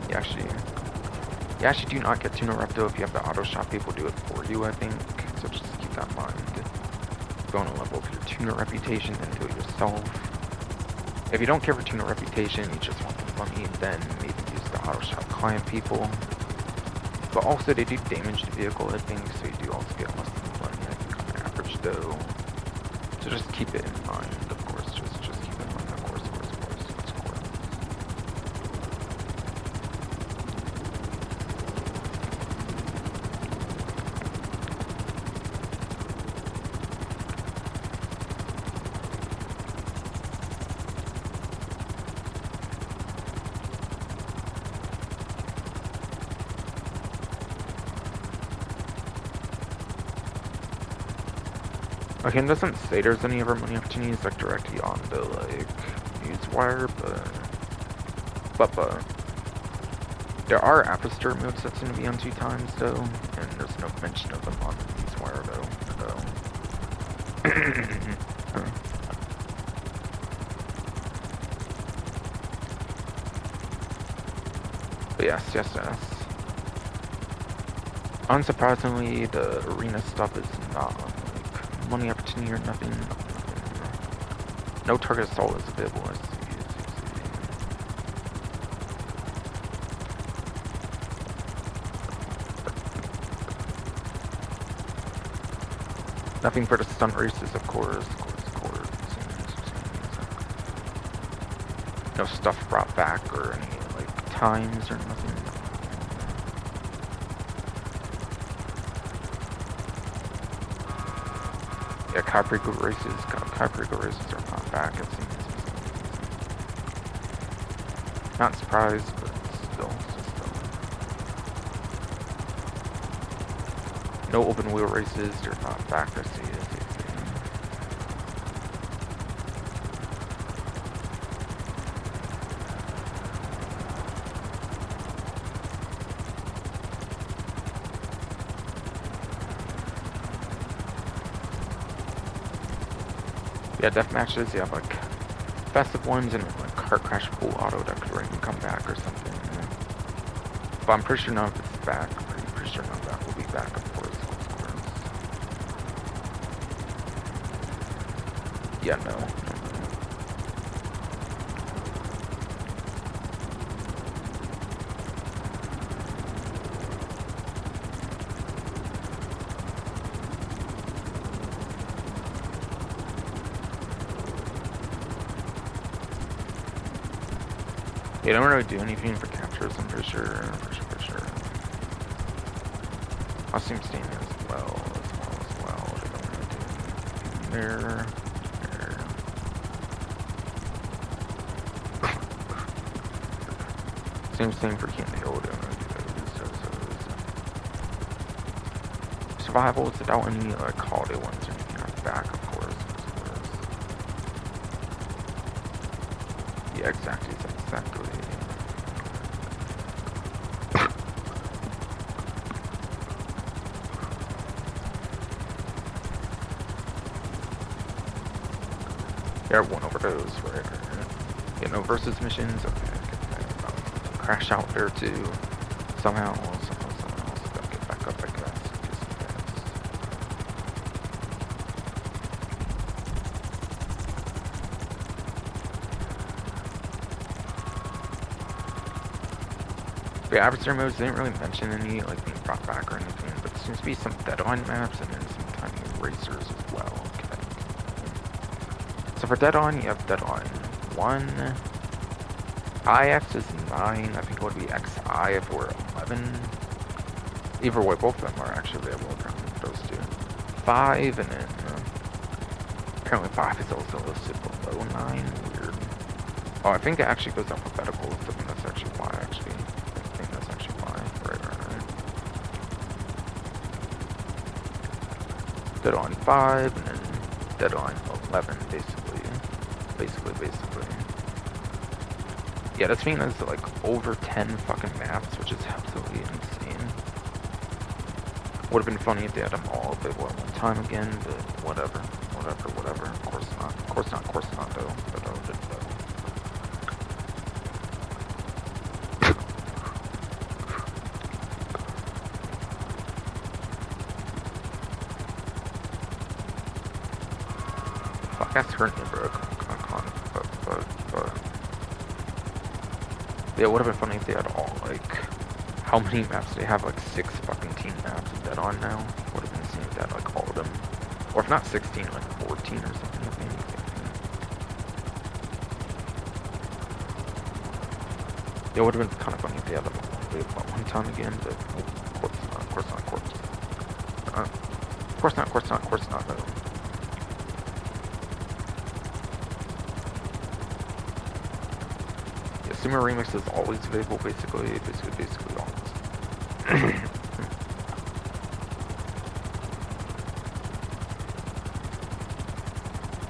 You actually do not get tuner rep though if you have the auto shop people do it for you, I think. So just keep that in mind. Go on a level of your tuner reputation, then do it yourself. If you don't care for tuner reputation, you just want the money, then maybe use the auto shop client people. But also they do damage the vehicle, I think, so you do also get less than money, I think, on average though. So just keep it in mind, of course. Just keep it in mind, of course. Okay, it doesn't say there's any other money opportunities like directly on the like newswire, but there are Aperture modes that seem to be on 2 times though, and there's no mention of them on the newswire though. But yes. Unsurprisingly, the arena stuff is not like money opportunity or nothing. No target assault is available. I see. Nothing for the stunt races, of course. No stuff brought back or any like times or nothing. Yeah, Caprico races are not back, it seems. Not surprised, but still. No open wheel races, they're not back, I see. Yeah, death matches, you have like festive ones and like car crash full auto that could even come back or something. But I'm pretty sure none of it's back. Pretty sure none of that will be back, of course. Yeah, no. They don't really do anything for captures, I'm pretty sure. I'll seem staying as well. They don't really do anything there. Same thing for King Hill, they don't really do that. Survival is without any like holiday ones or anything on the back, of course. Yeah, exactly. Yeah, one over those, right? Yeah, no versus missions. Okay. Crash out there too. Somehow else. Gotta get back up, I guess. The adversary modes didn't really mention any like being brought back or anything, but there seems to be some Deadline maps and then some tiny racers as well. Okay. So for Deadline, you have Deadline 1. IX is 9. I think it would be XI if it were 11. Either way, both of them are actually available. Apparently, those two. 5 and then apparently 5 is also listed below 9. Weird. Oh, I think it actually goes alphabetical. I think that's actually why. Deadline 5 and then Deadline 11, basically. Yeah, this thing has like over 10 fucking maps, which is absolutely insane. Would have been funny if they had them all available at one time again, but whatever. Of course not though. That's hurt me, bro. Yeah, it would have been funny if they had all, like, how many maps? They have, like, 6 fucking team maps of Dead On now. Would have been insane if they had, like, all of them. Or if not 16, like, 14 or something, I think. Yeah, it would have been kind of funny if they had them all available at one time again, but of course not, though. Sumo Remix is always available, basically always.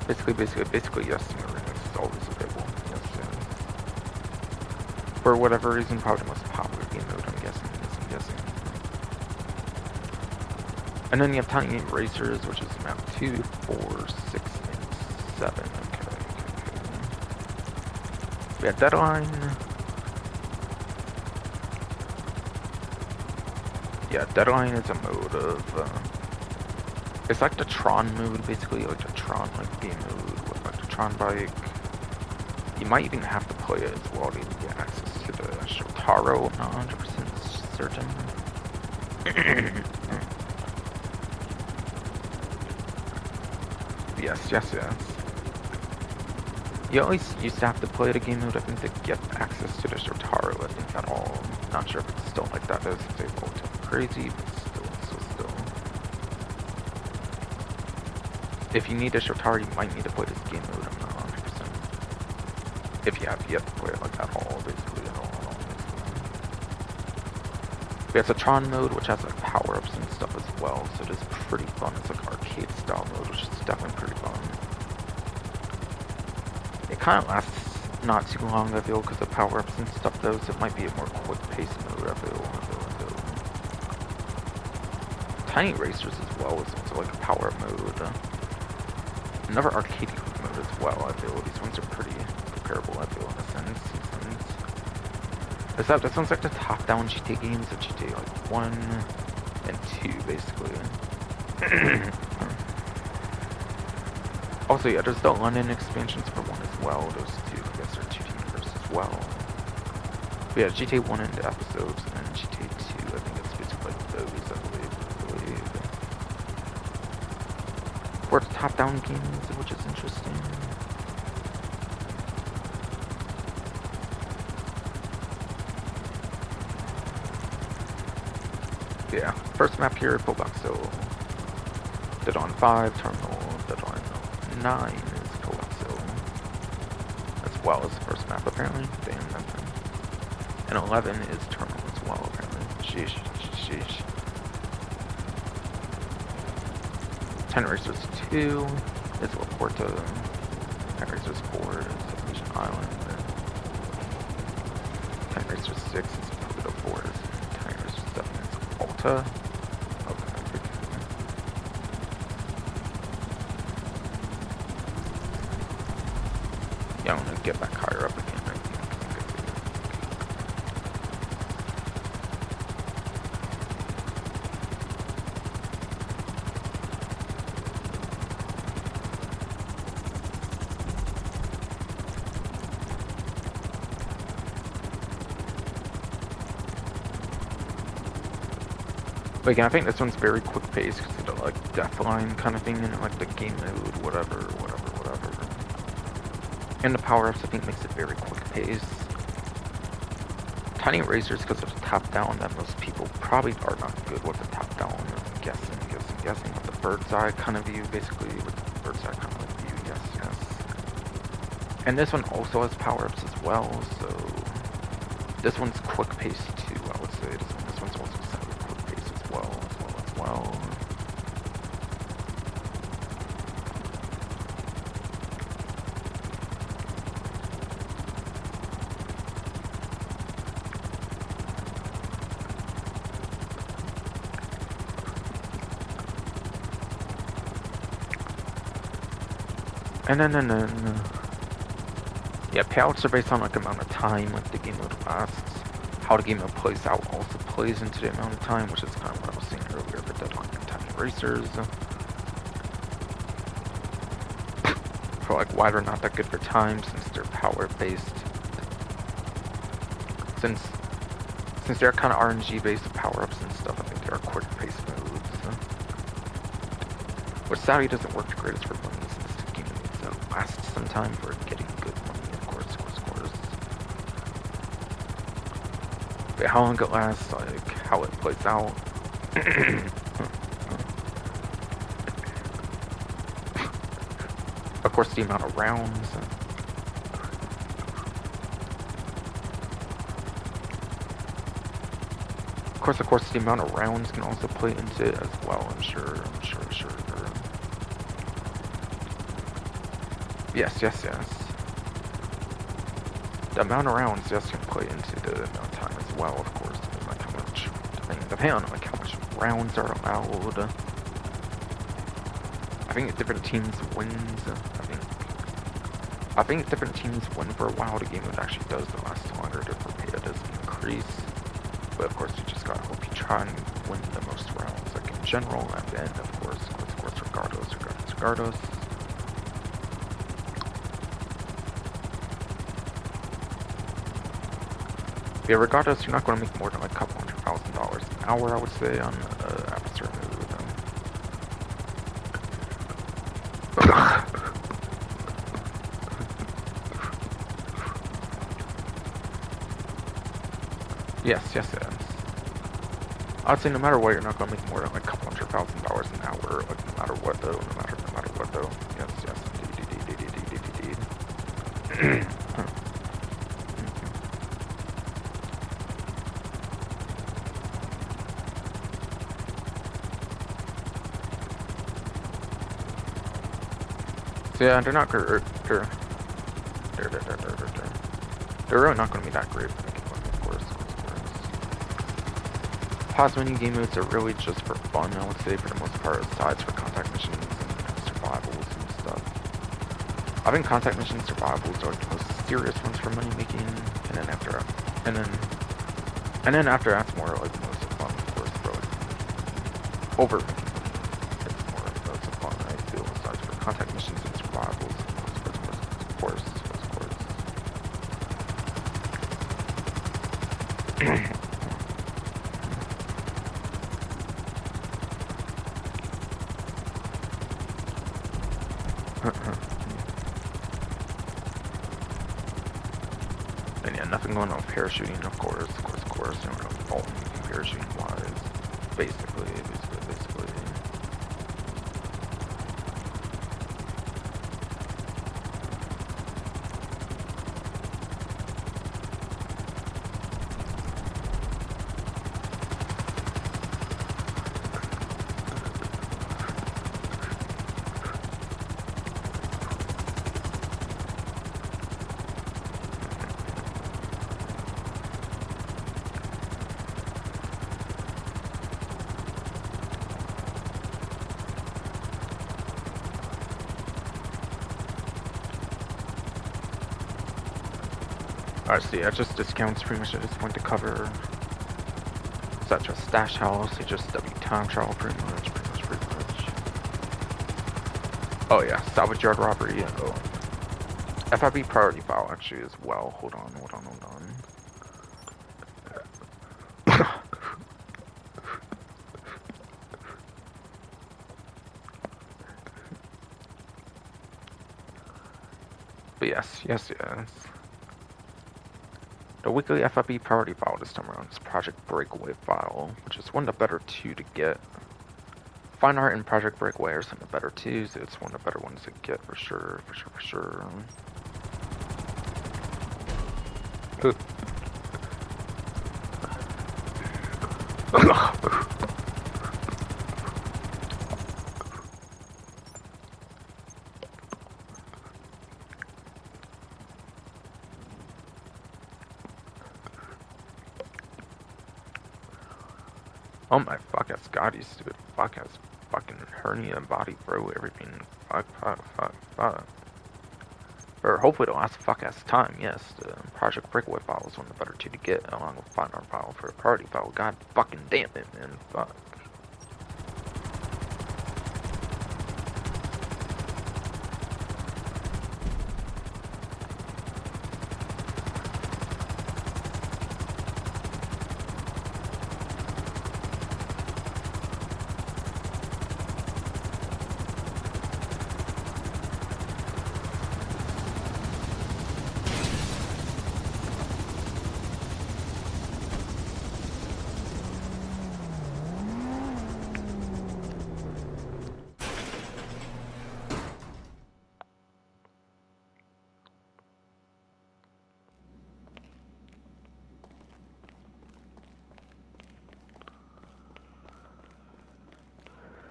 Basically, yes, Marines is always available. Yes, yeah. For whatever reason, probably the most popular game mode, I'm guessing. And then you have Tiny Racers, which is map 2, 4, 6, and 7. Okay. We have Deadline. Yeah, Deadline is a mode of, it's like the Tron mode, basically, like the Tron game mode with like the Tron bike. You might even have to play it as well to even get access to the Shotaro, I'm not 100% certain. Yes. You always used to have to play the game mode, I think, to get access to the Shotaro, I think, at all. I'm not sure if it's still like that, as they rolled crazy, but still. If you need a Shotaro, you might need to play this game mode, I'm not 100%. If you have yet to play it like at all, basically, at all. We have the Tron mode, which has like power-ups and stuff as well, so it is pretty fun. It's like arcade style mode, which is definitely pretty fun. It kind of lasts not too long, I feel, because of power-ups and stuff though, so it might be a more quick-paced mode, I feel. Tiny Racers as well is also like a power-up mode. Another arcade mode as well, I feel. These ones are pretty comparable, I feel, in a sense. Except this one's like the top-down GTA games of GTA like 1 and 2, basically. Also, yeah, there's the London expansions for 1 as well. Those two, I guess, are 2D universe as well. But yeah, GTA 1 and episodes, and then GTA 2, I think it's basically like those, I believe. Or it's top-down games, which is interesting. Yeah, first map here, Pillbox Hill. Deadline 5, Terminal, Deadline 9 is Pillbox Hill. As well as the first map, apparently. Damn, nothing. And 11 is Terminal as well, apparently. Sheesh. 10 Racers 2 is Laporta. 10 Racers 4 is Legion Island. 10 Racers 6 is Polito 4 is 10 Racers 7 is Alta. Okay. Yeah, I'm gonna get back higher up again, I think. But again, I think this one's very quick paced because of the like Deathline kind of thing and like the game mode, whatever. And the power-ups, I think, makes it very quick paced. Tiny Racers, because of the top-down, that most people probably are not good with the top-down. I'm guessing with the bird's eye kind of view, basically, with the bird's eye kind of view, yes. And this one also has power-ups as well, so this one's quick paced too, I would say. This one's also slightly quick paced as well. And then, yeah, payouts are based on like the amount of time like the game mode lasts. How the game mode plays out also plays into the amount of time, which is kind of what I was saying earlier for Deadline and Tiny Racers. For like why they're not that good for time since they're power based. Since they're kind of RNG based power-ups and stuff, I think they are quick paced modes. Which sadly doesn't work the greatest for money since the game needs to last some time for getting good money, of course. But how long it lasts, like how it plays out. Of course, the amount of rounds. Of course, the amount of rounds can also play into it as well, I'm sure. Yes. The amount of rounds, yes, can play into the amount of time as well, of course. I mean, like how much, depending on like how much rounds are allowed. I think different teams wins. I think different teams win for a while. The game actually does last longer. The data does increase, but of course you just gotta hope you try and win the most rounds, like in general. And then of course, regardless. Yeah, regardless, you're not going to make more than like a couple $100,000 an hour, I would say, on after a move. Yes. I'd say no matter what, you're not going to make more than like a couple $100,000 an hour, like no matter what though. Yes, indeed. So yeah, they're really not going to be that great, of course. Pause menu game modes are really just for fun, I would say, for the most part, aside for contact missions and survivals and stuff. I think contact missions survivals are the most serious ones for money making, and then after that's more like most of fun, of course, for like over making money. It's more like most of fun, I feel, aside for contact missions and survivals, of course. And yeah, nothing going on with parachuting, of course, you know, no fault parachuting wise, basically. Alright, so yeah, just discounts pretty much I just want to cover. Such a stash house, you just W time travel pretty much. Oh yeah, salvage yard robbery, yeah. Oh. FIB priority file actually as well. Hold on. But yes. The weekly FIB priority file this time around is Project Breakaway file, which is one of the better two to get. Fine Art and Project Breakaway are some of the better twos, so it's one of the better ones to get for sure. Oh my fuck ass god, you stupid fuck ass fucking hernia body, bro, everything. Fuck. Or hopefully it'll last fuck ass time, yes. The Project Breakaway file is one of the better two to get, along with Fine Art file for a priority file. God fucking damn it, man. Fuck.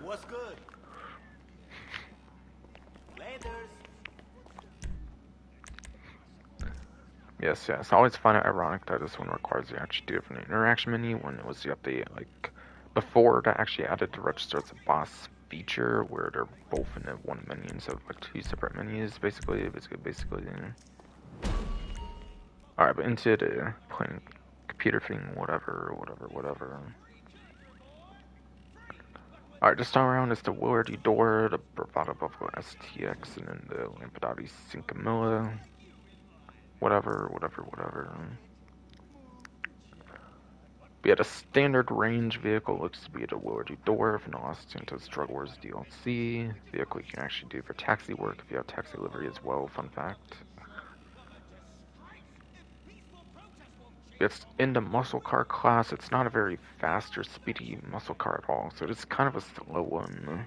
What's good? Landers. Yes, yes. I always find it ironic that this one requires you to actually do it from the interaction menu when it was the update, like, before that actually added to register as a boss feature where they're both in the one menu instead of like two separate menus, basically. Alright, but into the playing computer thing, whatever. Alright, this time around is the Willard Eudora, the Bravado Buffalo STX, and then the Lampadati Cincamilla. Whatever. We had a standard range vehicle, looks to be the Willard Eudora from the Los Santos Drug Wars DLC. Vehicle you can actually do for taxi work if you have taxi livery as well, fun fact. It's in the muscle car class. It's not a very fast or speedy muscle car at all, so it's kind of a slow one.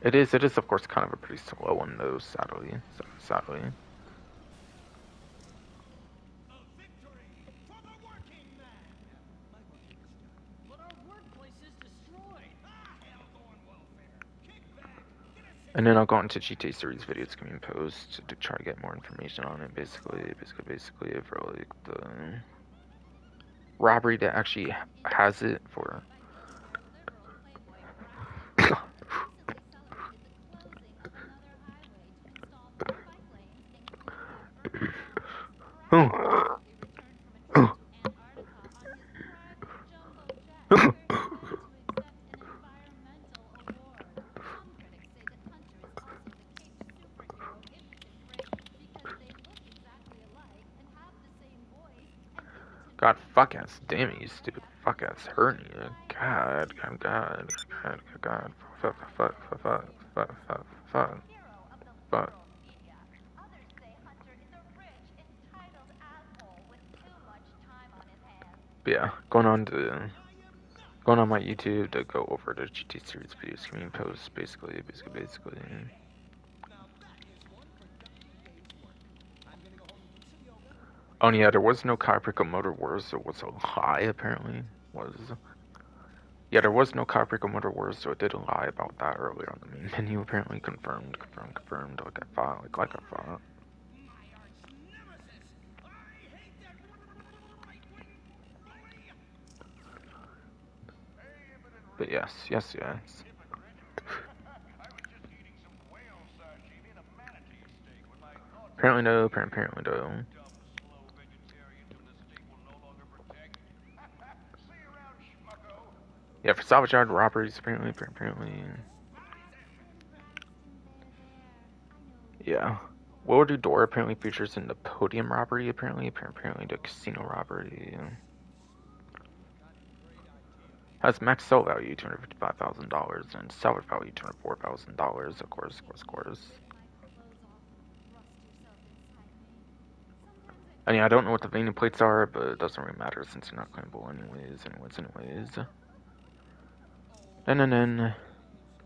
It is of course kind of a pretty slow one though, sadly. And then I'll go into GTA series videos coming post to try to get more information on it, basically for like the robbery that actually has it for. God, fuck ass, damn it, you stupid fuck ass hernia. God. Fuck. But yeah, going on my YouTube to go over the GT series videos coming post, basically. Oh yeah, there was no Caprico Motor Wars, so it was a lie apparently. Yeah, there was no Caprico Motor Wars, so it did lie about that earlier on the main menu. Apparently confirmed. Like I thought. But yes. Apparently no. Yeah, for salvage yard robberies, apparently. Yeah. Willard Eudora apparently features in the podium robbery, apparently the casino robbery. Has max sell value $255,000 and salvage value $204,000, of course. And yeah, I don't know what the Vania plates are, but it doesn't really matter since they're not claimable anyways. And then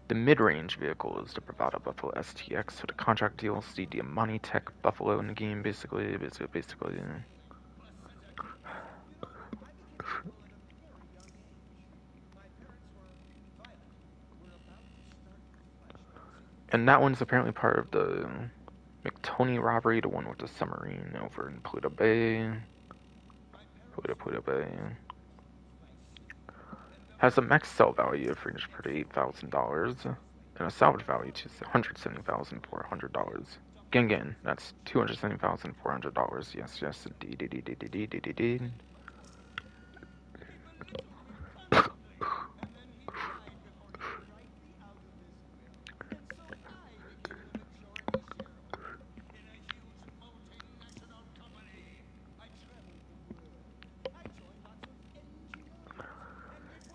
the mid-range vehicle is the Bravado Buffalo STX, so the contract DLC, the Amani Tech Buffalo in the game, basically. And that one's apparently part of the McTony robbery, the one with the submarine over in Pluto Bay. Has a max sell value of $338,000 and a salvage value to $170,400. Again, that's $270,400. Yes, indeed.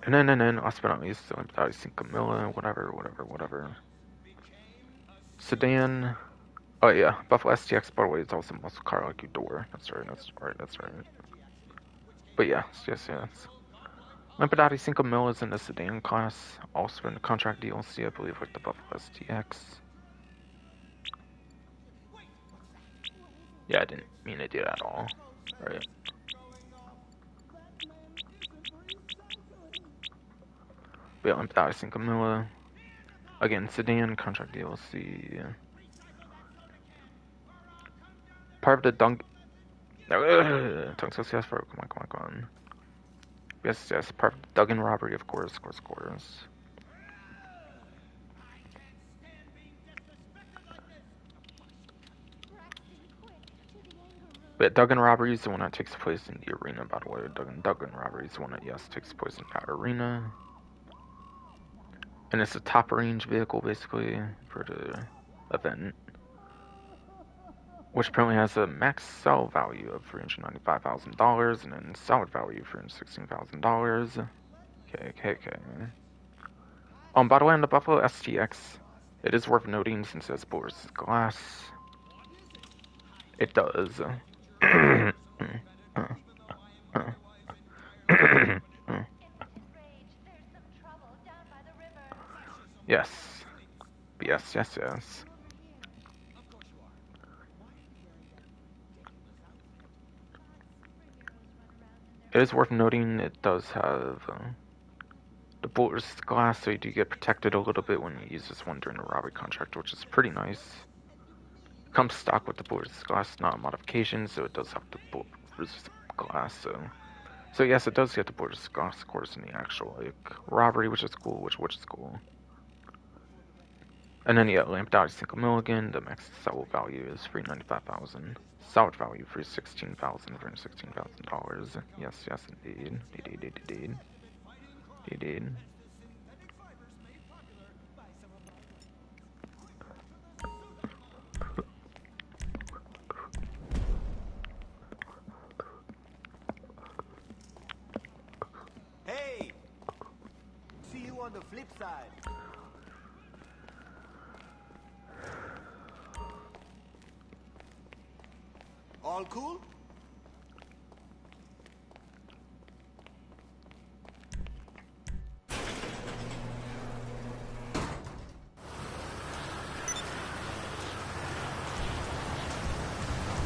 And then, last but not least, I think Camilla, whatever. Sedan. Oh yeah, Buffalo STX, by the way, is also a muscle car like Eudora. That's right. But yes. Lampadati Cinco Mil is in the sedan class, also in the contract DLC, I believe, with the Buffalo STX. Yeah, I didn't mean to do that at all. Right. Bail Empathize and Camilla. Again, Sedan, Contract DLC. Part of the Tongue Success for. Come on. Yes, part of the Duggan robbery, of course. But Duggan robbery is the one that takes place in the arena, by the way. Duggan robbery is the one that, yes, takes place in that arena. And it's a top range vehicle, basically, for the event. Which apparently has a max sell value of $395,000 and then salvage value of $316,000. Okay. By the way, on the Buffalo STX, it is worth noting since it has bulletproof glass. It does. Yes. It is worth noting it does have the bulletproof glass, so you do get protected a little bit when you use this one during the robbery contract, which is pretty nice. It comes stock with the bulletproof glass, not a modification, so it does have the bulletproof glass. So yes, it does get the bulletproof glass, of course, in the actual robbery, which is cool. And then Lamp Dodge Single Milligan, the max sell value is $395,000. Salvage value for $316,000. Yes, indeed. Hey! See you on the flip side. All cool?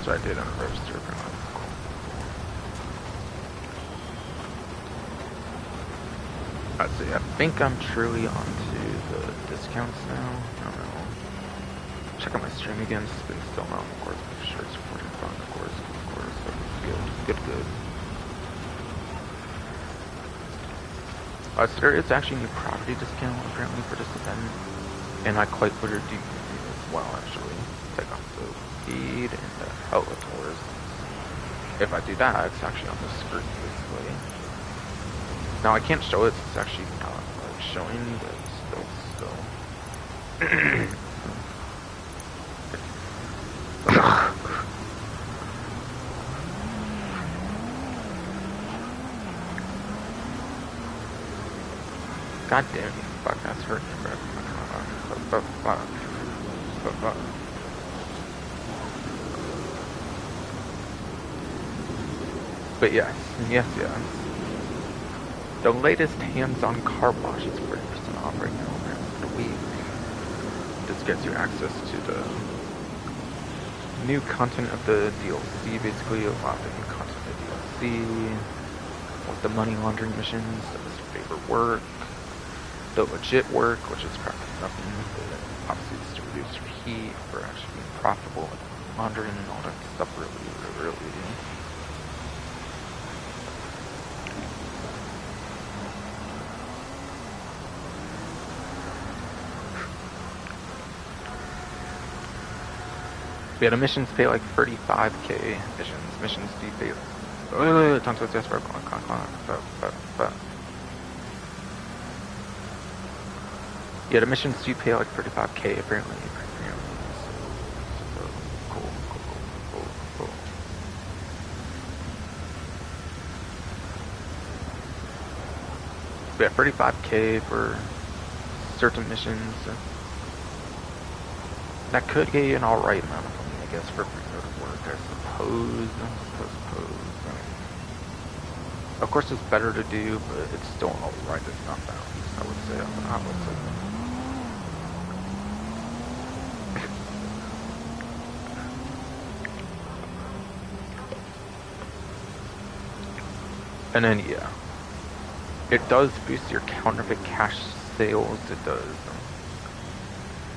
So I did on a register for my cool. Let's see, I think I'm truly onto the discounts now. I don't know. Check out my stream again, it's been still out, of course, make sure it's recording fun, of course, so good. So there is actually a new property discount apparently for this event, and I quite literally do as well actually. Take off the feed and the outlet tours. If I do that, it's actually on the screen basically. Now I can't show it, it's actually not like showing, but still. God damn you, fuck, that's hurting, bro. Fuck. But yes. The latest hands-on car wash is 40% off right now for the week. This gets you access to the new content of the DLC, basically a lot of the new content of the DLC, with the money laundering missions, that was your favorite work, the legit work, which is practically nothing, but obviously it's to reduce your heat, for actually being profitable, and laundering and all that stuff really. Yeah, the missions pay like 35k missions do pay yeah, the missions do pay like 35k apparently. So cool. Yeah, 35k for certain missions. That could get you an alright amount of money, I guess, for free work, I suppose. Of course, it's better to do, but it's still alright. It's not bad, I would say. And then, yeah. It does boost your counterfeit cash sales, it does.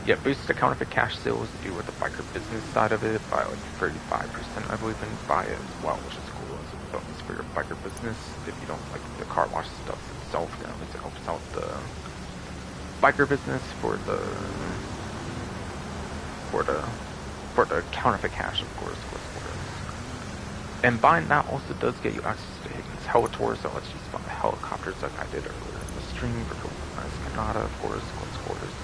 Yeah, boosts the counterfeit cash sales to do with the biker business side of it by like 35%, I believe, and buy it as well, which is cool as a bonus for your biker business. If you don't like the car wash stuff itself, then it helps out the biker business for the counterfeit cash, of course. And buying that also does get you access to Higgins Helitor, so it lets you spawn the helicopters like I did earlier in the stream for Canada, of course, close quarters.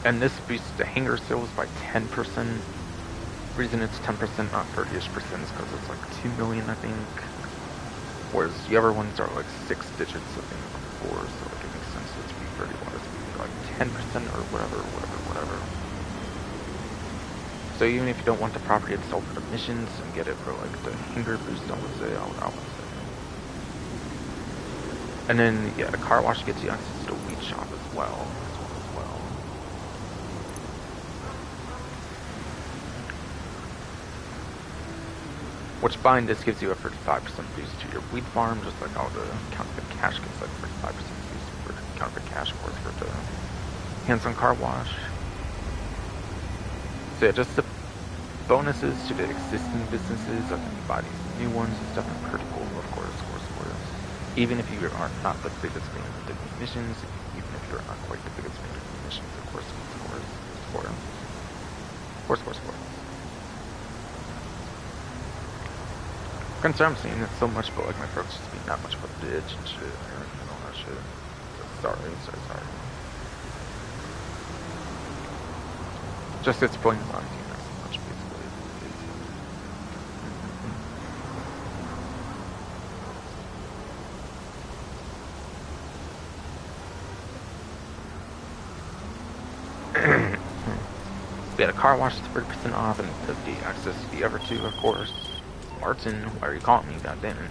And this boosts the hangar sales by 10%. Reason it's 10%, not 30-ish percent, is because it's like 2 million, I think. Whereas the other ones are like 6 digits, I think, before, so like it makes sense to be 30 watts, to be like 10% or whatever. So even if you don't want the property itself for the missions and get it for like the hangar boost, I would say. And then, yeah, the car wash gets you access to the weed shop as well. Which buying this gives you a 35% boost to your weed farm, just like all the counterfeit cash gets like 35% boost for the counterfeit cash, of course, for the hands-on car wash. So yeah, just the bonuses to the existing businesses, like when you buy these new ones, it's definitely pretty cool, of course. Even if you are not the biggest fan of the missions, even if you're not quite the biggest fan of the missions, of course. Concern I'm seeing it so much, but like my throat's just being that much of a bitch and shit, and all that shit. So sorry. Just explain why I'm doing that so much, basically. We had a car wash that's 30% off, and the access to the other two, of course. Martin, why are you calling me? Goddamn it.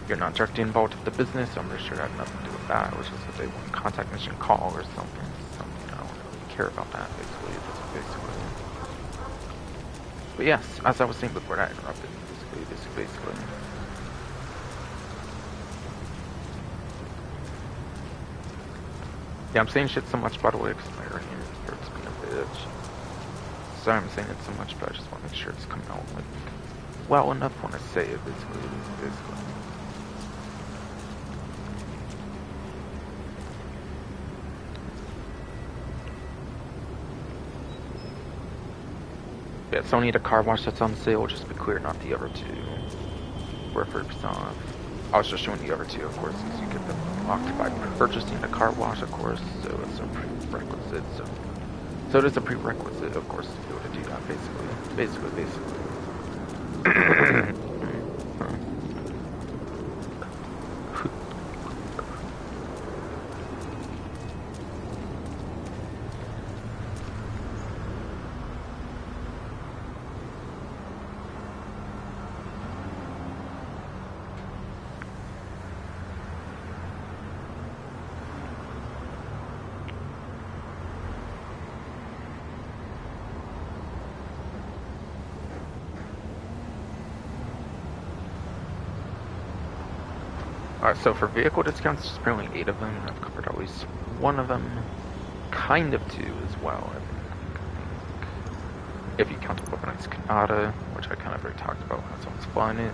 You're not directly involved with the business, so I'm pretty sure I have nothing to do with that. It was just a day one contact mission call or something. I don't really care about that, basically. But yes, as I was saying before that interrupted, basically. Yeah, I'm saying shit so much, by the way, because my ear hurts being a bitch. Sorry I'm saying it so much, but I just want to make sure it's coming out, like, well enough when I say it, basically. Yeah, it's only the car wash that's on sale, just to be clear, not the other two. We're 30% off. I was just showing the other two, of course, since you get them unlocked by purchasing the car wash, of course, so it's a prerequisite, so it is a prerequisite, of course, to be able to do that, basically. Alright, so for vehicle discounts, there's apparently 8 of them, and I've covered at least one of them. Kind of 2 as well, I think. If you count the Weaponized Canada, which I kind of already talked about as I was flying it.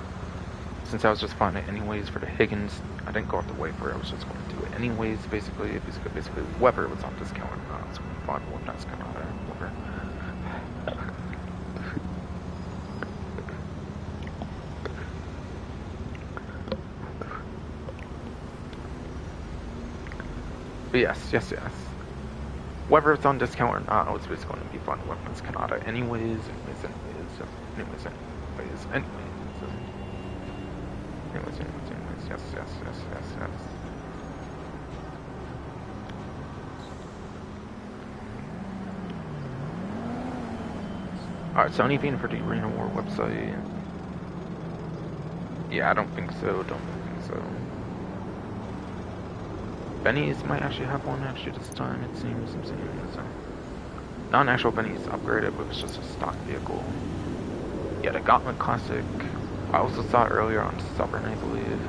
Since I was just flying it anyways for the Higgins, I didn't go out the way for it, I was just going to do it anyways, basically whether it was on discount or not, so we bought Weaponized Canada, whatever. But yes. Whether it's on discount or not, I was just going to be flying Weaponized Canada anyways. Yes. Alright, so anything for the Arena War website? Yeah, I don't think so. Benny's might actually have one this time, it seems. I'm seeing so. Not an actual Benny's upgraded, but it's just a stock vehicle. Yeah, the Gauntlet Classic I also saw it earlier on Stubborn, I believe.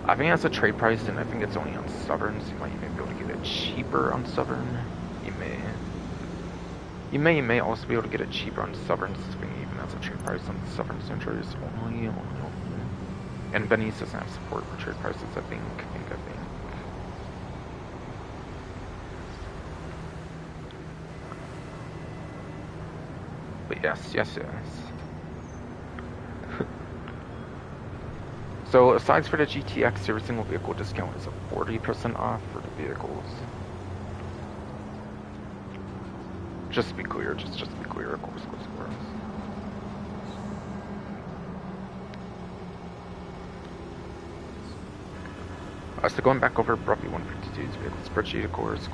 I think that's a trade price, and I think it's only on Stubborn, so you might even be able to get it cheaper on Stubborn. You may also be able to get it cheaper on Stubborn, even that's a trade price on Stubborn Centuries only. And Benny's doesn't have support for trade prices, I think. But yes. So, aside for the GTX, every single vehicle discount is a 40% off for the vehicles. Just to be clear, just to be clear, of course. So going back over Bruffy 152's vehicle spreadsheet, of course.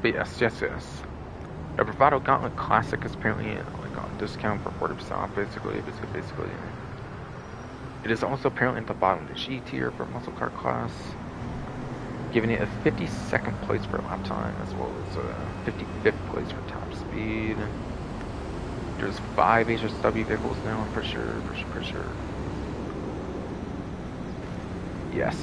But yes. The Bravado Gauntlet Classic is apparently like on discount for 40% off, basically. It is also apparently at the bottom of the G tier for muscle car class, giving it a 52nd place for lap time, as well as a 55th place for top speed. There's 5 HSW vehicles now, for sure. Yes.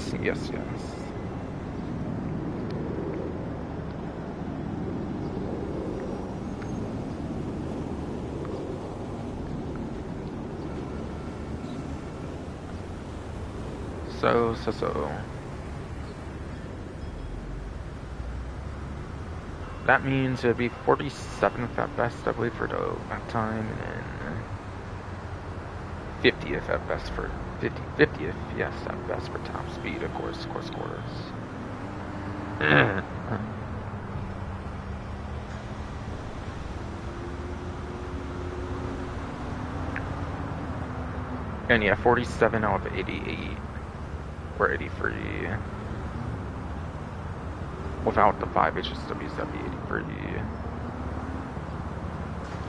So. That means it'd be 47th at best, I believe, for the lap time, and then 50th at best for 50th, yes, at best for top speed, of course. And yeah, 47 out of 88. Or 83. Without the 5 HSWs, that'd be 83.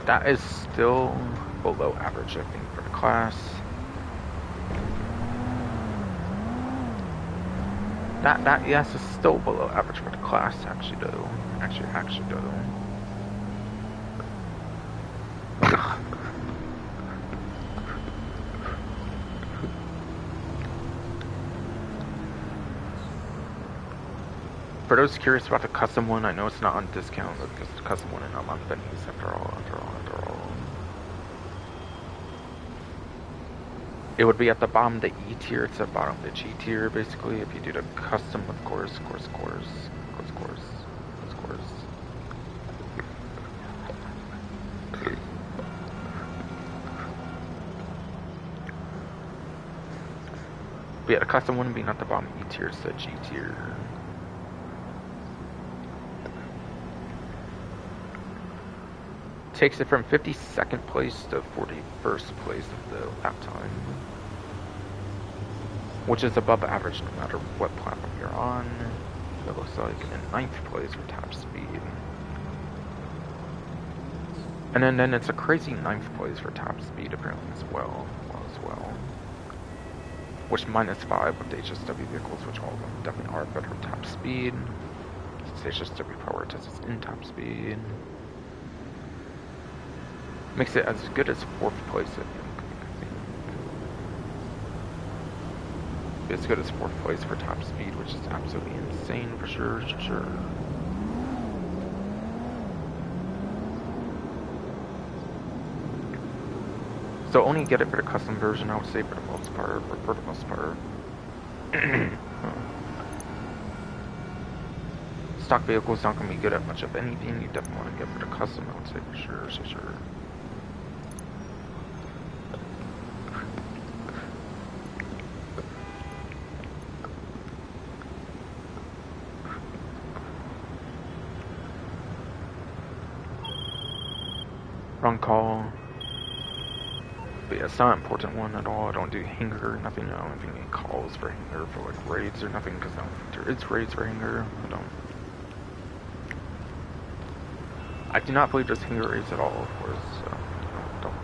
That is still below average, I think, for the class. That yes, is still below average for the class, actually, though. Actually, though. For those curious about the custom one, I know it's not on discount, but because the custom one is not on Benny's after all. It would be at the bottom of the E tier, it's at the bottom of the G tier, basically, if you do the custom, of course. But yeah, the custom wouldn't be at the bottom of E tier, it's the G tier. Takes it from 52nd place to 41st place of the lap time, which is above average no matter what platform you're on. It looks like in 9th place for top speed, and then it's a crazy 9th place for top speed apparently as well, which -5 with the HSW vehicles, which all of them definitely are better top speed. Since HSW prioritizes in top speed. Makes it as good as 4th place, I think. As good as 4th place for top speed, which is absolutely insane for sure. So only get it for the custom version, I would say, for the most part. Stock vehicles not going to be good at much of anything. You definitely want to get for the custom, I would say, for sure. Wrong call. But yeah, it's not an important one at all. I don't do Hanger or nothing. I don't think any calls for Hanger for like raids or nothing because I don't think there is raids for Hanger. I do not believe there's Hanger raids at all, of course. So don't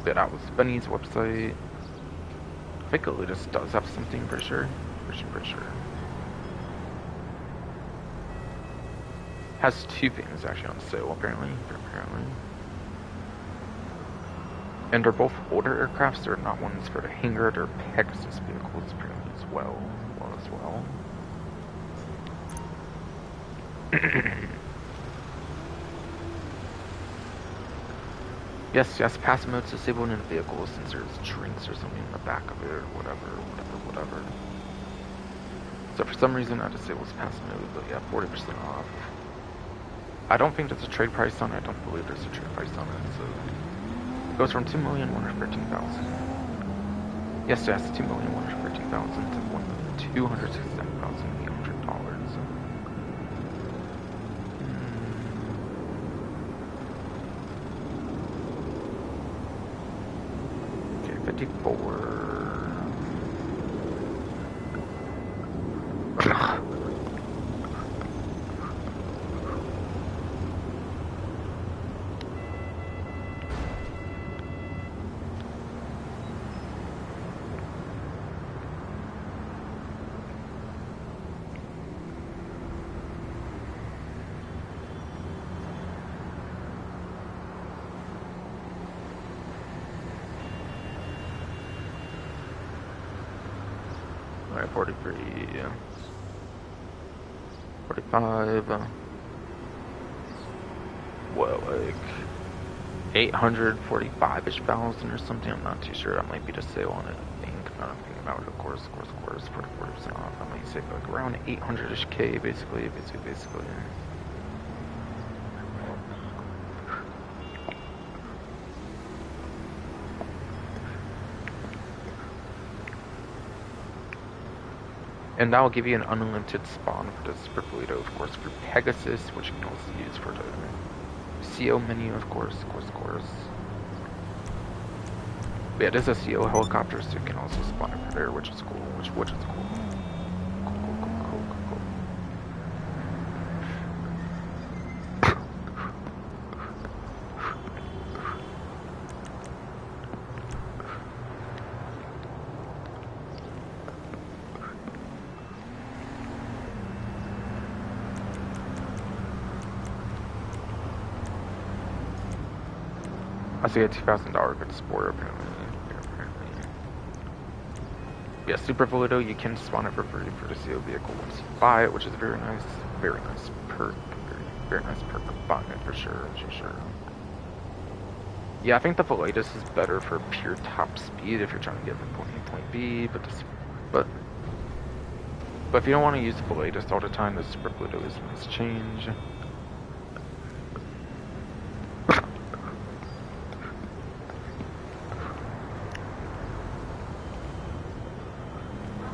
spit out with Benny's website. I think Elitist does have something for sure. For sure. Has two things actually on sale apparently. And they're both older aircrafts. They're not ones for the Hanger. They're Pegasus vehicles apparently as well. Yes, passive mode's disabled in a vehicle since there's drinks or something in the back of it or whatever. So for some reason that disables passive mode, but yeah, 40% off. I don't think there's a trade price on it. I don't believe there's a trade price on it, so it goes from 2,113,000. Yes, $2,113,000 to $1,267,800. Okay, 54. Alright, 43, 45, well, like 845-ish thousand or something. I'm not too sure. That might be the sale on it. I think. Not thinking about it. Of course, 40% off. I might say like around 800-ish K, basically. And that will give you an unlimited spawn for the Super Polito, of course, for Pegasus, which you can also use for the CO menu, of course. But yeah, there's a CO helicopter, so you can also spawn it for there, which is cool. Cool. I see a $2,000 good sport apparently. Yeah, Super Polito, you can spawn it for free for the CO vehicle once you buy it, which is a very nice perk. Very nice perk of buying it for sure. Yeah, I think the Volatus is better for pure top speed if you're trying to get from point A to point B, but if you don't want to use the Volatus all the time, the Super Polito is a nice change.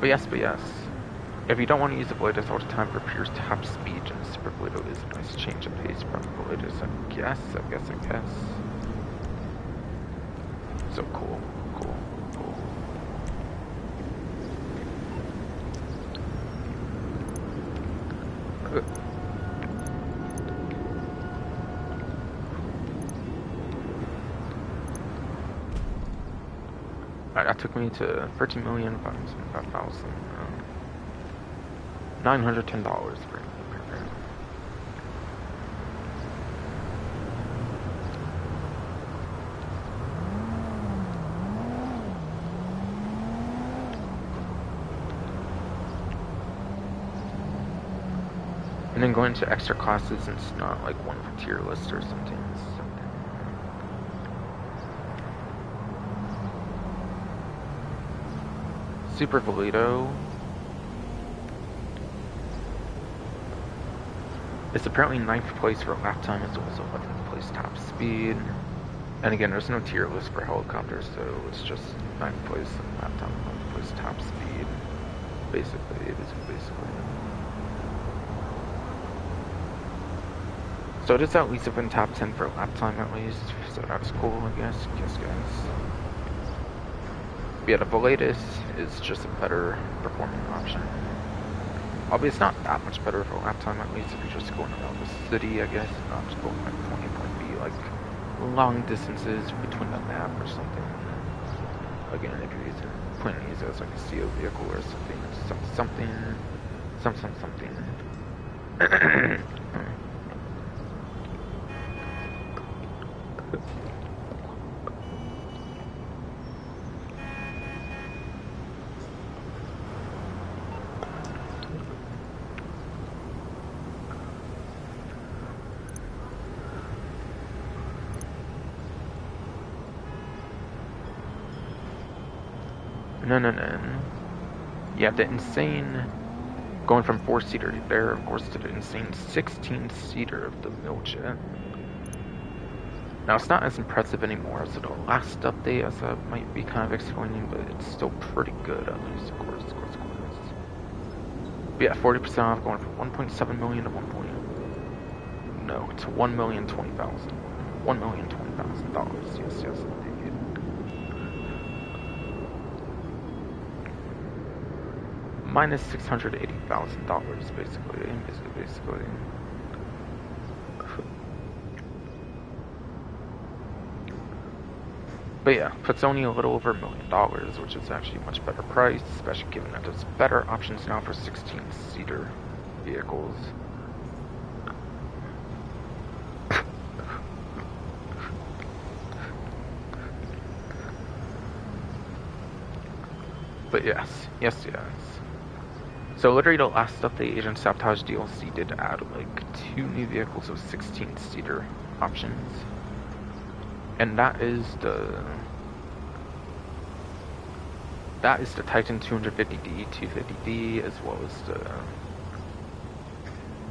But yes. If you don't want to use the Volatus all the time for pure top speed, then the Super Polito is a nice change of pace from Volatus, I guess. So cool. Alright, that took me to $13,575,910 for it. And then going to extra classes, and it's not like one for tier list or something. Super Polito is apparently 9th place for lap time. It's also 11th place top speed. And again, there's no tier list for helicopters, so it's just 9th place lap time, 11th place top speed. Basically. So it is at least within top 10 for lap time at least, so that's cool, I guess. Yes, guys. But yeah, the Volatus is just a better performing option. Obviously, it's not that much better for lap time at least if you're just going around the city, I guess, not just going like point A, point B, like long distances between the map or something. Again, if you're planning to use it as like a CO vehicle or something. No. Yeah, the insane, going from 4-seater there, of course, to the insane 16-seater of the Miljet. Now, it's not as impressive anymore as the last update, as I might be kind of explaining, but it's still pretty good, at least, of course. But yeah, 40% off, going from 1.7 million to no, to $1,020,000. $1,020,000, yes, indeed. Minus $680,000, basically. But yeah, it's only a little over $1 million, which is actually a much better price, especially given that there's better options now for 16-seater vehicles. But yes. So literally the last update, Agent Sabotage DLC did add like 2 new vehicles with 16-seater options. And that is the Titan 250D, 250D, as well as the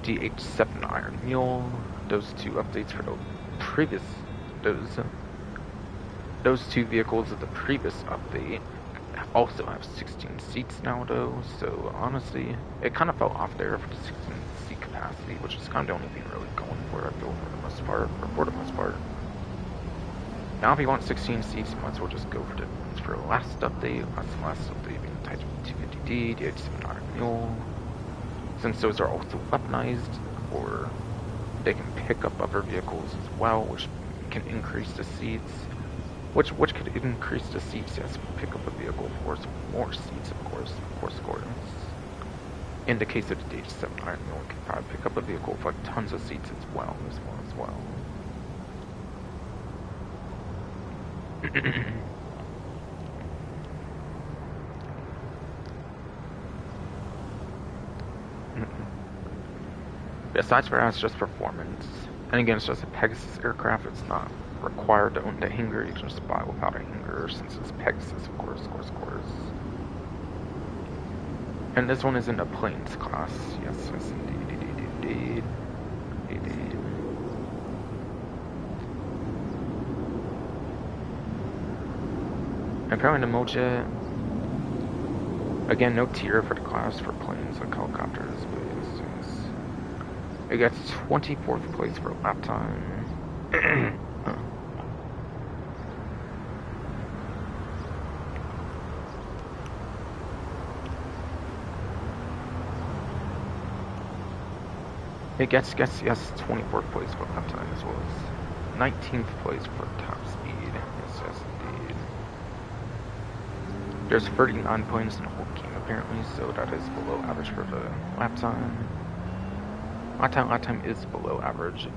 DH7 Iron Mule. Those 2 updates for the previous, those 2 vehicles of the previous update also have 16 seats now though, so honestly, it kind of fell off there for the 16 seat capacity, which is kind of the only thing really going for it, I feel, for the most part. Now if you want 16 seats, you might as well just go for the ones for the last update, last update being Titan 250D, DH7 Iron Mule, since those are also weaponized, or they can pick up other vehicles as well, which can increase the seats. Which could increase the seats, yes, pick up a vehicle for more seats, of course. In the case of the DH7 Iron Mule, can probably pick up a vehicle with like tons of seats as well. Besides for that, it's just performance. And again, it's just a Pegasus aircraft, it's not required to own the hangar, you can just buy without a hangar since it's Pegasus, of course. And this one is in the planes class, yes, indeed. And apparently the Miljet, again, no tier for the class for planes like helicopters, but yes. It gets 24th place for lap time. It gets 24th place for lap time, as well as 19th place for top speed. Yes, indeed. There's 39 points in the whole game apparently, so that is below average for the lap time. Lap time is below average.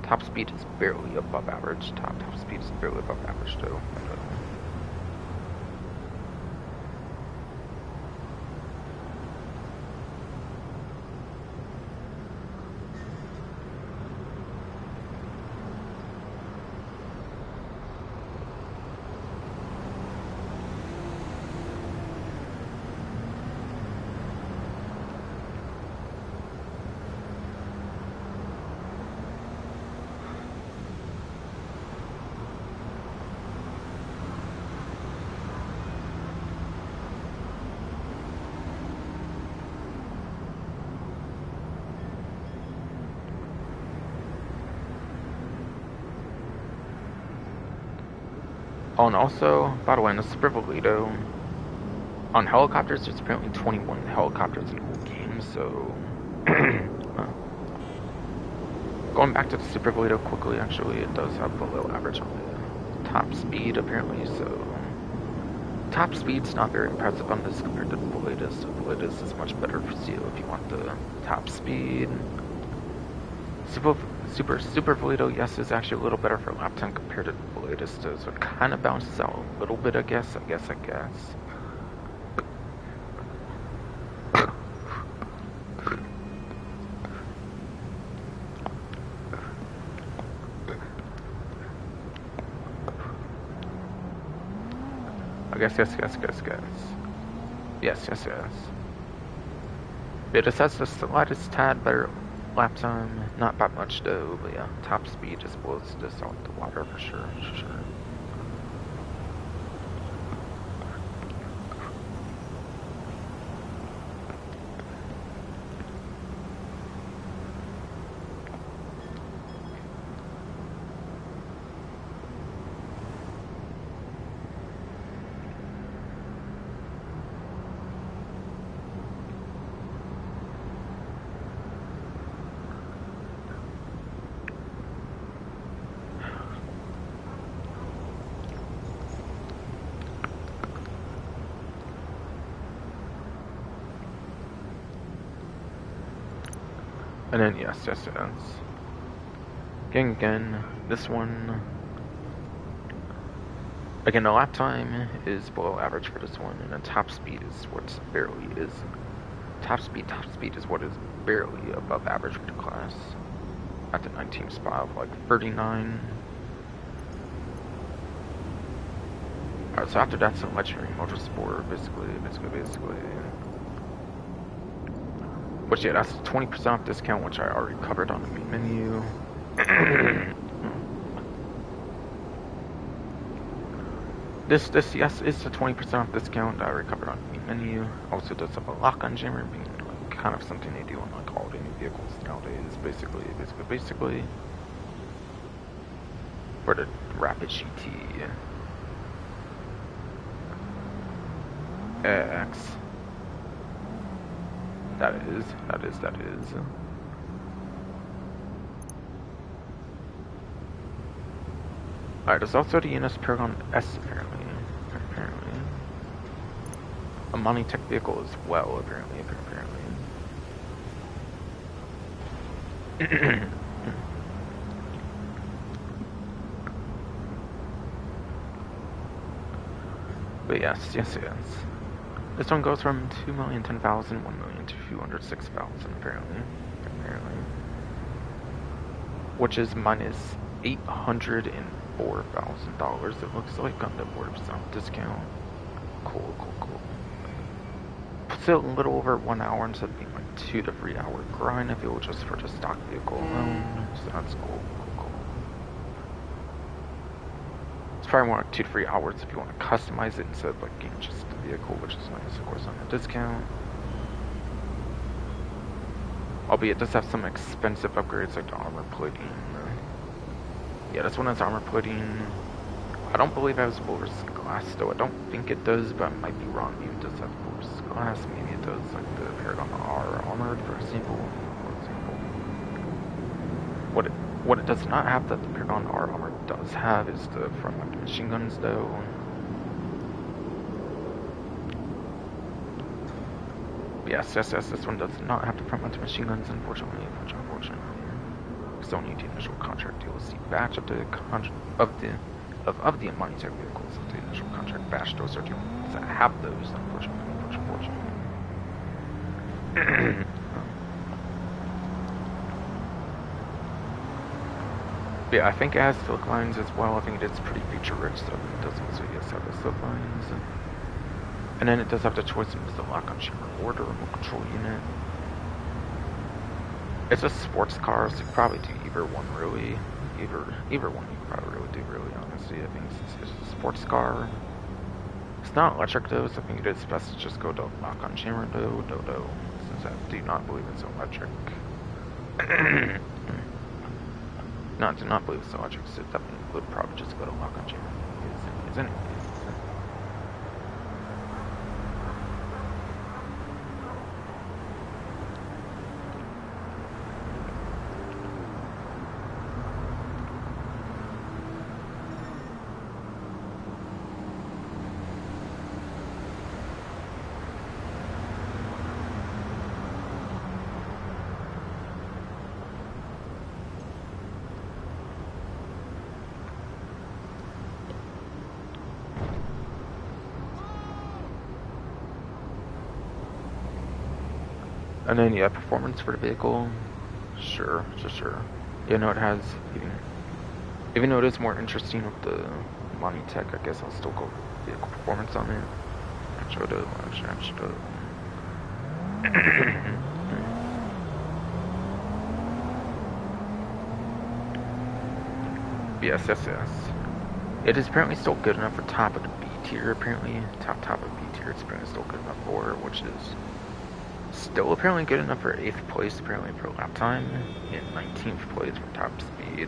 Top speed is barely above average. Top speed is barely above average though. Oh, and also, by the way, in the Super Volito, on helicopters, there's apparently 21 helicopters in the whole game, so... Going back to the Super Volito quickly, actually, it does have below average on the top speed, apparently, so... Top speed's not very impressive on this compared to the Volitas, so Volitas is much better for you if you want the top speed. Super Volito, yes, is actually a little better for lap time compared to the Volitas, so it kind of balances out a little bit, I guess. Yes. It just has the slightest tad better lap time, not by much though, but yeah, top speed just blows this out the water for sure. And then yes. Again, this one. Again, the lap time is below average for this one, and the top speed is what barely is. Top speed is what is barely above average for the class. At the 19th spot of like 39. Alright, so after that's the Legendary Motorsport, basically. Which, yeah, that's 20% off discount, which I already covered on the main menu. This, yes, is the 20% off discount I already covered on the main menu. Also does have a lock-on jammer, being like, kind of something they do on like all the new vehicles nowadays, basically. For the Rapid GT X. That is. Alright, there's also the Unus Paragon S, apparently. A Monitech vehicle as well, apparently. But yes. This one goes from 2,010,000, 1,206,000 apparently. Which is minus $804,000, it looks like, on the 40% discount. Cool. Puts it a little over 1 hour instead of being like 2 to 3 hour grind if it was just for the stock vehicle alone. So that's cool. It's probably more like 2 to 3 hours if you want to customize it instead of like getting just the vehicle, which is nice, of course, on the discount. Albeit it does have some expensive upgrades like the armor plating. Yeah, this one has armor plating. I don't believe it has bulletproof glass, though. I don't think it does, but I might be wrong. Maybe it does have bulletproof glass. Maybe it does, like the Paragon R armored, for example. What it does not have that the Paragon R armor does have is the front weapon machine guns, though. Yes, this one does not have the front weapon machine guns, unfortunately. Still need the initial contract DLC batch of the Monitech vehicles of the initial contract batch. Those are the ones that have those, unfortunately. Yeah, I think it has silk lines as well. I think it's pretty feature rich, so it does also have the silk lines. And then it does have the choice of the lock-on chamber or the remote control unit. It's a sports car, so you probably do either one really. Either one you probably really do, really, honestly. I think it's a sports car. It's not electric though, so I think it is best to just go to lock-on chamber though, since I do not believe it's electric. No, I do not believe it's electric, so definitely would probably just go to lock-on chamber. vehicles anyways. And then yeah, performance for the vehicle, sure. You know, it has, even though it is more interesting with the Monty Tech, I guess I'll still go with vehicle performance on it. Yes. It is apparently still good enough for top of the B tier, apparently. Top of B tier, it's apparently still good enough for, which is still apparently good enough for 8th place, apparently, for lap time, and 19th place for top speed.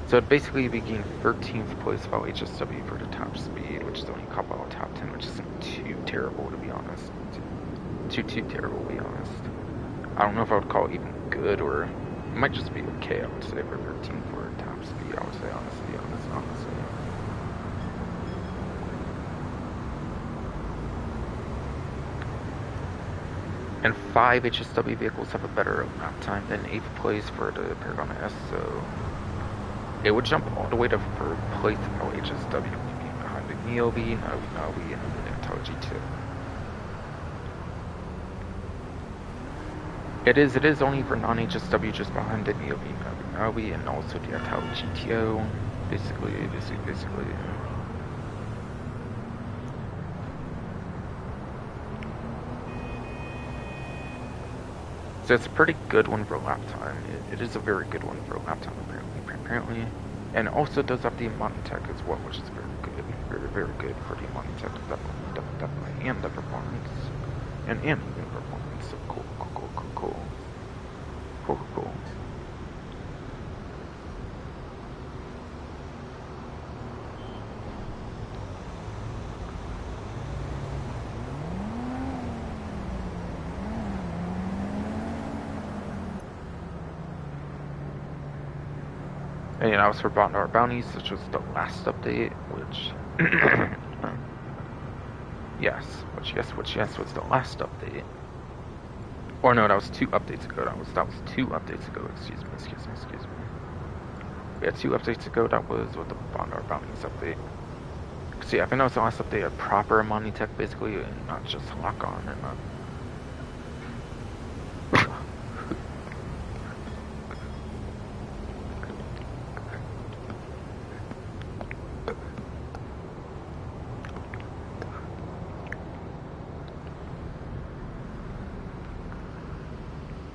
So it'd basically be getting 13th place of LHSW for the top speed, which is only a couple out top 10, which isn't too terrible, to be honest. Too terrible, to be honest. I don't know if I would call it even good, or it might just be okay, I would say, for 13th for top speed, I would say, honestly. And 5 HSW vehicles have a better lap time than 8th place for the Paragon S, so it would jump all the way to 3rd place of LHSW behind the Neobi, Navi, and the Intelli G2. It is only for non-HSW just behind the Neobi, Navi, and also the Intelli GTO, basically. So it's a pretty good one for lap time. It is a very good one for lap time, apparently. And also does have the Monty Tech as well, which is very good. Very good for the Monty Tech, definitely. And the performance. And even performance. So cool. And I was for Bondar Bounties, which was the last update, which was the last update. Or no, that was 2 updates ago. That was 2 updates ago. Excuse me. Yeah, 2 updates ago. That was with the Bondar Bounties update. So yeah, I think that was the last update of proper Monty Tech, basically, and not just lock on and not.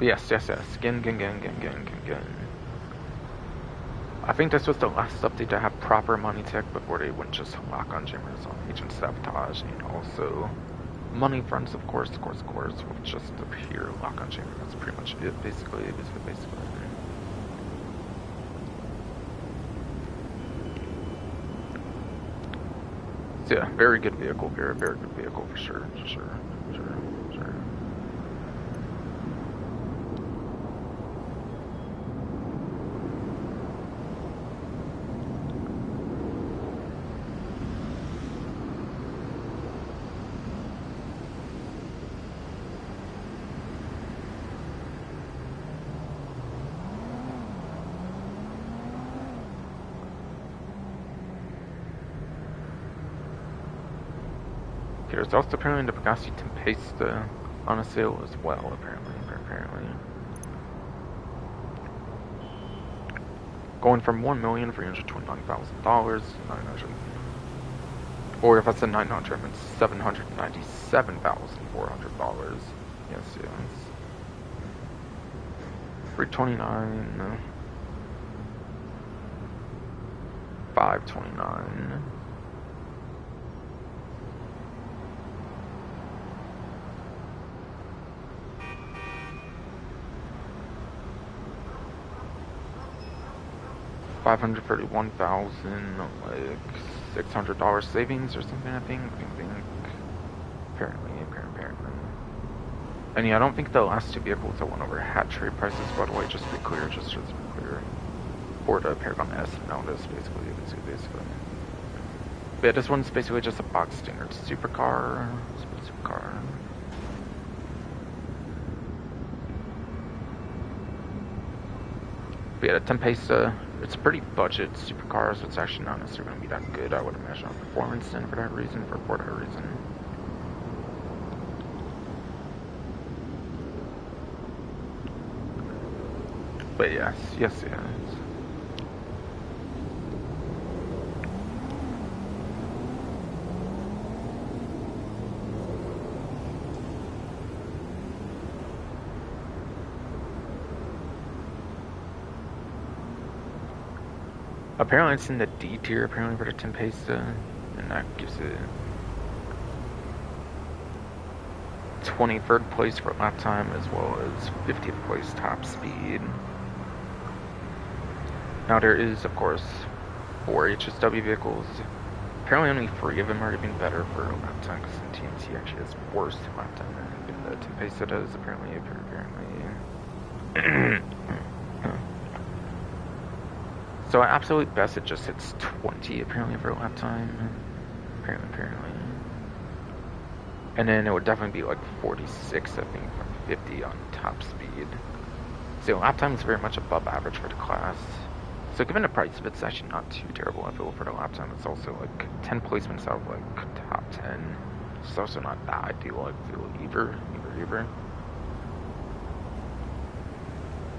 Yes. Again. I think this was the last update to have proper Monty Tech before they wouldn't just lock on jammers on Agent Sabotage, and also Money Fronts, of course, with just the pure lock on jammer. That's pretty much it, basically. So yeah, very good vehicle, very good vehicle for sure. There's also apparently the Pegasi Tempesta on a sale as well, apparently. Going from $1,329,000 to $900,000. Or if it's a 900, it's $797,400. Yes. 329, 529. $531,600 savings or something. I think. Apparently. And yeah, I don't think the last two vehicles I went over had trade prices, by the way, just to be clear, just to be clear. Or the Paragon S and Altus, basically. But yeah, this one's basically just a box standard supercar. But yeah, the Tempesta, it's a pretty budget supercar, so it's actually not necessarily going to be that good, I would imagine, on performance, and for that reason. But yes. Apparently it's in the D tier, apparently, for the Tempesta, and that gives it 23rd place for lap time, as well as 50th place top speed. Now there is, of course, 4 HSW vehicles. Apparently only 3 of them are even better for lap time, because the TNT actually has worse lap time than even the Tempesta does, apparently. So at absolute best, it just hits 20, apparently, for lap time. Apparently. And then it would definitely be like 46, I think, from 50 on top speed. So lap time is very much above average for the class. So given the price of it, it's actually not too terrible, I feel, for the lap time. It's also like 10 placements out of like top 10. It's also not that ideal, I feel, either.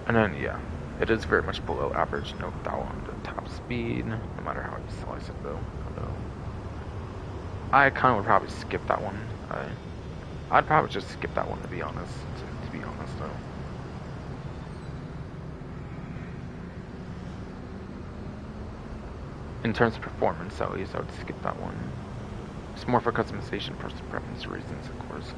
And then, yeah, it is very much below average, no doubt, on the top speed, no matter how you slice it, though. I kind of would probably skip that one. I'd probably just skip that one, to be honest. To be honest, though. In terms of performance, at least, I would skip that one. It's more for customization, personal preference reasons, of course.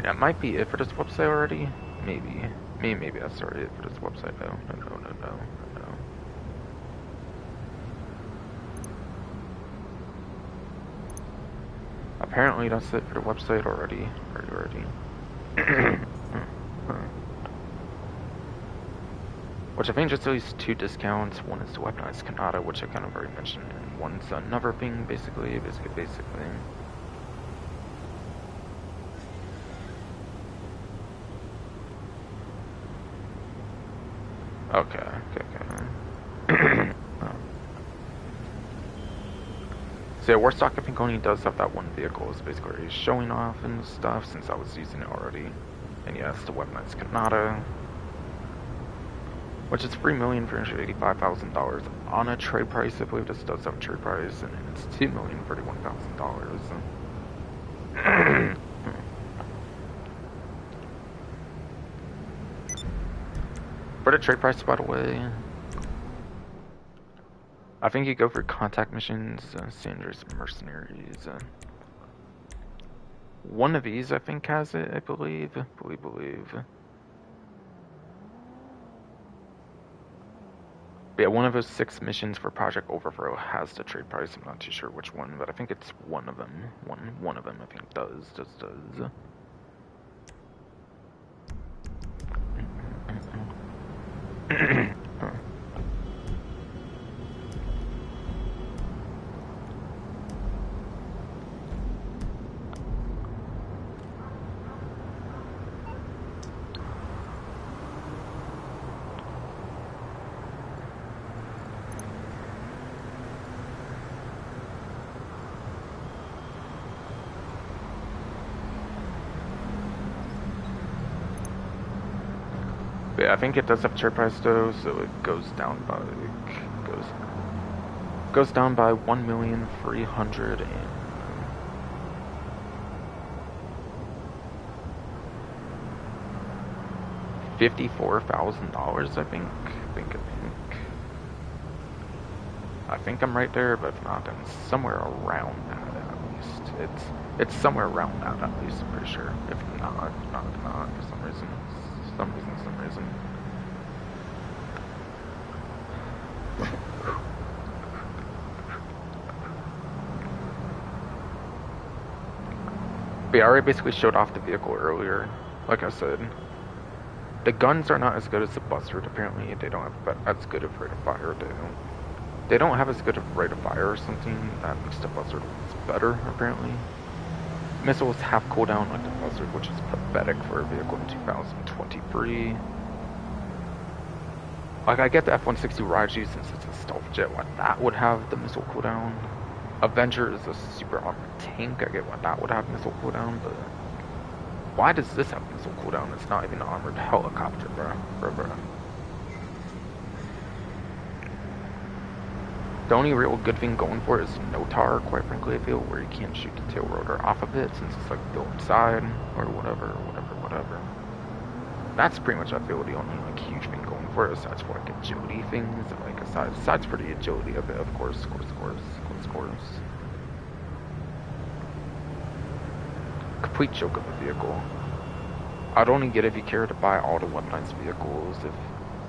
That might be it for this website already. Maybe that's already it for this website. No. Apparently that's it for the website already. Which I think just at least 2 discounts. One is the weaponized Kanata, which I kind of already mentioned, and one's another thing, basically. Okay. So yeah, Warstock, I think, only does have that one vehicle. It's basically already showing off and stuff, since I was using it already. And yes, the weaponized Kanata, which is $3,385,000 on a trade price. I believe this does have a trade price, and it's $2,031,000. For the trade price, by the way, I think you go for contact missions, Sandra's Mercenaries. One of these, I think, has it, I believe. But yeah, one of those 6 missions for Project Overthrow has the trade price. I'm not too sure which one, but I think it's one of them. One of them, I think, does. Yeah, I think it does have trade price though, so it goes down by goes down by 1,300,000 $54,000, I think. I think I'm right there, but if not, then somewhere around that at least. It's somewhere around that at least, I'm pretty sure. If not, for some reason. But yeah, I already basically showed off the vehicle earlier. Like I said, the guns are not as good as the Buzzard, apparently. They don't have as good of rate of fire. They don't have as good of rate of fire or something. That makes the Buzzard better, apparently. Missiles have cooldown like the Buzzard, which is pathetic for a vehicle in 2023. Like, I get the F-160 Raiju since it's a stealth jet, why that would have the missile cooldown. Avenger is a super armored tank, I get why that would have missile cooldown, but why does this have missile cooldown? It's not even an armored helicopter, bruh. The only real good thing going for it is Notar, quite frankly, I feel, where you can't shoot the tail rotor off of it since it's like built inside, or whatever. That's pretty much, I feel, the only like huge thing going for it, aside for like agility things, like aside for the agility of it, of course. Complete joke of a vehicle. I'd only get it if you care to buy all the weaponized vehicles.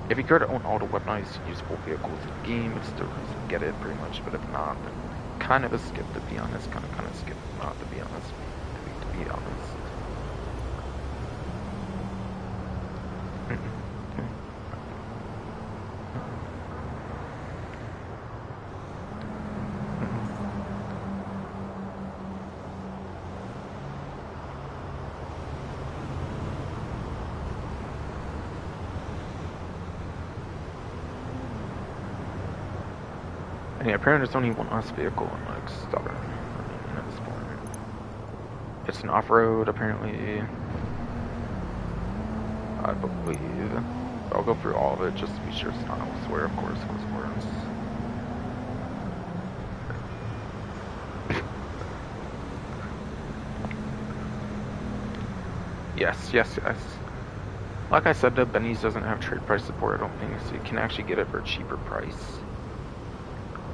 If you care to own all the weaponized usable vehicles in the game, it's the reason to get it pretty much. But if not, then kind of a skip to be honest. Kind of skip not to be honest. To be honest. And yeah, apparently there's only one last vehicle in like Stubborn at this point. It's an off-road apparently, I believe. I'll go through all of it just to be sure it's not elsewhere, of course. Yes. Like I said, the Benny's doesn't have trade price support, I don't think, so you can actually get it for a cheaper price.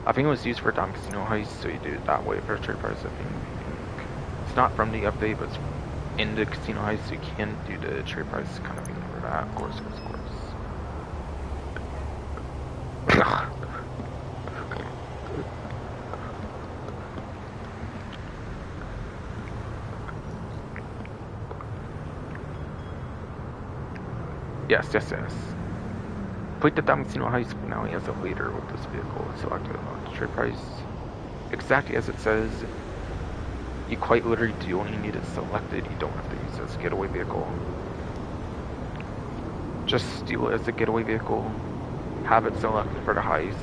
I think it was used for Dime Casino Heist, so you do it that way for a trade price, I think. It's not from the update, but it's in the Casino Heist, so you can do the trade price kind of thing for that, of course. Yes. Complete the Dime Casino Heist, but now he has a leader with this vehicle selected on the trade price. Exactly as it says, you quite literally do only need it selected, you don't have to use it as a getaway vehicle. Just steal it as a getaway vehicle, have it selected for the heist.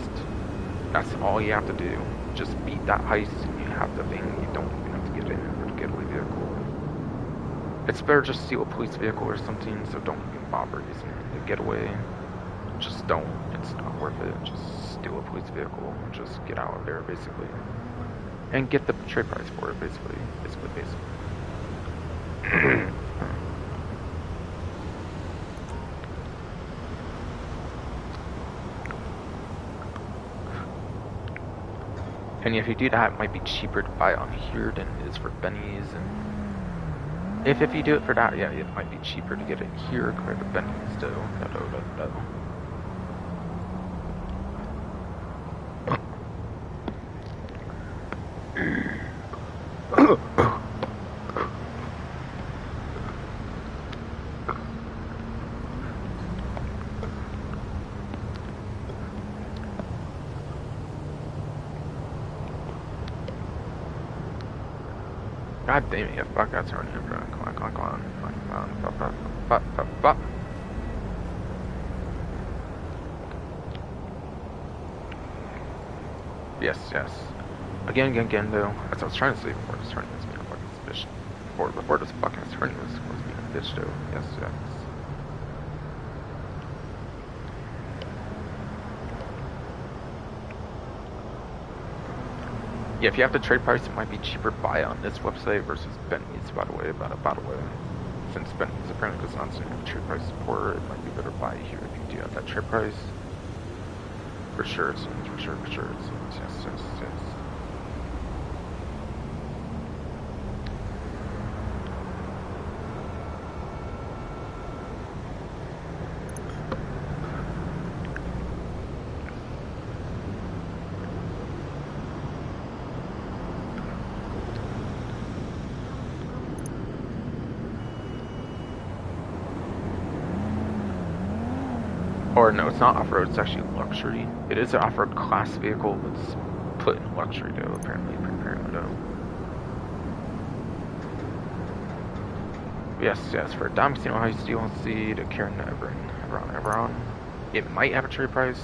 That's all you have to do. Just beat that heist and you have the thing, you don't even have to get in for the getaway vehicle. It's better just steal a police vehicle or something, so don't even bother using the getaway. Just don't. It's not worth it. Just steal a police vehicle. Just get out of there, basically. And get the trade price for it, basically. And if you do that, it might be cheaper to buy on here than it is for Benny's. And if you do it for that, yeah, it might be cheaper to get it here compared to Benny's, though. No. God damn it, yeah, fuck, that's running in front. Come on. Fuck. Yes. Again, though, as I was trying to say before this turning was being a fucking bitch. Before this fucking turning was being a bitch, though. Yes. Yeah, if you have the trade price, it might be cheaper to buy on this website versus Benny's, by the way. since Bentley's apparently does not have trade price support, it might be better to buy here if you do have that trade price. For sure, it seems. For sure, it seems. Yes. Or no, it's not off-road, it's actually luxury. It is an off-road class vehicle, but it's put in luxury though, apparently though. Yes, for Diamond Casino Heist DLC to Karen Everon. It might have a trade price.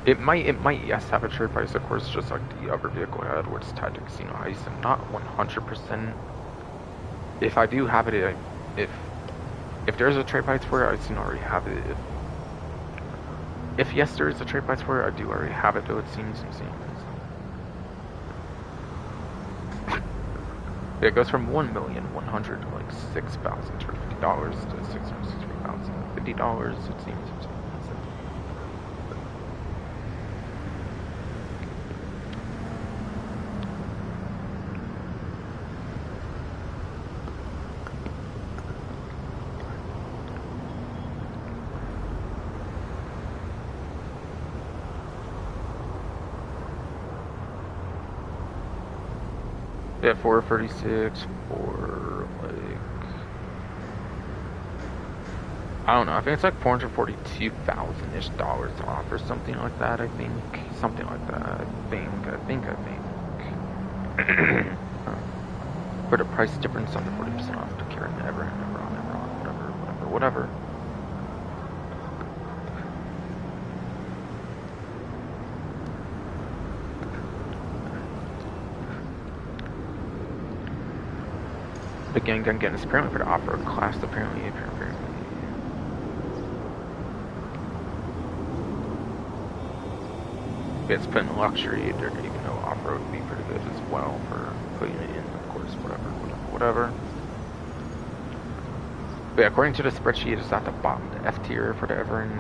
It might, yes, have a trade price, of course, just like the other vehicle had, where it's tied to Casino Heist. I'm not 100%. If I do have it, if there's a trade price for it, I've already have it. If yes, there is a trade price for it, I do already have it, though, it seems. Yeah, it goes from $1,106,250 to $663,050, it seems. Yeah, 436 for like, I don't know. I think it's like $442,000-ish off or something like that. I think something like that. I think. For the price difference on the 40% off to Karen Everon, whatever. Again, it's apparently for the off-road class, apparently. It's put in luxury, even though off-road would be pretty good as well for putting it in, of course, whatever. But yeah, according to the spreadsheet, it's at the bottom, the F tier for the Everon.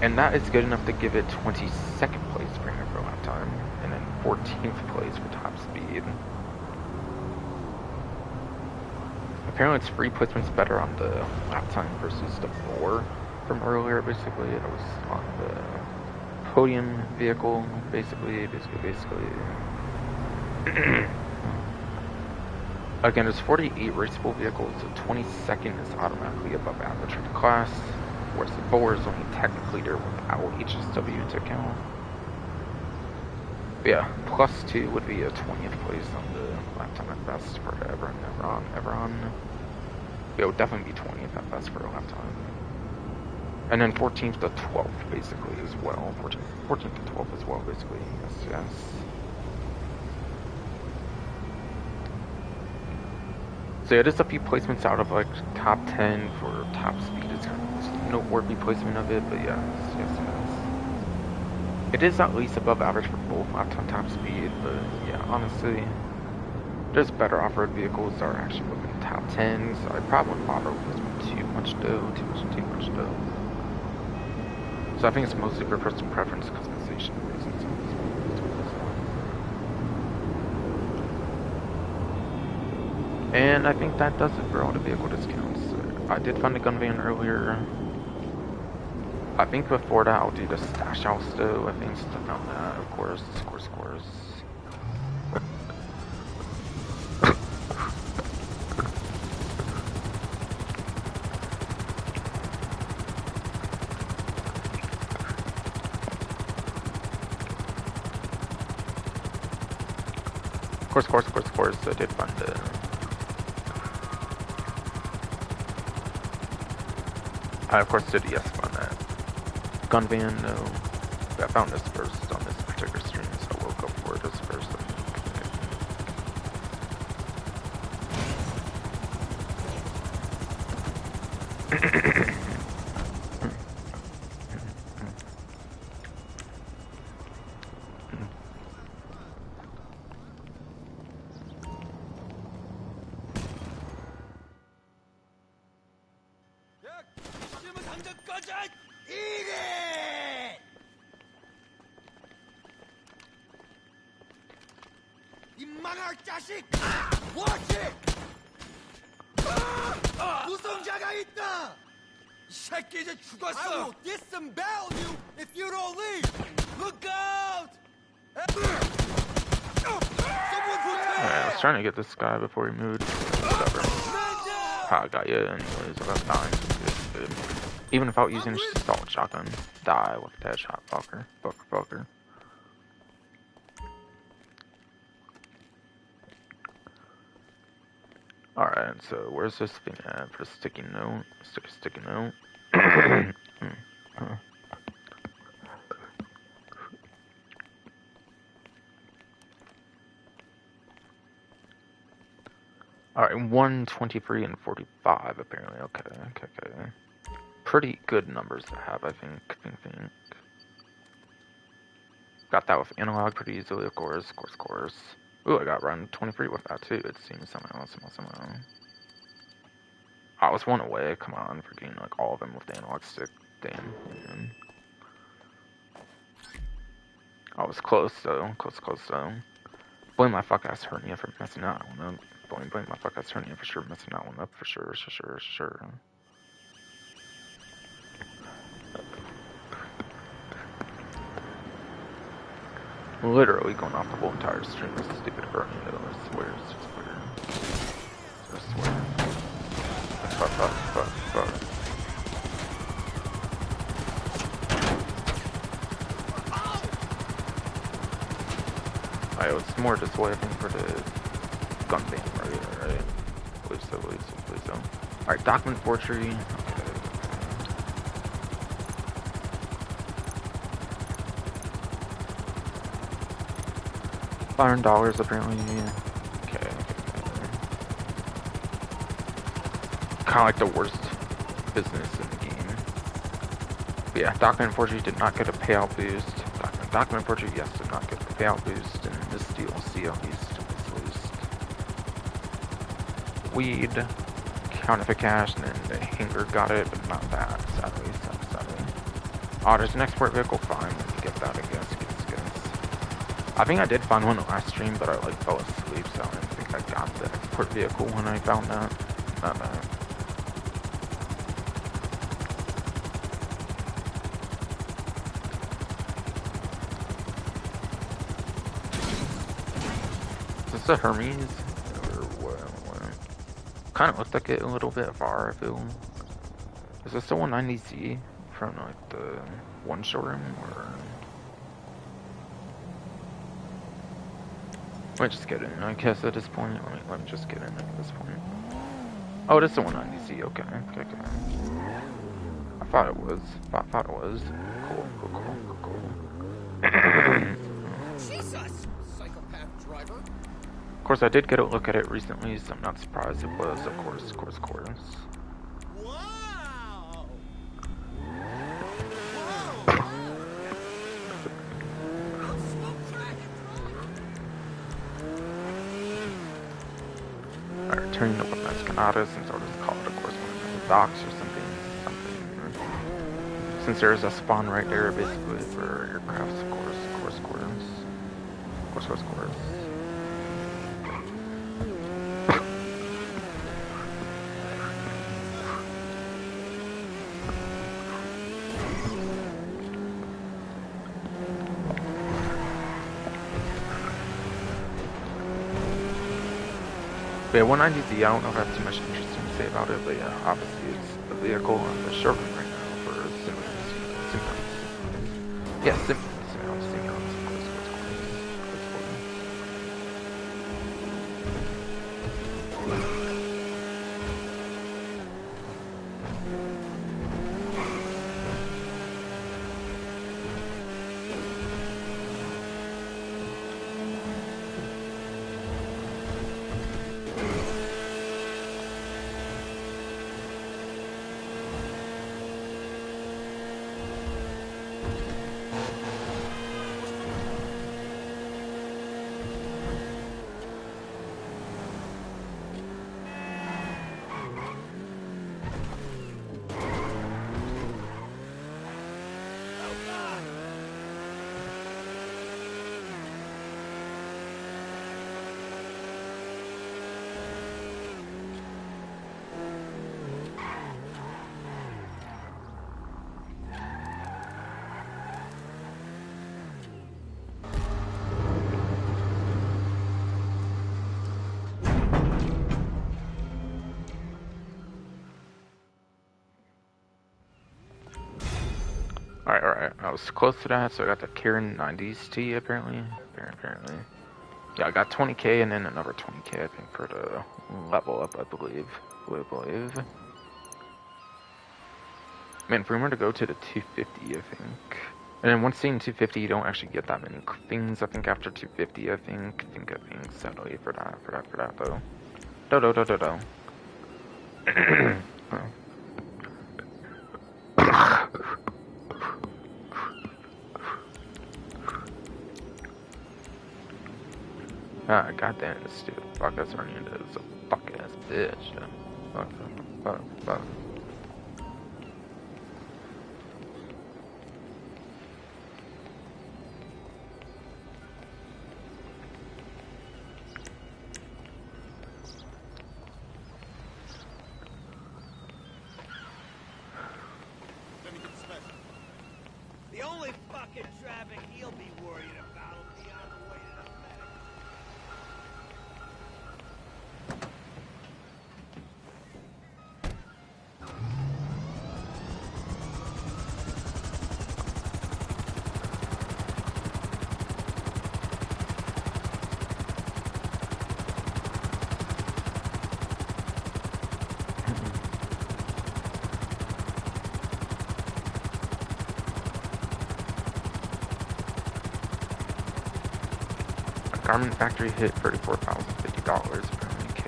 And that is good enough to give it 22nd place for lap time, and then 14th place for top speed. Apparently its free placement's better on the lap time versus the 4 from earlier, basically. It was on the podium vehicle, basically. Again, there's 48 raceable vehicles, so 22nd is automatically above average for the class, whereas the 4 is only technically there without HSW to count. But yeah, +2 would be a 20th place on the lap time at best for Everon. It would definitely be 20th at best for a lap time. And then 14th to 12th, basically, as well. 14th to 12th as well, basically. Yes. So yeah, there's a few placements out of like top 10 for top speed. It's kind of a noteworthy placement of it, but yes. It is at least above average for both lap time top speed, but yeah, honestly, there's better off-road vehicles that are actually within the top 10, so I probably wouldn't bother with this one too much though. So I think it's mostly for personal preference customization reasons. And I think that does it for all the vehicle discounts. I did find a gun van earlier. I think before that I'll do the stash house though. I think stuff on that, of course. Of course, I did find the... I of course did find that gun van, no. I found this first on this particular stream, so we'll go for this first. Eat it! 이 망할 자식! Watch it! 무성자가 있다! 이 새끼 이제 죽었어! I will disembowel you if you don't leave! Look out! I was trying to get this guy before he moved. Whatever. I got you anyways. I got dying. Good. Even without using a assault shotgun. Die with that shot, fucker. Fucker. Alright, so where's this thing at for sticky note? Sticky note. Alright, 123 and 45 apparently. Okay. Pretty good numbers to have, I think. Got that with analog pretty easily, of course. Ooh, I got round 23 with that too, it seems somehow. I was one away, come on, for getting like all of them with the analog stick. Damn. I was close though. Blame my fuck ass hernia for messing that one up. Blame my fuck ass hernia for sure messing that one up for sure. Literally going off the whole entire stream with stupid hernia though, I swear. Fuck. Alright, it's more this way I think for the gun ban, right? I believe so. Alright, document forgery. Okay. $500 apparently. Okay. Kind of like the worst business in the game. But yeah, document forgery did not get a payout boost. Document forgery, yes, did not get a payout boost. And this DLC at least. Weed, counterfeit cash, and then the hanger got it, but not that, sadly. Oh, there's an export vehicle, fine, let me get that, I guess. I think I did find one last stream, but I like fell asleep, so I didn't think I got the export vehicle when I found that. Not bad. Is this a Hermes? Or what? Kind of looked like it a little bit far, I feel. Is this the 190Z from like the one showroom, or? Let me just get in, I guess, at this point. Let me just get in at this point. Oh, it is the 190Z, okay. I thought it was. Cool. Jesus! Psychopath driver! Of course, I did get a look at it recently, so I'm not surprised it was, of course. Wow! Alright, turning up with Escanada, since I'll just call it, of course, one of the docks or something. Since there's a spawn right there, basically, for aircrafts, of course. But yeah, 190Z, I don't know if I have too much interesting to say about it, but yeah, obviously it's a vehicle on the showroom right now for simulators. Yeah, simulators, Alright. I was close to that, so I got the Karen 90s T apparently. Apparently. Yeah, I got 20k and then another 20k I think for the level up, I believe. Man, for him to go to the 250, I think. And then once seeing 250, you don't actually get that many things, I think, after 250, I think. Sadly, for that, though. Do. Ah, goddamn, this stupid fuck-ass Hernandez is a fuck-ass bitch. Fuck. Let me get special. The only fucking traffic he'll be worried about will be on the way to the medic. Garment factory hit $34,050 for MK.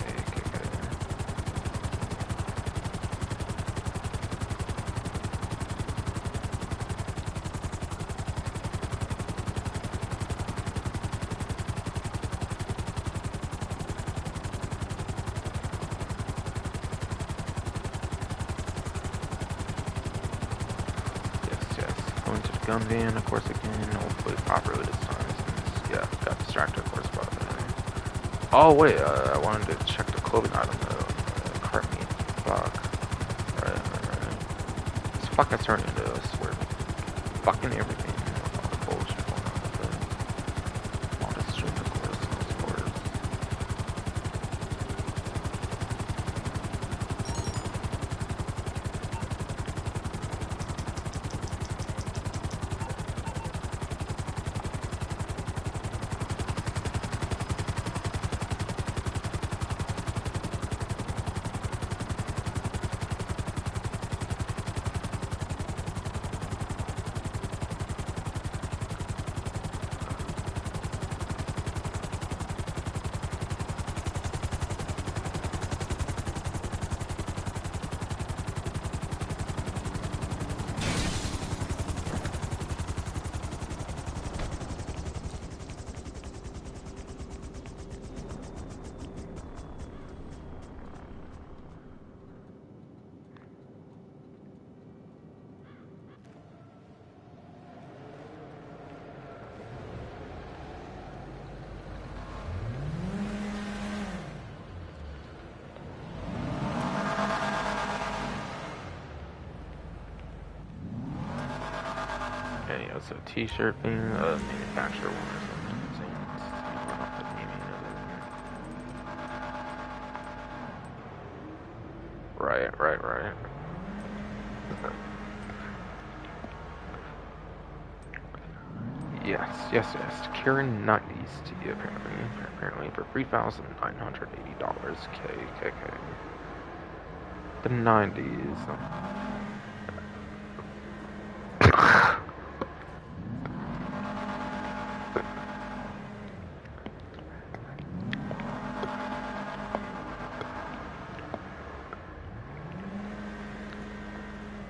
Yes. Going to the gun van, of course, again. Hopefully properly this time. Yeah, got distracted, of course, but oh wait, I wanted to check the clothing item though. Cart meat. Fuck. Right. This fuck I turned into, I swear. Fucking everything. All the bullshit going on with it. All this shit, of course. Okay, yeah, so t-shirt thing, manufacturer one or something. Right. Yes. Karen 90s T apparently for $3,980. Okay. The 90s.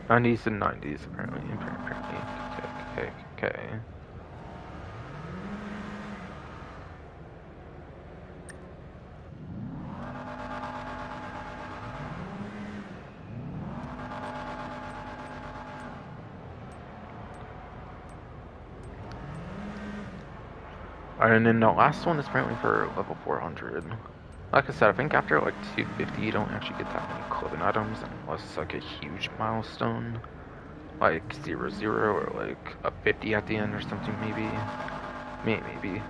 And 90s apparently. Okay. And then the last one is apparently for level 400. Like I said, I think after like 250 you don't actually get that many clothing items unless it's like a huge milestone. Like 00 or like a 50 at the end or something maybe. Maybe.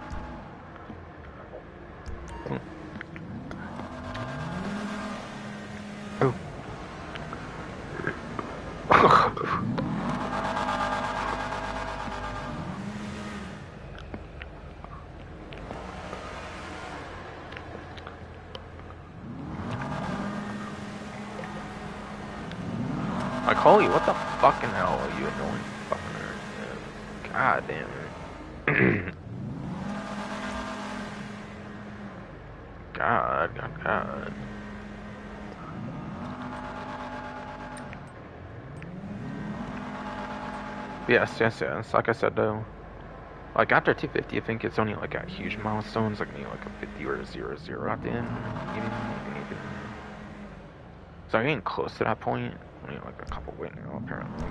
Oh. Like, holy, what the fucking hell are you annoying fucking nerd? God damn it. God. Yes. Like I said, though, like after 250, I think it's only like at huge milestones, like maybe like a 50 or a 0-0 at the end. Even. So I'm getting close to that point. Only like a couple wait now, apparently.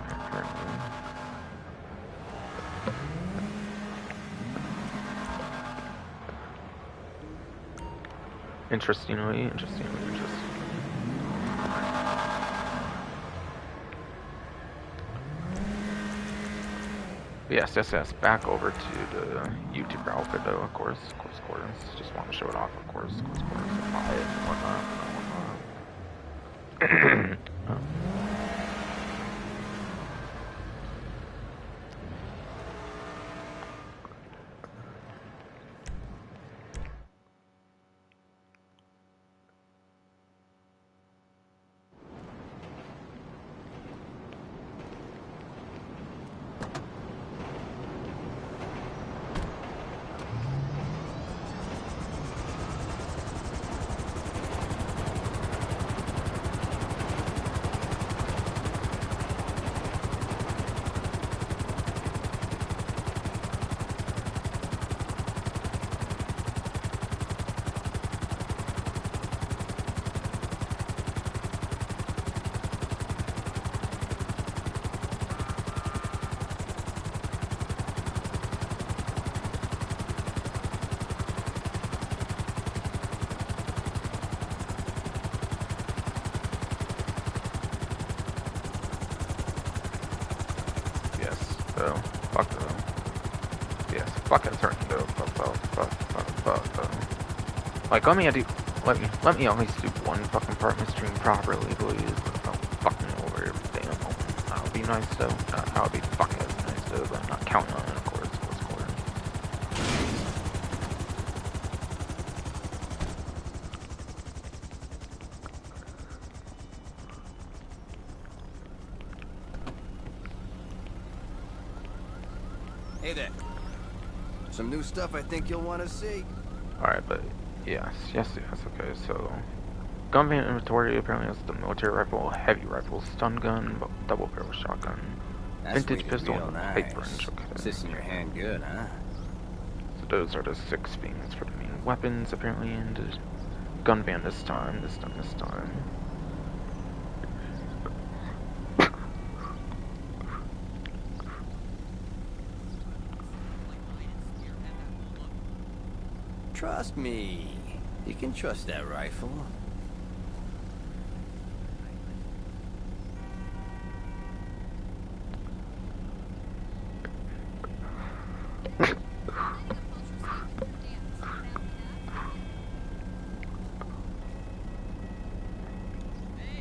Interestingly. Yes. Back over to the YouTube outfit, though, of course. Just want to show it off, of course. Buy it and whatnot. Fuck it, turn though. Fuck. Like, let me at least do one fucking part of my stream properly, please. Without fucking over every damn moment. That would be nice though. That would be fucking nice though, but I'm not counting on it, of course. Hey there. Some new stuff I think you'll want to see. Alright, but yes, okay, so gun van inventory apparently has the military rifle, heavy rifle, stun gun, double barrel shotgun, vintage pistol, and pipe wrench. Okay. Sits in your hand good, huh? So those are the 6 things for the main weapons apparently, and the gun van this time. Trust me. You can trust that rifle.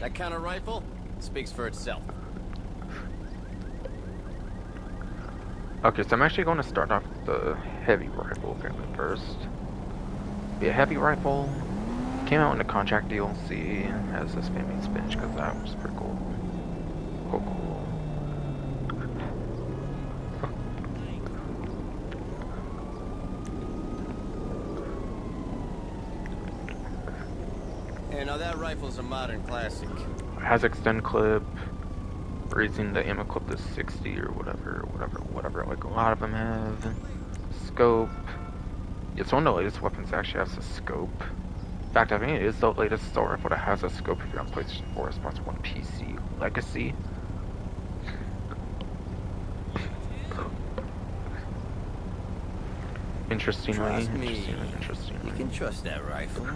That kind of rifle speaks for itself. Okay, so I'm actually going to start off with the heavy rifle apparently first. Be a heavy rifle. Came out in the contract DLC as a spammy spinach because that was pretty cool. Cool. Yeah, now that rifle's a modern classic. It has extend clip, raising the ammo clip to 60 or whatever, like a lot of them have. Scope. It's one of the latest weapons that actually has a scope. In fact, I think it is the latest assault rifle that has a scope if you're on PlayStation 4 Xbox One PC Legacy. Interestingly. You can trust that rifle.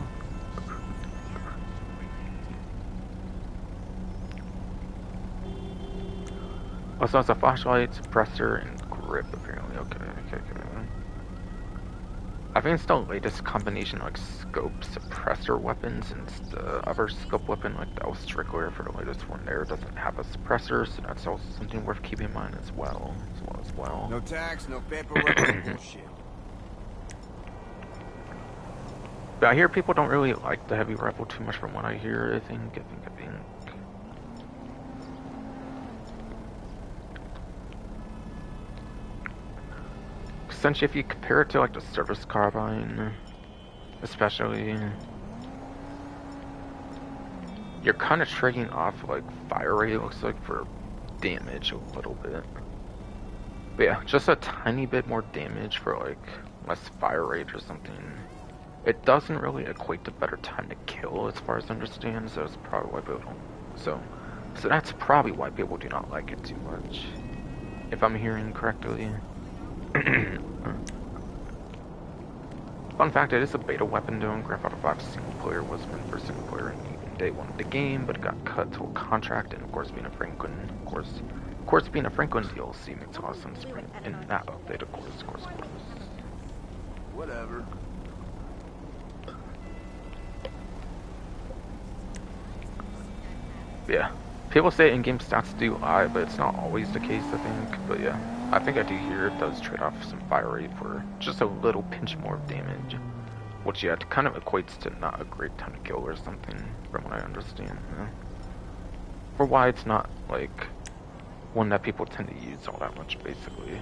Also has a flashlight, suppressor, and grip apparently. Okay. I think it's the latest combination of like scope suppressor weapons, and the other scope weapon, like the Strickler for the latest one there, doesn't have a suppressor, so that's also something worth keeping in mind as well. No tax, no paperwork, no bullshit. But I hear people don't really like the heavy rifle too much from what I hear, I think. essentially, if you compare it to like the service carbine, especially, you're kind of trading off like fire rate, it looks like, for damage a little bit. But yeah, just a tiny bit more damage for like less fire rate or something. It doesn't really equate to better time to kill, as far as I understand. So that's probably why people don't. So that's probably why people do not like it too much, if I'm hearing correctly. Fun fact: it is a beta weapon. Doing Grand Theft Auto 5 single player was meant for single player in day one of the game, but it got cut to a contract. And of course, being a Franklin, of course, being a Franklin DLC makes awesome spring in that update. Of course. Whatever. Yeah, people say in-game stats do lie, but it's not always the case, I think. But yeah, I think I do hear it does trade off some fire rate for just a little pinch more of damage, which yeah, it kind of equates to not a great time to kill or something, from what I understand. Yeah. For why it's not like one that people tend to use all that much, basically,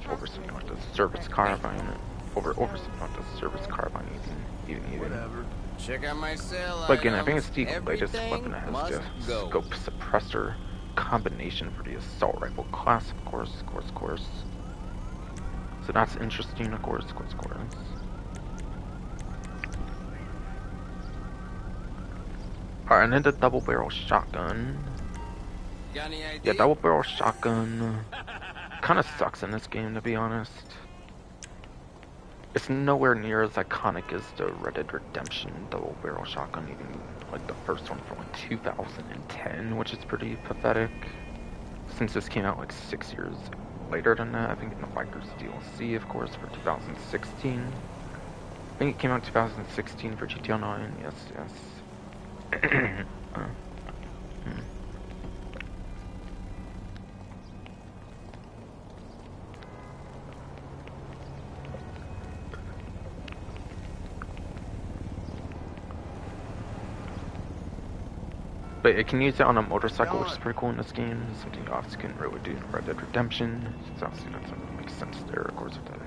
over something like the service carbine, over something like the service carbine, even. Whatever. Check out my cell. But again, I think it's the latest weapon that has the scope suppressor combination for the assault rifle class, of course. So that's interesting, of course. Alright, and then the double barrel shotgun. Yeah, double barrel shotgun kind of sucks in this game, to be honest. It's nowhere near as iconic as the Red Dead Redemption double barrel shotgun, even like the first one from like 2010, which is pretty pathetic. Since this came out like 6 years later than that, I think in the Bikers DLC, of course, for 2016. I think it came out 2016 for GTA 9. Yes. But it can use it on a motorcycle, which is pretty cool in this game. Something you obviously couldn't really do in Red Dead Redemption. So obviously that's something that makes sense there, of course, with the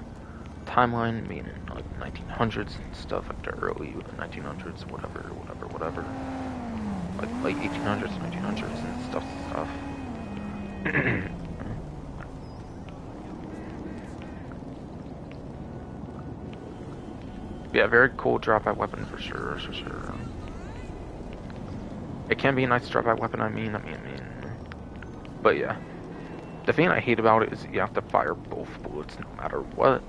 timeline being in like 1900s and stuff, like the early 1900s, whatever. Like late 1800s, 1900s and stuff. Yeah, very cool drop-by weapon for sure. It can be a nice drop-by weapon, I mean. But yeah. The thing I hate about it is you have to fire both bullets no matter what.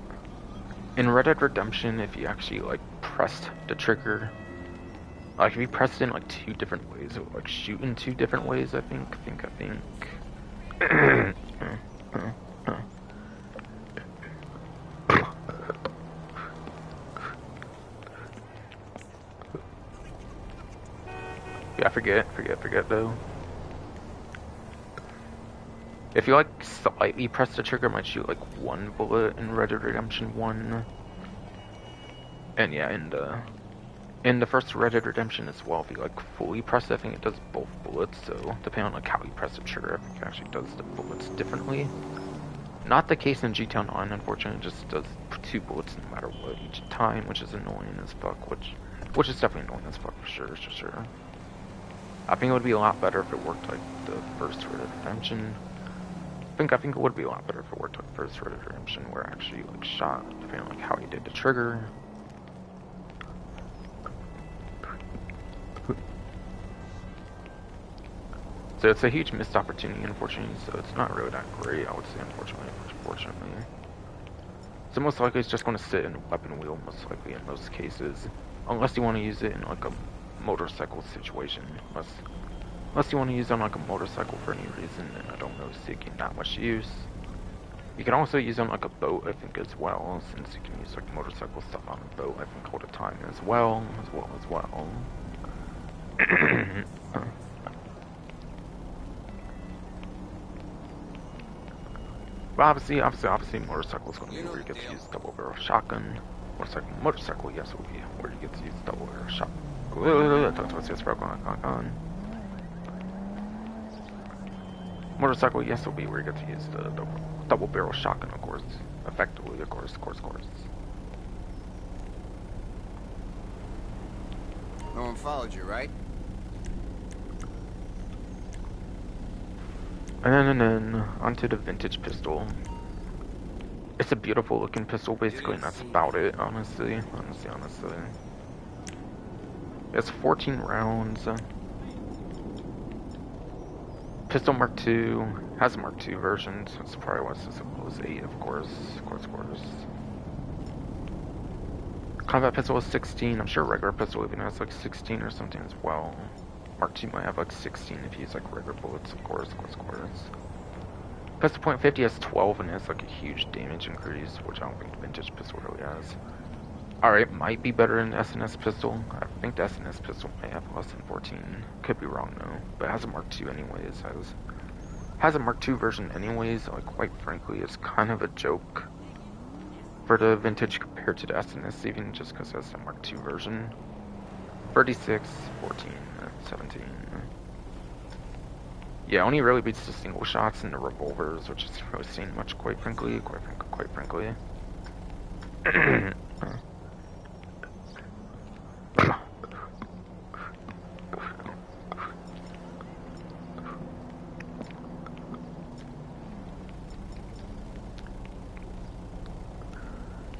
In Red Dead Redemption, if you actually, like, pressed the trigger, like, if you pressed it in, like, 2 different ways, it would, like, shoot in 2 different ways, I think. Yeah, forget though. If you like slightly press the trigger, it might shoot like 1 bullet in Red Dead Redemption 1. And yeah, in the first Red Dead Redemption as well, if you like fully press it, I think it does both bullets. So depending on like how you press the trigger, I think it actually does the bullets differently. Not the case in GTA 9, unfortunately. It just does 2 bullets no matter what each time, which is annoying as fuck. Which is definitely annoying as fuck for sure. I think it would be a lot better if it worked like the first Red Dead Redemption. I think it would be a lot better if it worked like the first Red Dead Redemption, where it actually like shot, depending on like how you did the trigger. So it's a huge missed opportunity, unfortunately. So it's not really that great, I would say, unfortunately. So most likely it's just going to sit in a weapon wheel, most likely in most cases, unless you want to use it in like a motorcycle situation. Unless you want to use it on like a motorcycle for any reason, and I don't really see it getting that much use. You can also use it on like a boat, I think, as well, since you can use like motorcycle stuff on a boat, I think, all the time as well. But obviously, motorcycle is going to be where you get to use double barrel shotgun. Motorcycle, yes, will be where you get to use double barrel shotgun. Motorcycle, yes, will be where you get to use the double barrel shotgun, of course. effectively, of course. No one followed you, right? And then onto the vintage pistol. It's a beautiful looking pistol, basically, and that's about it, honestly. It's 14 rounds. Pistol Mark II has a Mark II version, so it's probably what's this was 8, of course. Combat pistol is 16. I'm sure regular pistol even has like 16 or something as well. Mark II might have like 16 if you use like regular bullets, of course. Pistol .50 has 12 and has like a huge damage increase, which I don't think the vintage pistol really has. Alright, might be better than the SNS pistol. I think the SNS pistol may have less than 14. Could be wrong though, but it has a Mark II anyways. Has a Mark II version anyways. Like, quite frankly, it's kind of a joke for the vintage compared to the SNS, even just because it has a Mark II version. 36, 14, 17. Yeah, only really beats the single shots and the revolvers, which is really saying much, quite frankly.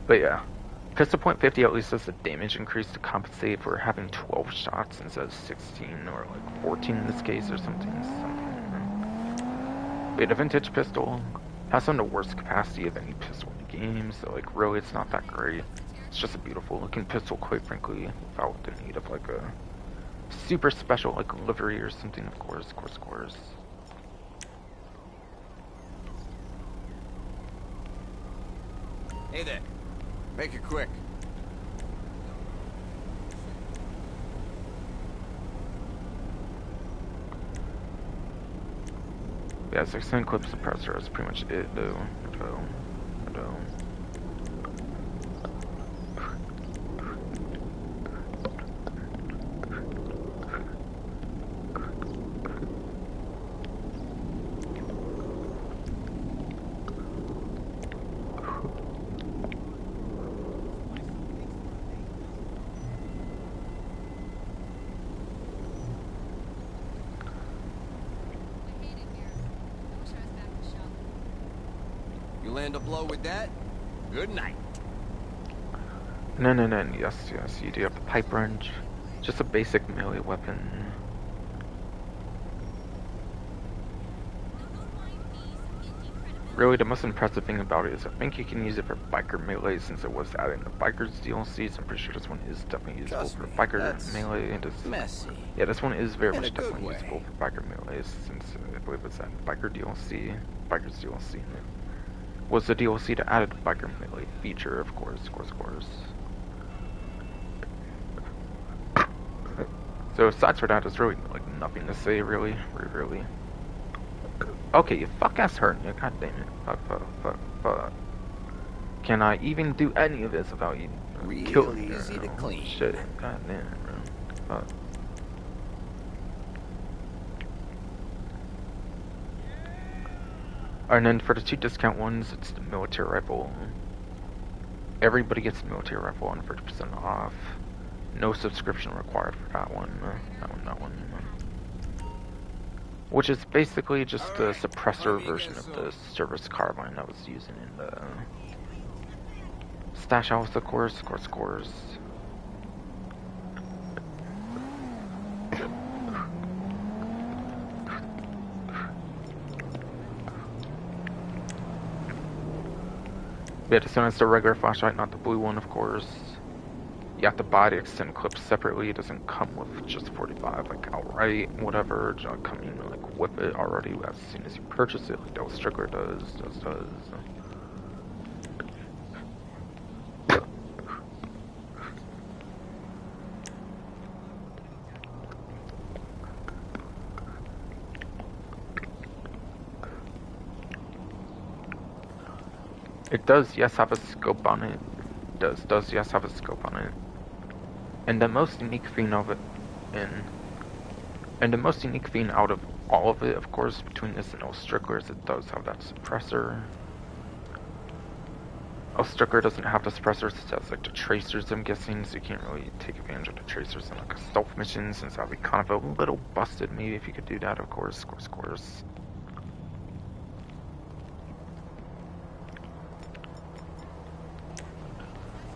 But yeah, pistol .50 at least has a damage increase to compensate for having 12 shots instead of 16 or like 14 in this case or something. But the vintage pistol has some of the worst capacity of any pistol in the game, so like really it's not that great. It's just a beautiful looking pistol, quite frankly, without the need of like a super special like livery or something, of course. Hey there. Make it quick. Yeah, 16 clip suppressor is pretty much it though. You land a blow with that? Good night. No, yes, you do have the pipe wrench. Just a basic melee weapon. Really, the most impressive thing about it is I think you can use it for biker melee since it was added in the bikers DLCs. I'm pretty sure this one is definitely usable for biker melee. And just, messy. Yeah, this one is very much definitely usable for biker melee since I believe it's that biker DLC, bikers DLC. Was the DLC that added the biker melee feature, of course. So aside for that, there's really like nothing to say, really. Okay, you fuck ass hurt me. God damn it. Fuck. Can I even do any of this without you killing me? Easy to clean. Shit. God damn it, bro. Fuck. And then for the 2 discount ones, it's the military rifle. Everybody gets the military rifle on 30% off. No subscription required for that one. That one. Which is basically just a suppressor version of the service carbine I was using in the stash house, of course. Yeah, this one is the regular flashlight, not the blue one, of course. You have to buy the extended clip separately. It doesn't come with just 45, like outright, whatever. It doesn't come in like with it already as soon as you purchase it, like Del Strickler does. It does, yes, have a scope on it. Does yes have a scope on it. And the most unique thing of it, and the most unique thing out of all of it, of course, between this and Del Strickler, is it does have that suppressor. Stricker doesn't have the suppressors, it has like the tracers, I'm guessing, so you can't really take advantage of the tracers in like a stealth mission, since that'd be kind of a little busted maybe if you could do that, of course.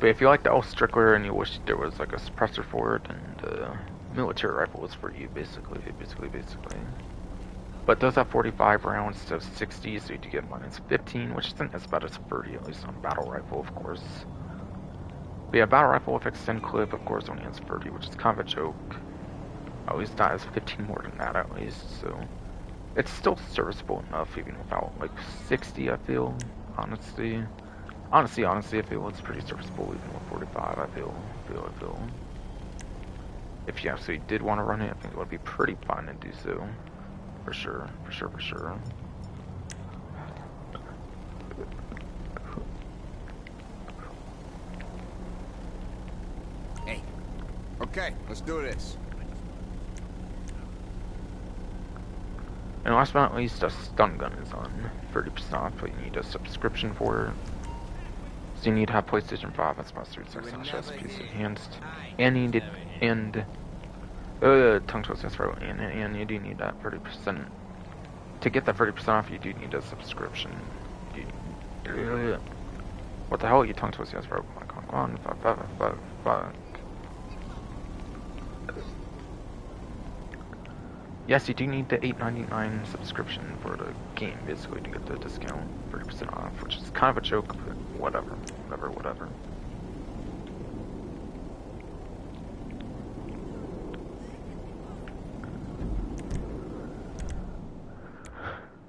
But if you like the Stricker and you wish there was like a suppressor for it, and military rifle is for you, basically. But it does have 45 rounds instead of 60, so you do get -15, which isn't as bad as 30, at least on battle rifle, of course. But yeah, battle rifle with extend clip, of course, only has 30, which is kind of a joke. At least that has 15 more than that, at least, so it's still serviceable enough, even without like 60. I feel, honestly, I feel it's pretty serviceable even with 45. I feel. If you actually did want to run it, I think it would be pretty fine to do so. For sure. Hey. Okay, let's do this. And last but not least, a stun gun is on 30% off, but you need a subscription for it. So you need to have PlayStation 5, Xbox 360, PC enhanced, and you need tongue twister, that's right, and you do need that 30%. To get that 30% off, you do need a subscription. What the hell are you tongue twisting? That's right, come on, fuck. Yes, you do need the $8.99 subscription for the game, basically, to get the discount, 30% off, which is kind of a joke, but whatever.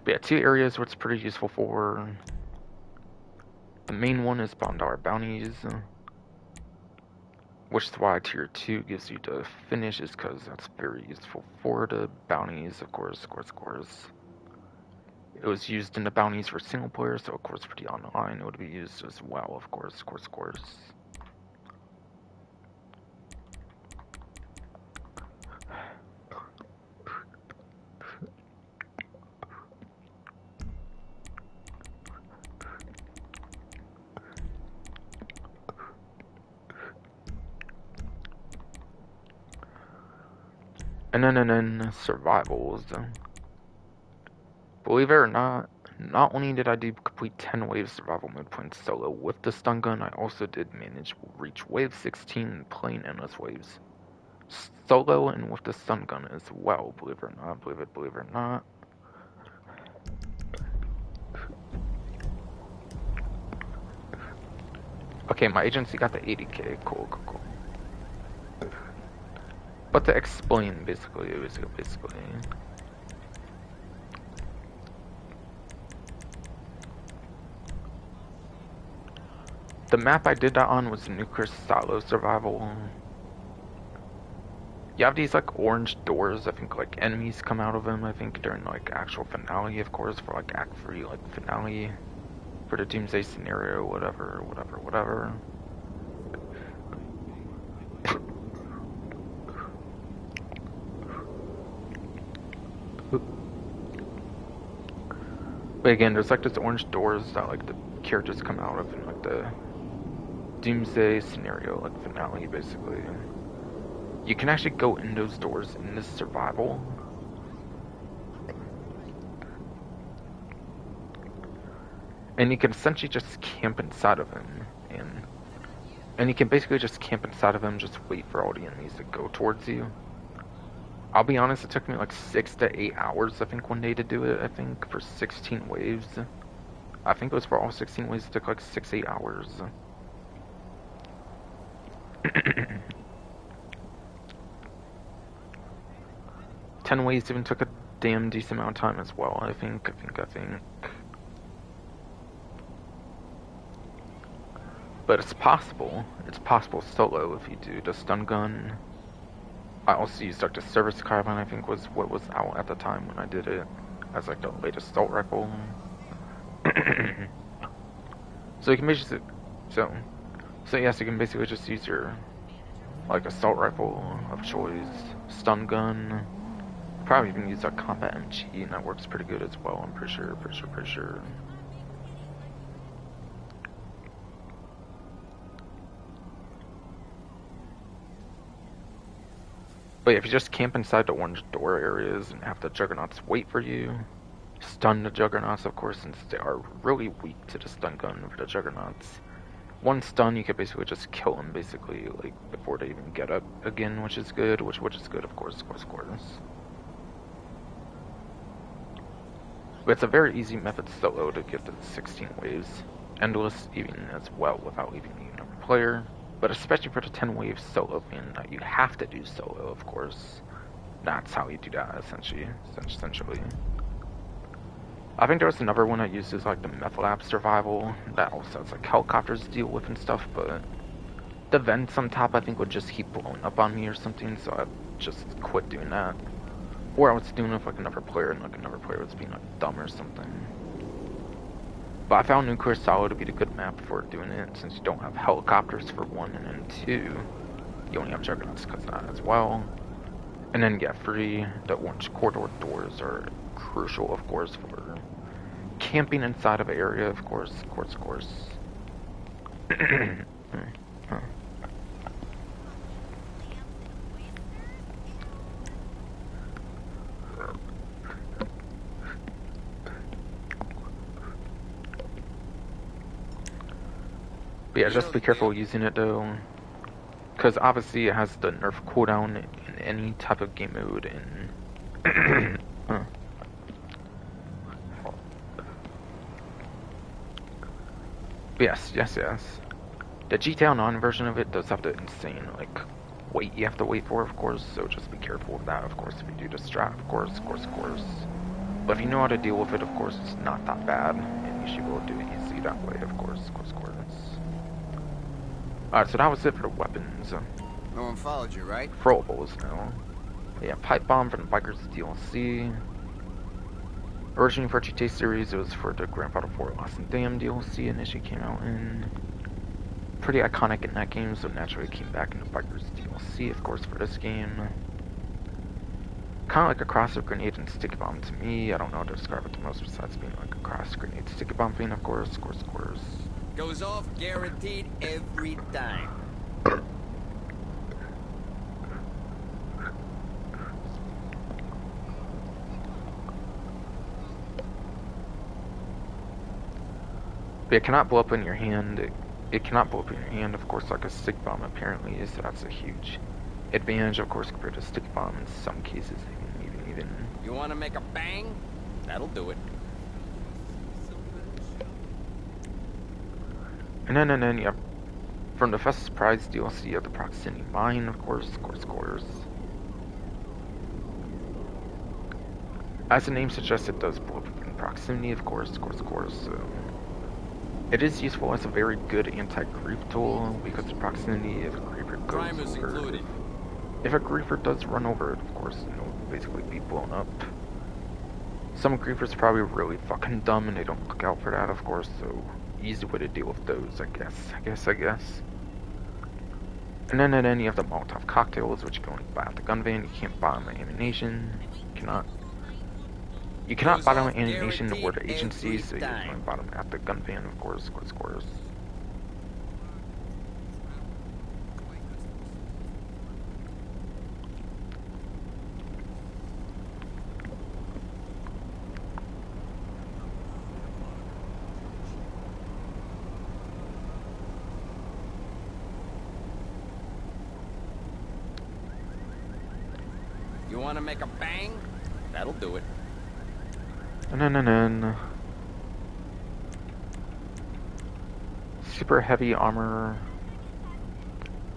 But yeah, two areas where it's pretty useful for. The main one is $1 bounties, which is why tier 2 gives you the finishes, because that's very useful for the bounties, of course. It was used in the bounties for single player, so of course for the online it would be used as well, of course. And then survivals. Believe it or not only did I do complete 10 wave survival mode points solo with the stun gun, I also did manage to reach wave 16 playing endless waves solo and with the stun gun as well. Believe it or not. Okay, my agency got the 80k. Cool. But to explain, basically. The map I did that on was Nuclear Silo Survival. You have these like orange doors, I think like enemies come out of them, I think during like actual finale, of course, for like Act 3, like finale, for the Doomsday scenario, whatever. But again, there's like these orange doors that like the characters come out of in like the Doomsday scenario, like finale, basically. You can actually go in those doors in this survival. And you can essentially just camp inside of them, and you can basically just camp inside of them, just wait for all the enemies to go towards you. I'll be honest, it took me like 6 to 8 hours, I think, one day to do it, I think, for 16 waves. I think it was for all 16 waves, it took like 6-8 hours. 10 waves even took a damn decent amount of time as well, I think. But it's possible solo if you do the stun gun. I also used like the service carbine, I think was what was out at the time when I did it, as like the latest assault rifle. So you can basically, so yes, you can basically just use your like assault rifle of choice, stun gun. Probably even use a combat MG, and that works pretty good as well. I'm pretty sure. But if you just camp inside the orange door areas and have the Juggernauts wait for you, stun the Juggernauts, of course, since they are really weak to the stun gun for the Juggernauts. One stun, you could basically just kill them, basically, like, before they even get up again, which is good, which is good, of course. But it's a very easy method solo to get the 16 waves. Endless, even as well, without leaving another player. But especially for the 10 wave solo, being that you have to do solo, of course. That's how you do that, essentially. I think there's another one that uses like the Methlab survival that also has like helicopters to deal with and stuff, but the vents on top I think would just keep blowing up on me or something, so I just quit doing that. Or I was doing it with like another player and like another player was being like dumb or something. But I found Nuclear Silo to be the good map for doing it, since you don't have helicopters for one, and then two, you only have Juggernauts because of that as well. And then yeah, three, the orange corridor doors are crucial, of course, for camping inside of an area, of course. But yeah, just be careful using it though, because obviously it has the nerf cooldown in any type of game mode, and yes. The GTA Online version of it does have the insane like wait you have to wait for, of course. So just be careful of that, of course. If you do the strat, of course. But if you know how to deal with it, of course, it's not that bad, and you should be able to do it easily that way, of course. Alright, so that was it for the weapons. No one followed you, right? Throwables now. Yeah, Pipe Bomb from the Bikers DLC. Originally for GTA series, it was for the Grand Theft Auto 4 Lost and Damned DLC, initially came out in. Pretty iconic in that game, so naturally it came back in the Bikers DLC, of course, for this game. Kind of like a cross of grenade and sticky bomb to me. I don't know how to describe it the most besides being like a cross grenade sticky bomb thing, of course. Goes off guaranteed every time. But it cannot blow up in your hand. It cannot blow up in your hand, of course, like a stick bomb apparently is. So that's a huge advantage, of course, compared to stick bomb in some cases. Even. You want to make a bang? That'll do it. And then, yeah, from the Festus Prize DLC, you have the Proximity Mine, of course. As the name suggests, it does blow up in proximity, of course. So it is useful as a very good anti-creep tool because of proximity. If a creeper goes over, if a creeper does run over it, of course, it'll basically be blown up. Some creepers are probably really fucking dumb and they don't look out for that, of course. So easy way to deal with those, I guess. And then you have the Molotov cocktails, which you can only buy at the gun van. You can't buy them at ammunition. You cannot buy them at ammunition or the agencies, so you can only buy them at the gun van, of course. You want to make a bang? That'll do it. And then super heavy armor.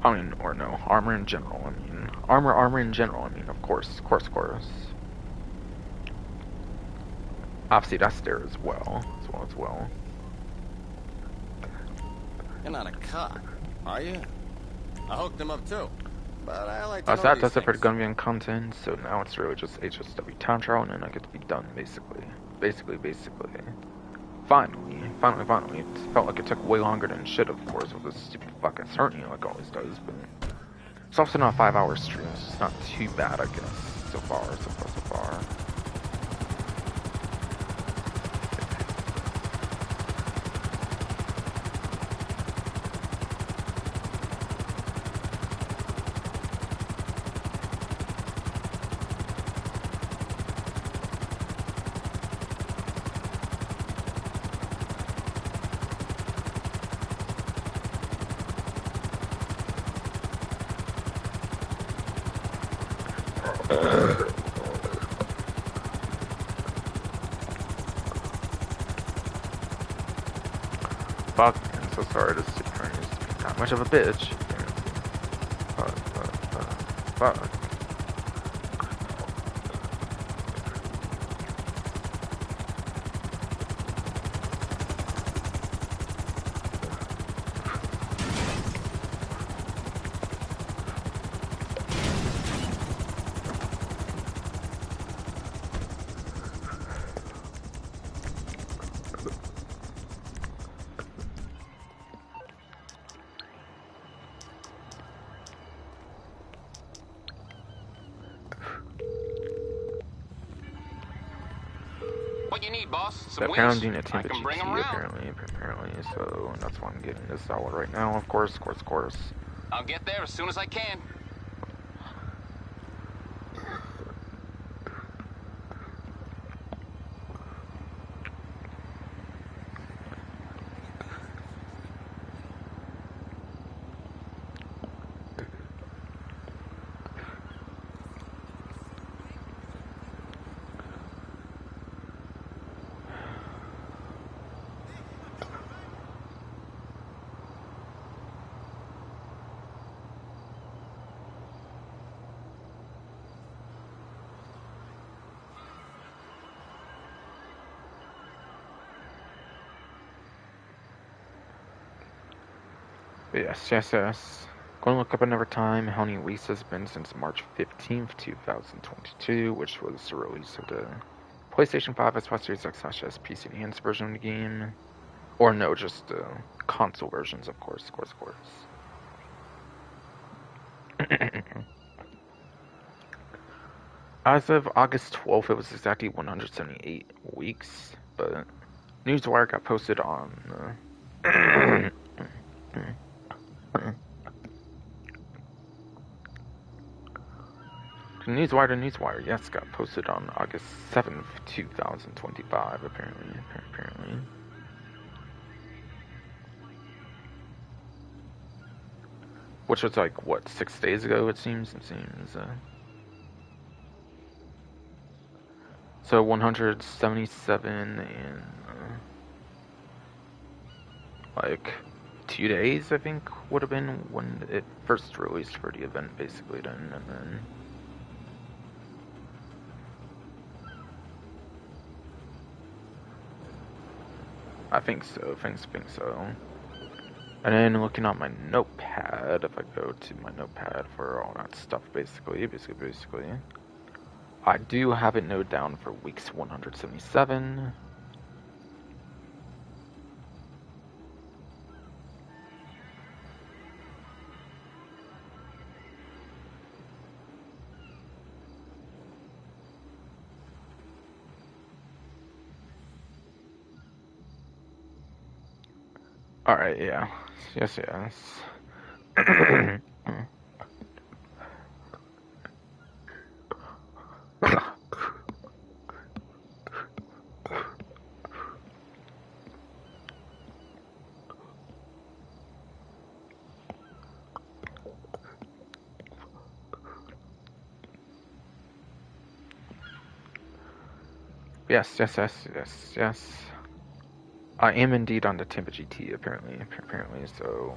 Armor in general. Armor in general. Of course. Obviously, that's there as well. You're not a cop, are you? I hooked him up too. But I like to know So that these does it for the things. Gunvan content, so now it's really just HSW town trial, and then I get to be done, basically. Finally. It felt like it took way longer than it should, of course, with this stupid fucking certainty like it always does, but it's also not a 5-hour stream, so it's not too bad, I guess, so far. Fuck, I'm so sorry to sit here and just be that much of a bitch. Fuck. What you need, boss? Some They're wheels? pounding a I Tampa can bring GT 'em round. apparently, so that's why I'm getting this out right now, of course. I'll get there as soon as I can. But yes. Going to look up another time how many weeks has been since March 15th, 2022, which was the release of the PlayStation 5, Xbox Series X, / PC Enhanced version of the game. Or no, just the console versions, of course. As of August 12th, it was exactly 178 weeks, but Newswire got posted on Newswire, yes, got posted on August 7th, 2025, apparently. Which was like, what, 6 days ago, it seems? So 177 in, like, 2 days, I think, would have been when it first released for the event, basically, then, and then... I think so. And then looking at my notepad, if I go to my notepad for all that stuff, basically, I do have it noted down for weeks 177. Alright, yeah. Yes. Yes. I am indeed on the Tampa GT, apparently, so.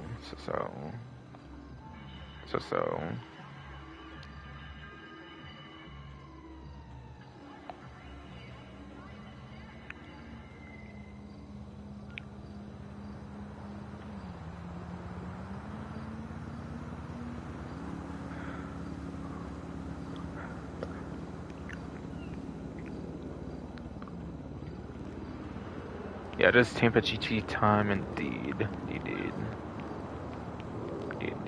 Yeah, it is Tampa GT time, indeed. Okay.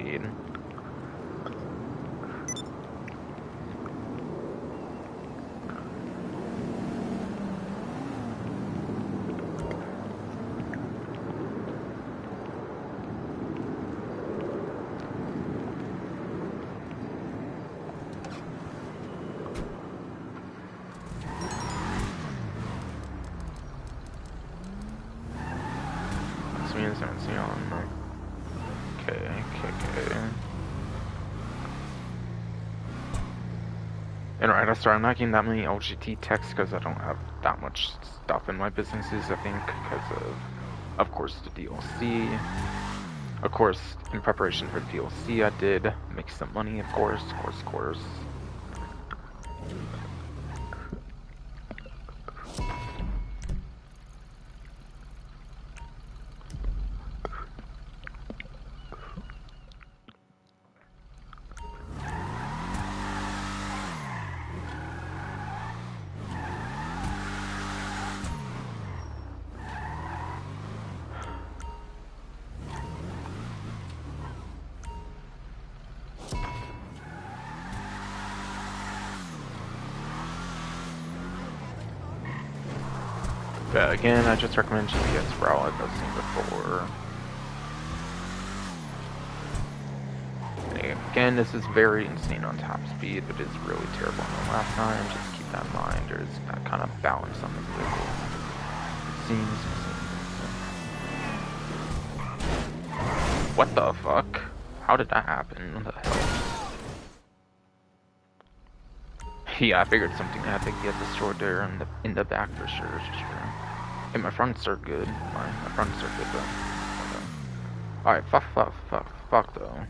And right, I'm not getting that many LGT texts because I don't have that much stuff in my businesses, I think, because of of course, the DLC. Of course, in preparation for the DLC, I did make some money, of course. But again, I just recommend GPS route like I've seen before. Again, this is very insane on top speed, but it's really terrible on the last time. Just keep that in mind. There's that kind of balance on the vehicle. It seems. What the fuck? How did that happen? What the hell? Yeah, I figured something had to get destroyed there in the back for sure. Hey, my fronts are good. My fronts are good though. Okay. Alright, fuck though.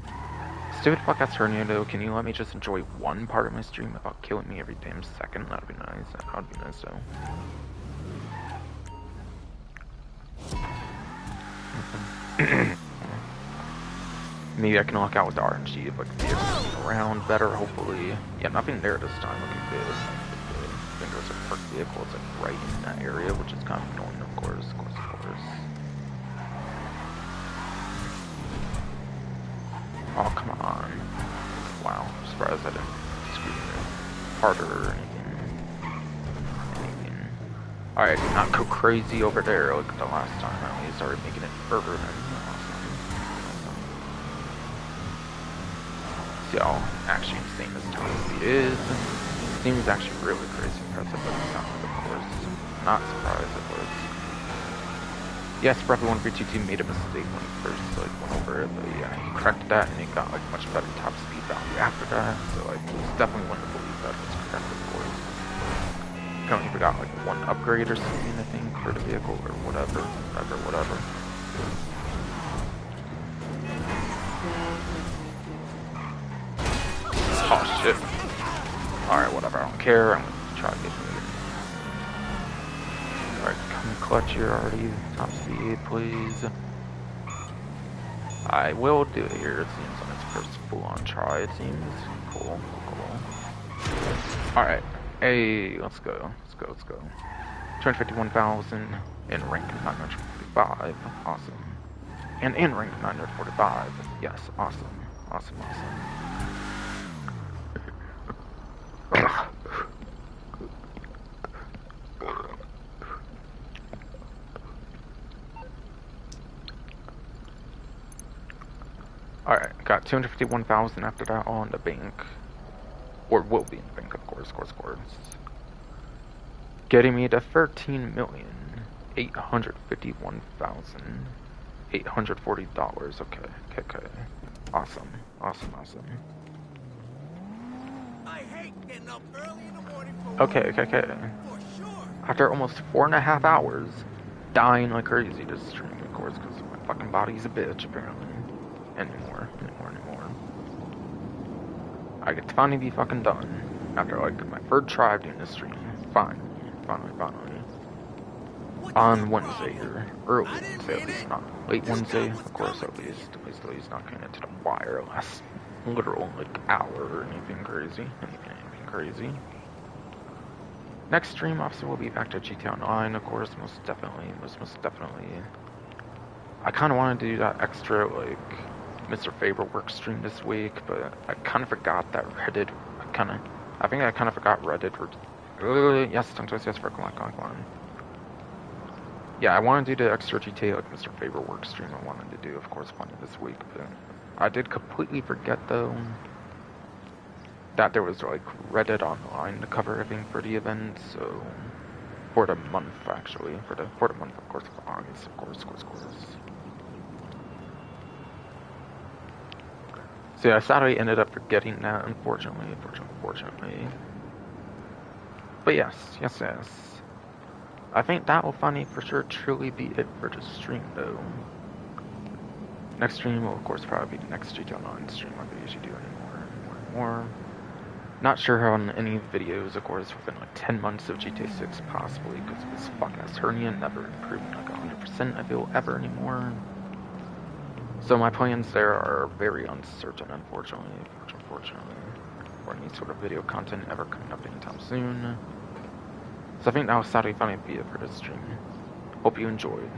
Stupid fuck ass Tornado, can you let me just enjoy one part of my stream without killing me every damn second? That'd be nice. That'd be nice though. Maybe I can lock out with the RNG if I can get around better, hopefully. Yeah, nothing there this time, looking good. I think there's a parked vehicle, it's like right in that area, which is kind of annoying, of course. Oh, come on. Wow, I'm surprised I didn't screw it harder or anything. Alright, not go crazy over there like the last time. At least started making it further than see how actually insane this turn speed is. It seems actually really crazy impressive, but it's not, of course. Not surprised, of course. Yes, probably 132 made a mistake when he first went over it, but yeah, he corrected that and he got like much better top speed value after that. So like, it's definitely one to believe that was correct, of course. Apparently forgot like one upgrade or something, I think, for the vehicle or whatever. Oh shit. Alright, whatever, I don't care. I'm gonna try to get him. Alright, come clutch here already. Top speed, please. I will do it here. It seems on its first full-on try, it seems. Cool. Alright. Hey, let's go. 251,000 in rank 945. Awesome. And in rank 945. Yes, awesome. Alright, got 251,000 after that all in the bank. Or will be in the bank, of course. Getting me to 13,851,840 Okay. Awesome. I hate getting up early in the morning for Okay. For sure. After almost 4.5 hours, dying like crazy to stream, of course, because my fucking body's a bitch, apparently. Anymore. I get to finally be fucking done. After, like, my third try of doing this stream. Finally. On Wednesday, or early Wednesday, at least, not late Wednesday, of course, at least not getting it to the wire last literal, hour or anything crazy. Next stream, obviously, we'll be back to GTA Online, of course, most definitely. I kind of wanted to do that extra, Mr. Favorite work stream this week, but I kind of forgot that Reddit, I think I kind of forgot Reddit, yes, for come on. Yeah, I wanted to do the extra GTA, Mr. Favorite work stream I wanted to do, of course, plenty this week, but I did completely forget, though, that there was, Reddit online to cover everything for the event, so, for the month, actually, for the month, of course, of August, of course. So yeah, Saturday ended up forgetting that, unfortunately. But yes. I think that will finally for sure truly be it for the stream though. Next stream will of course probably be the next GTA Online stream like I usually do anymore. Not sure on any videos, of course, within like 10 months of GTA 6 possibly, because of this fucking ass hernia never improving like 100% I feel ever anymore. So my plans there are very uncertain, unfortunately, for any sort of video content ever coming up anytime soon. So I think that will sadly finally be it for this stream. Hope you enjoyed.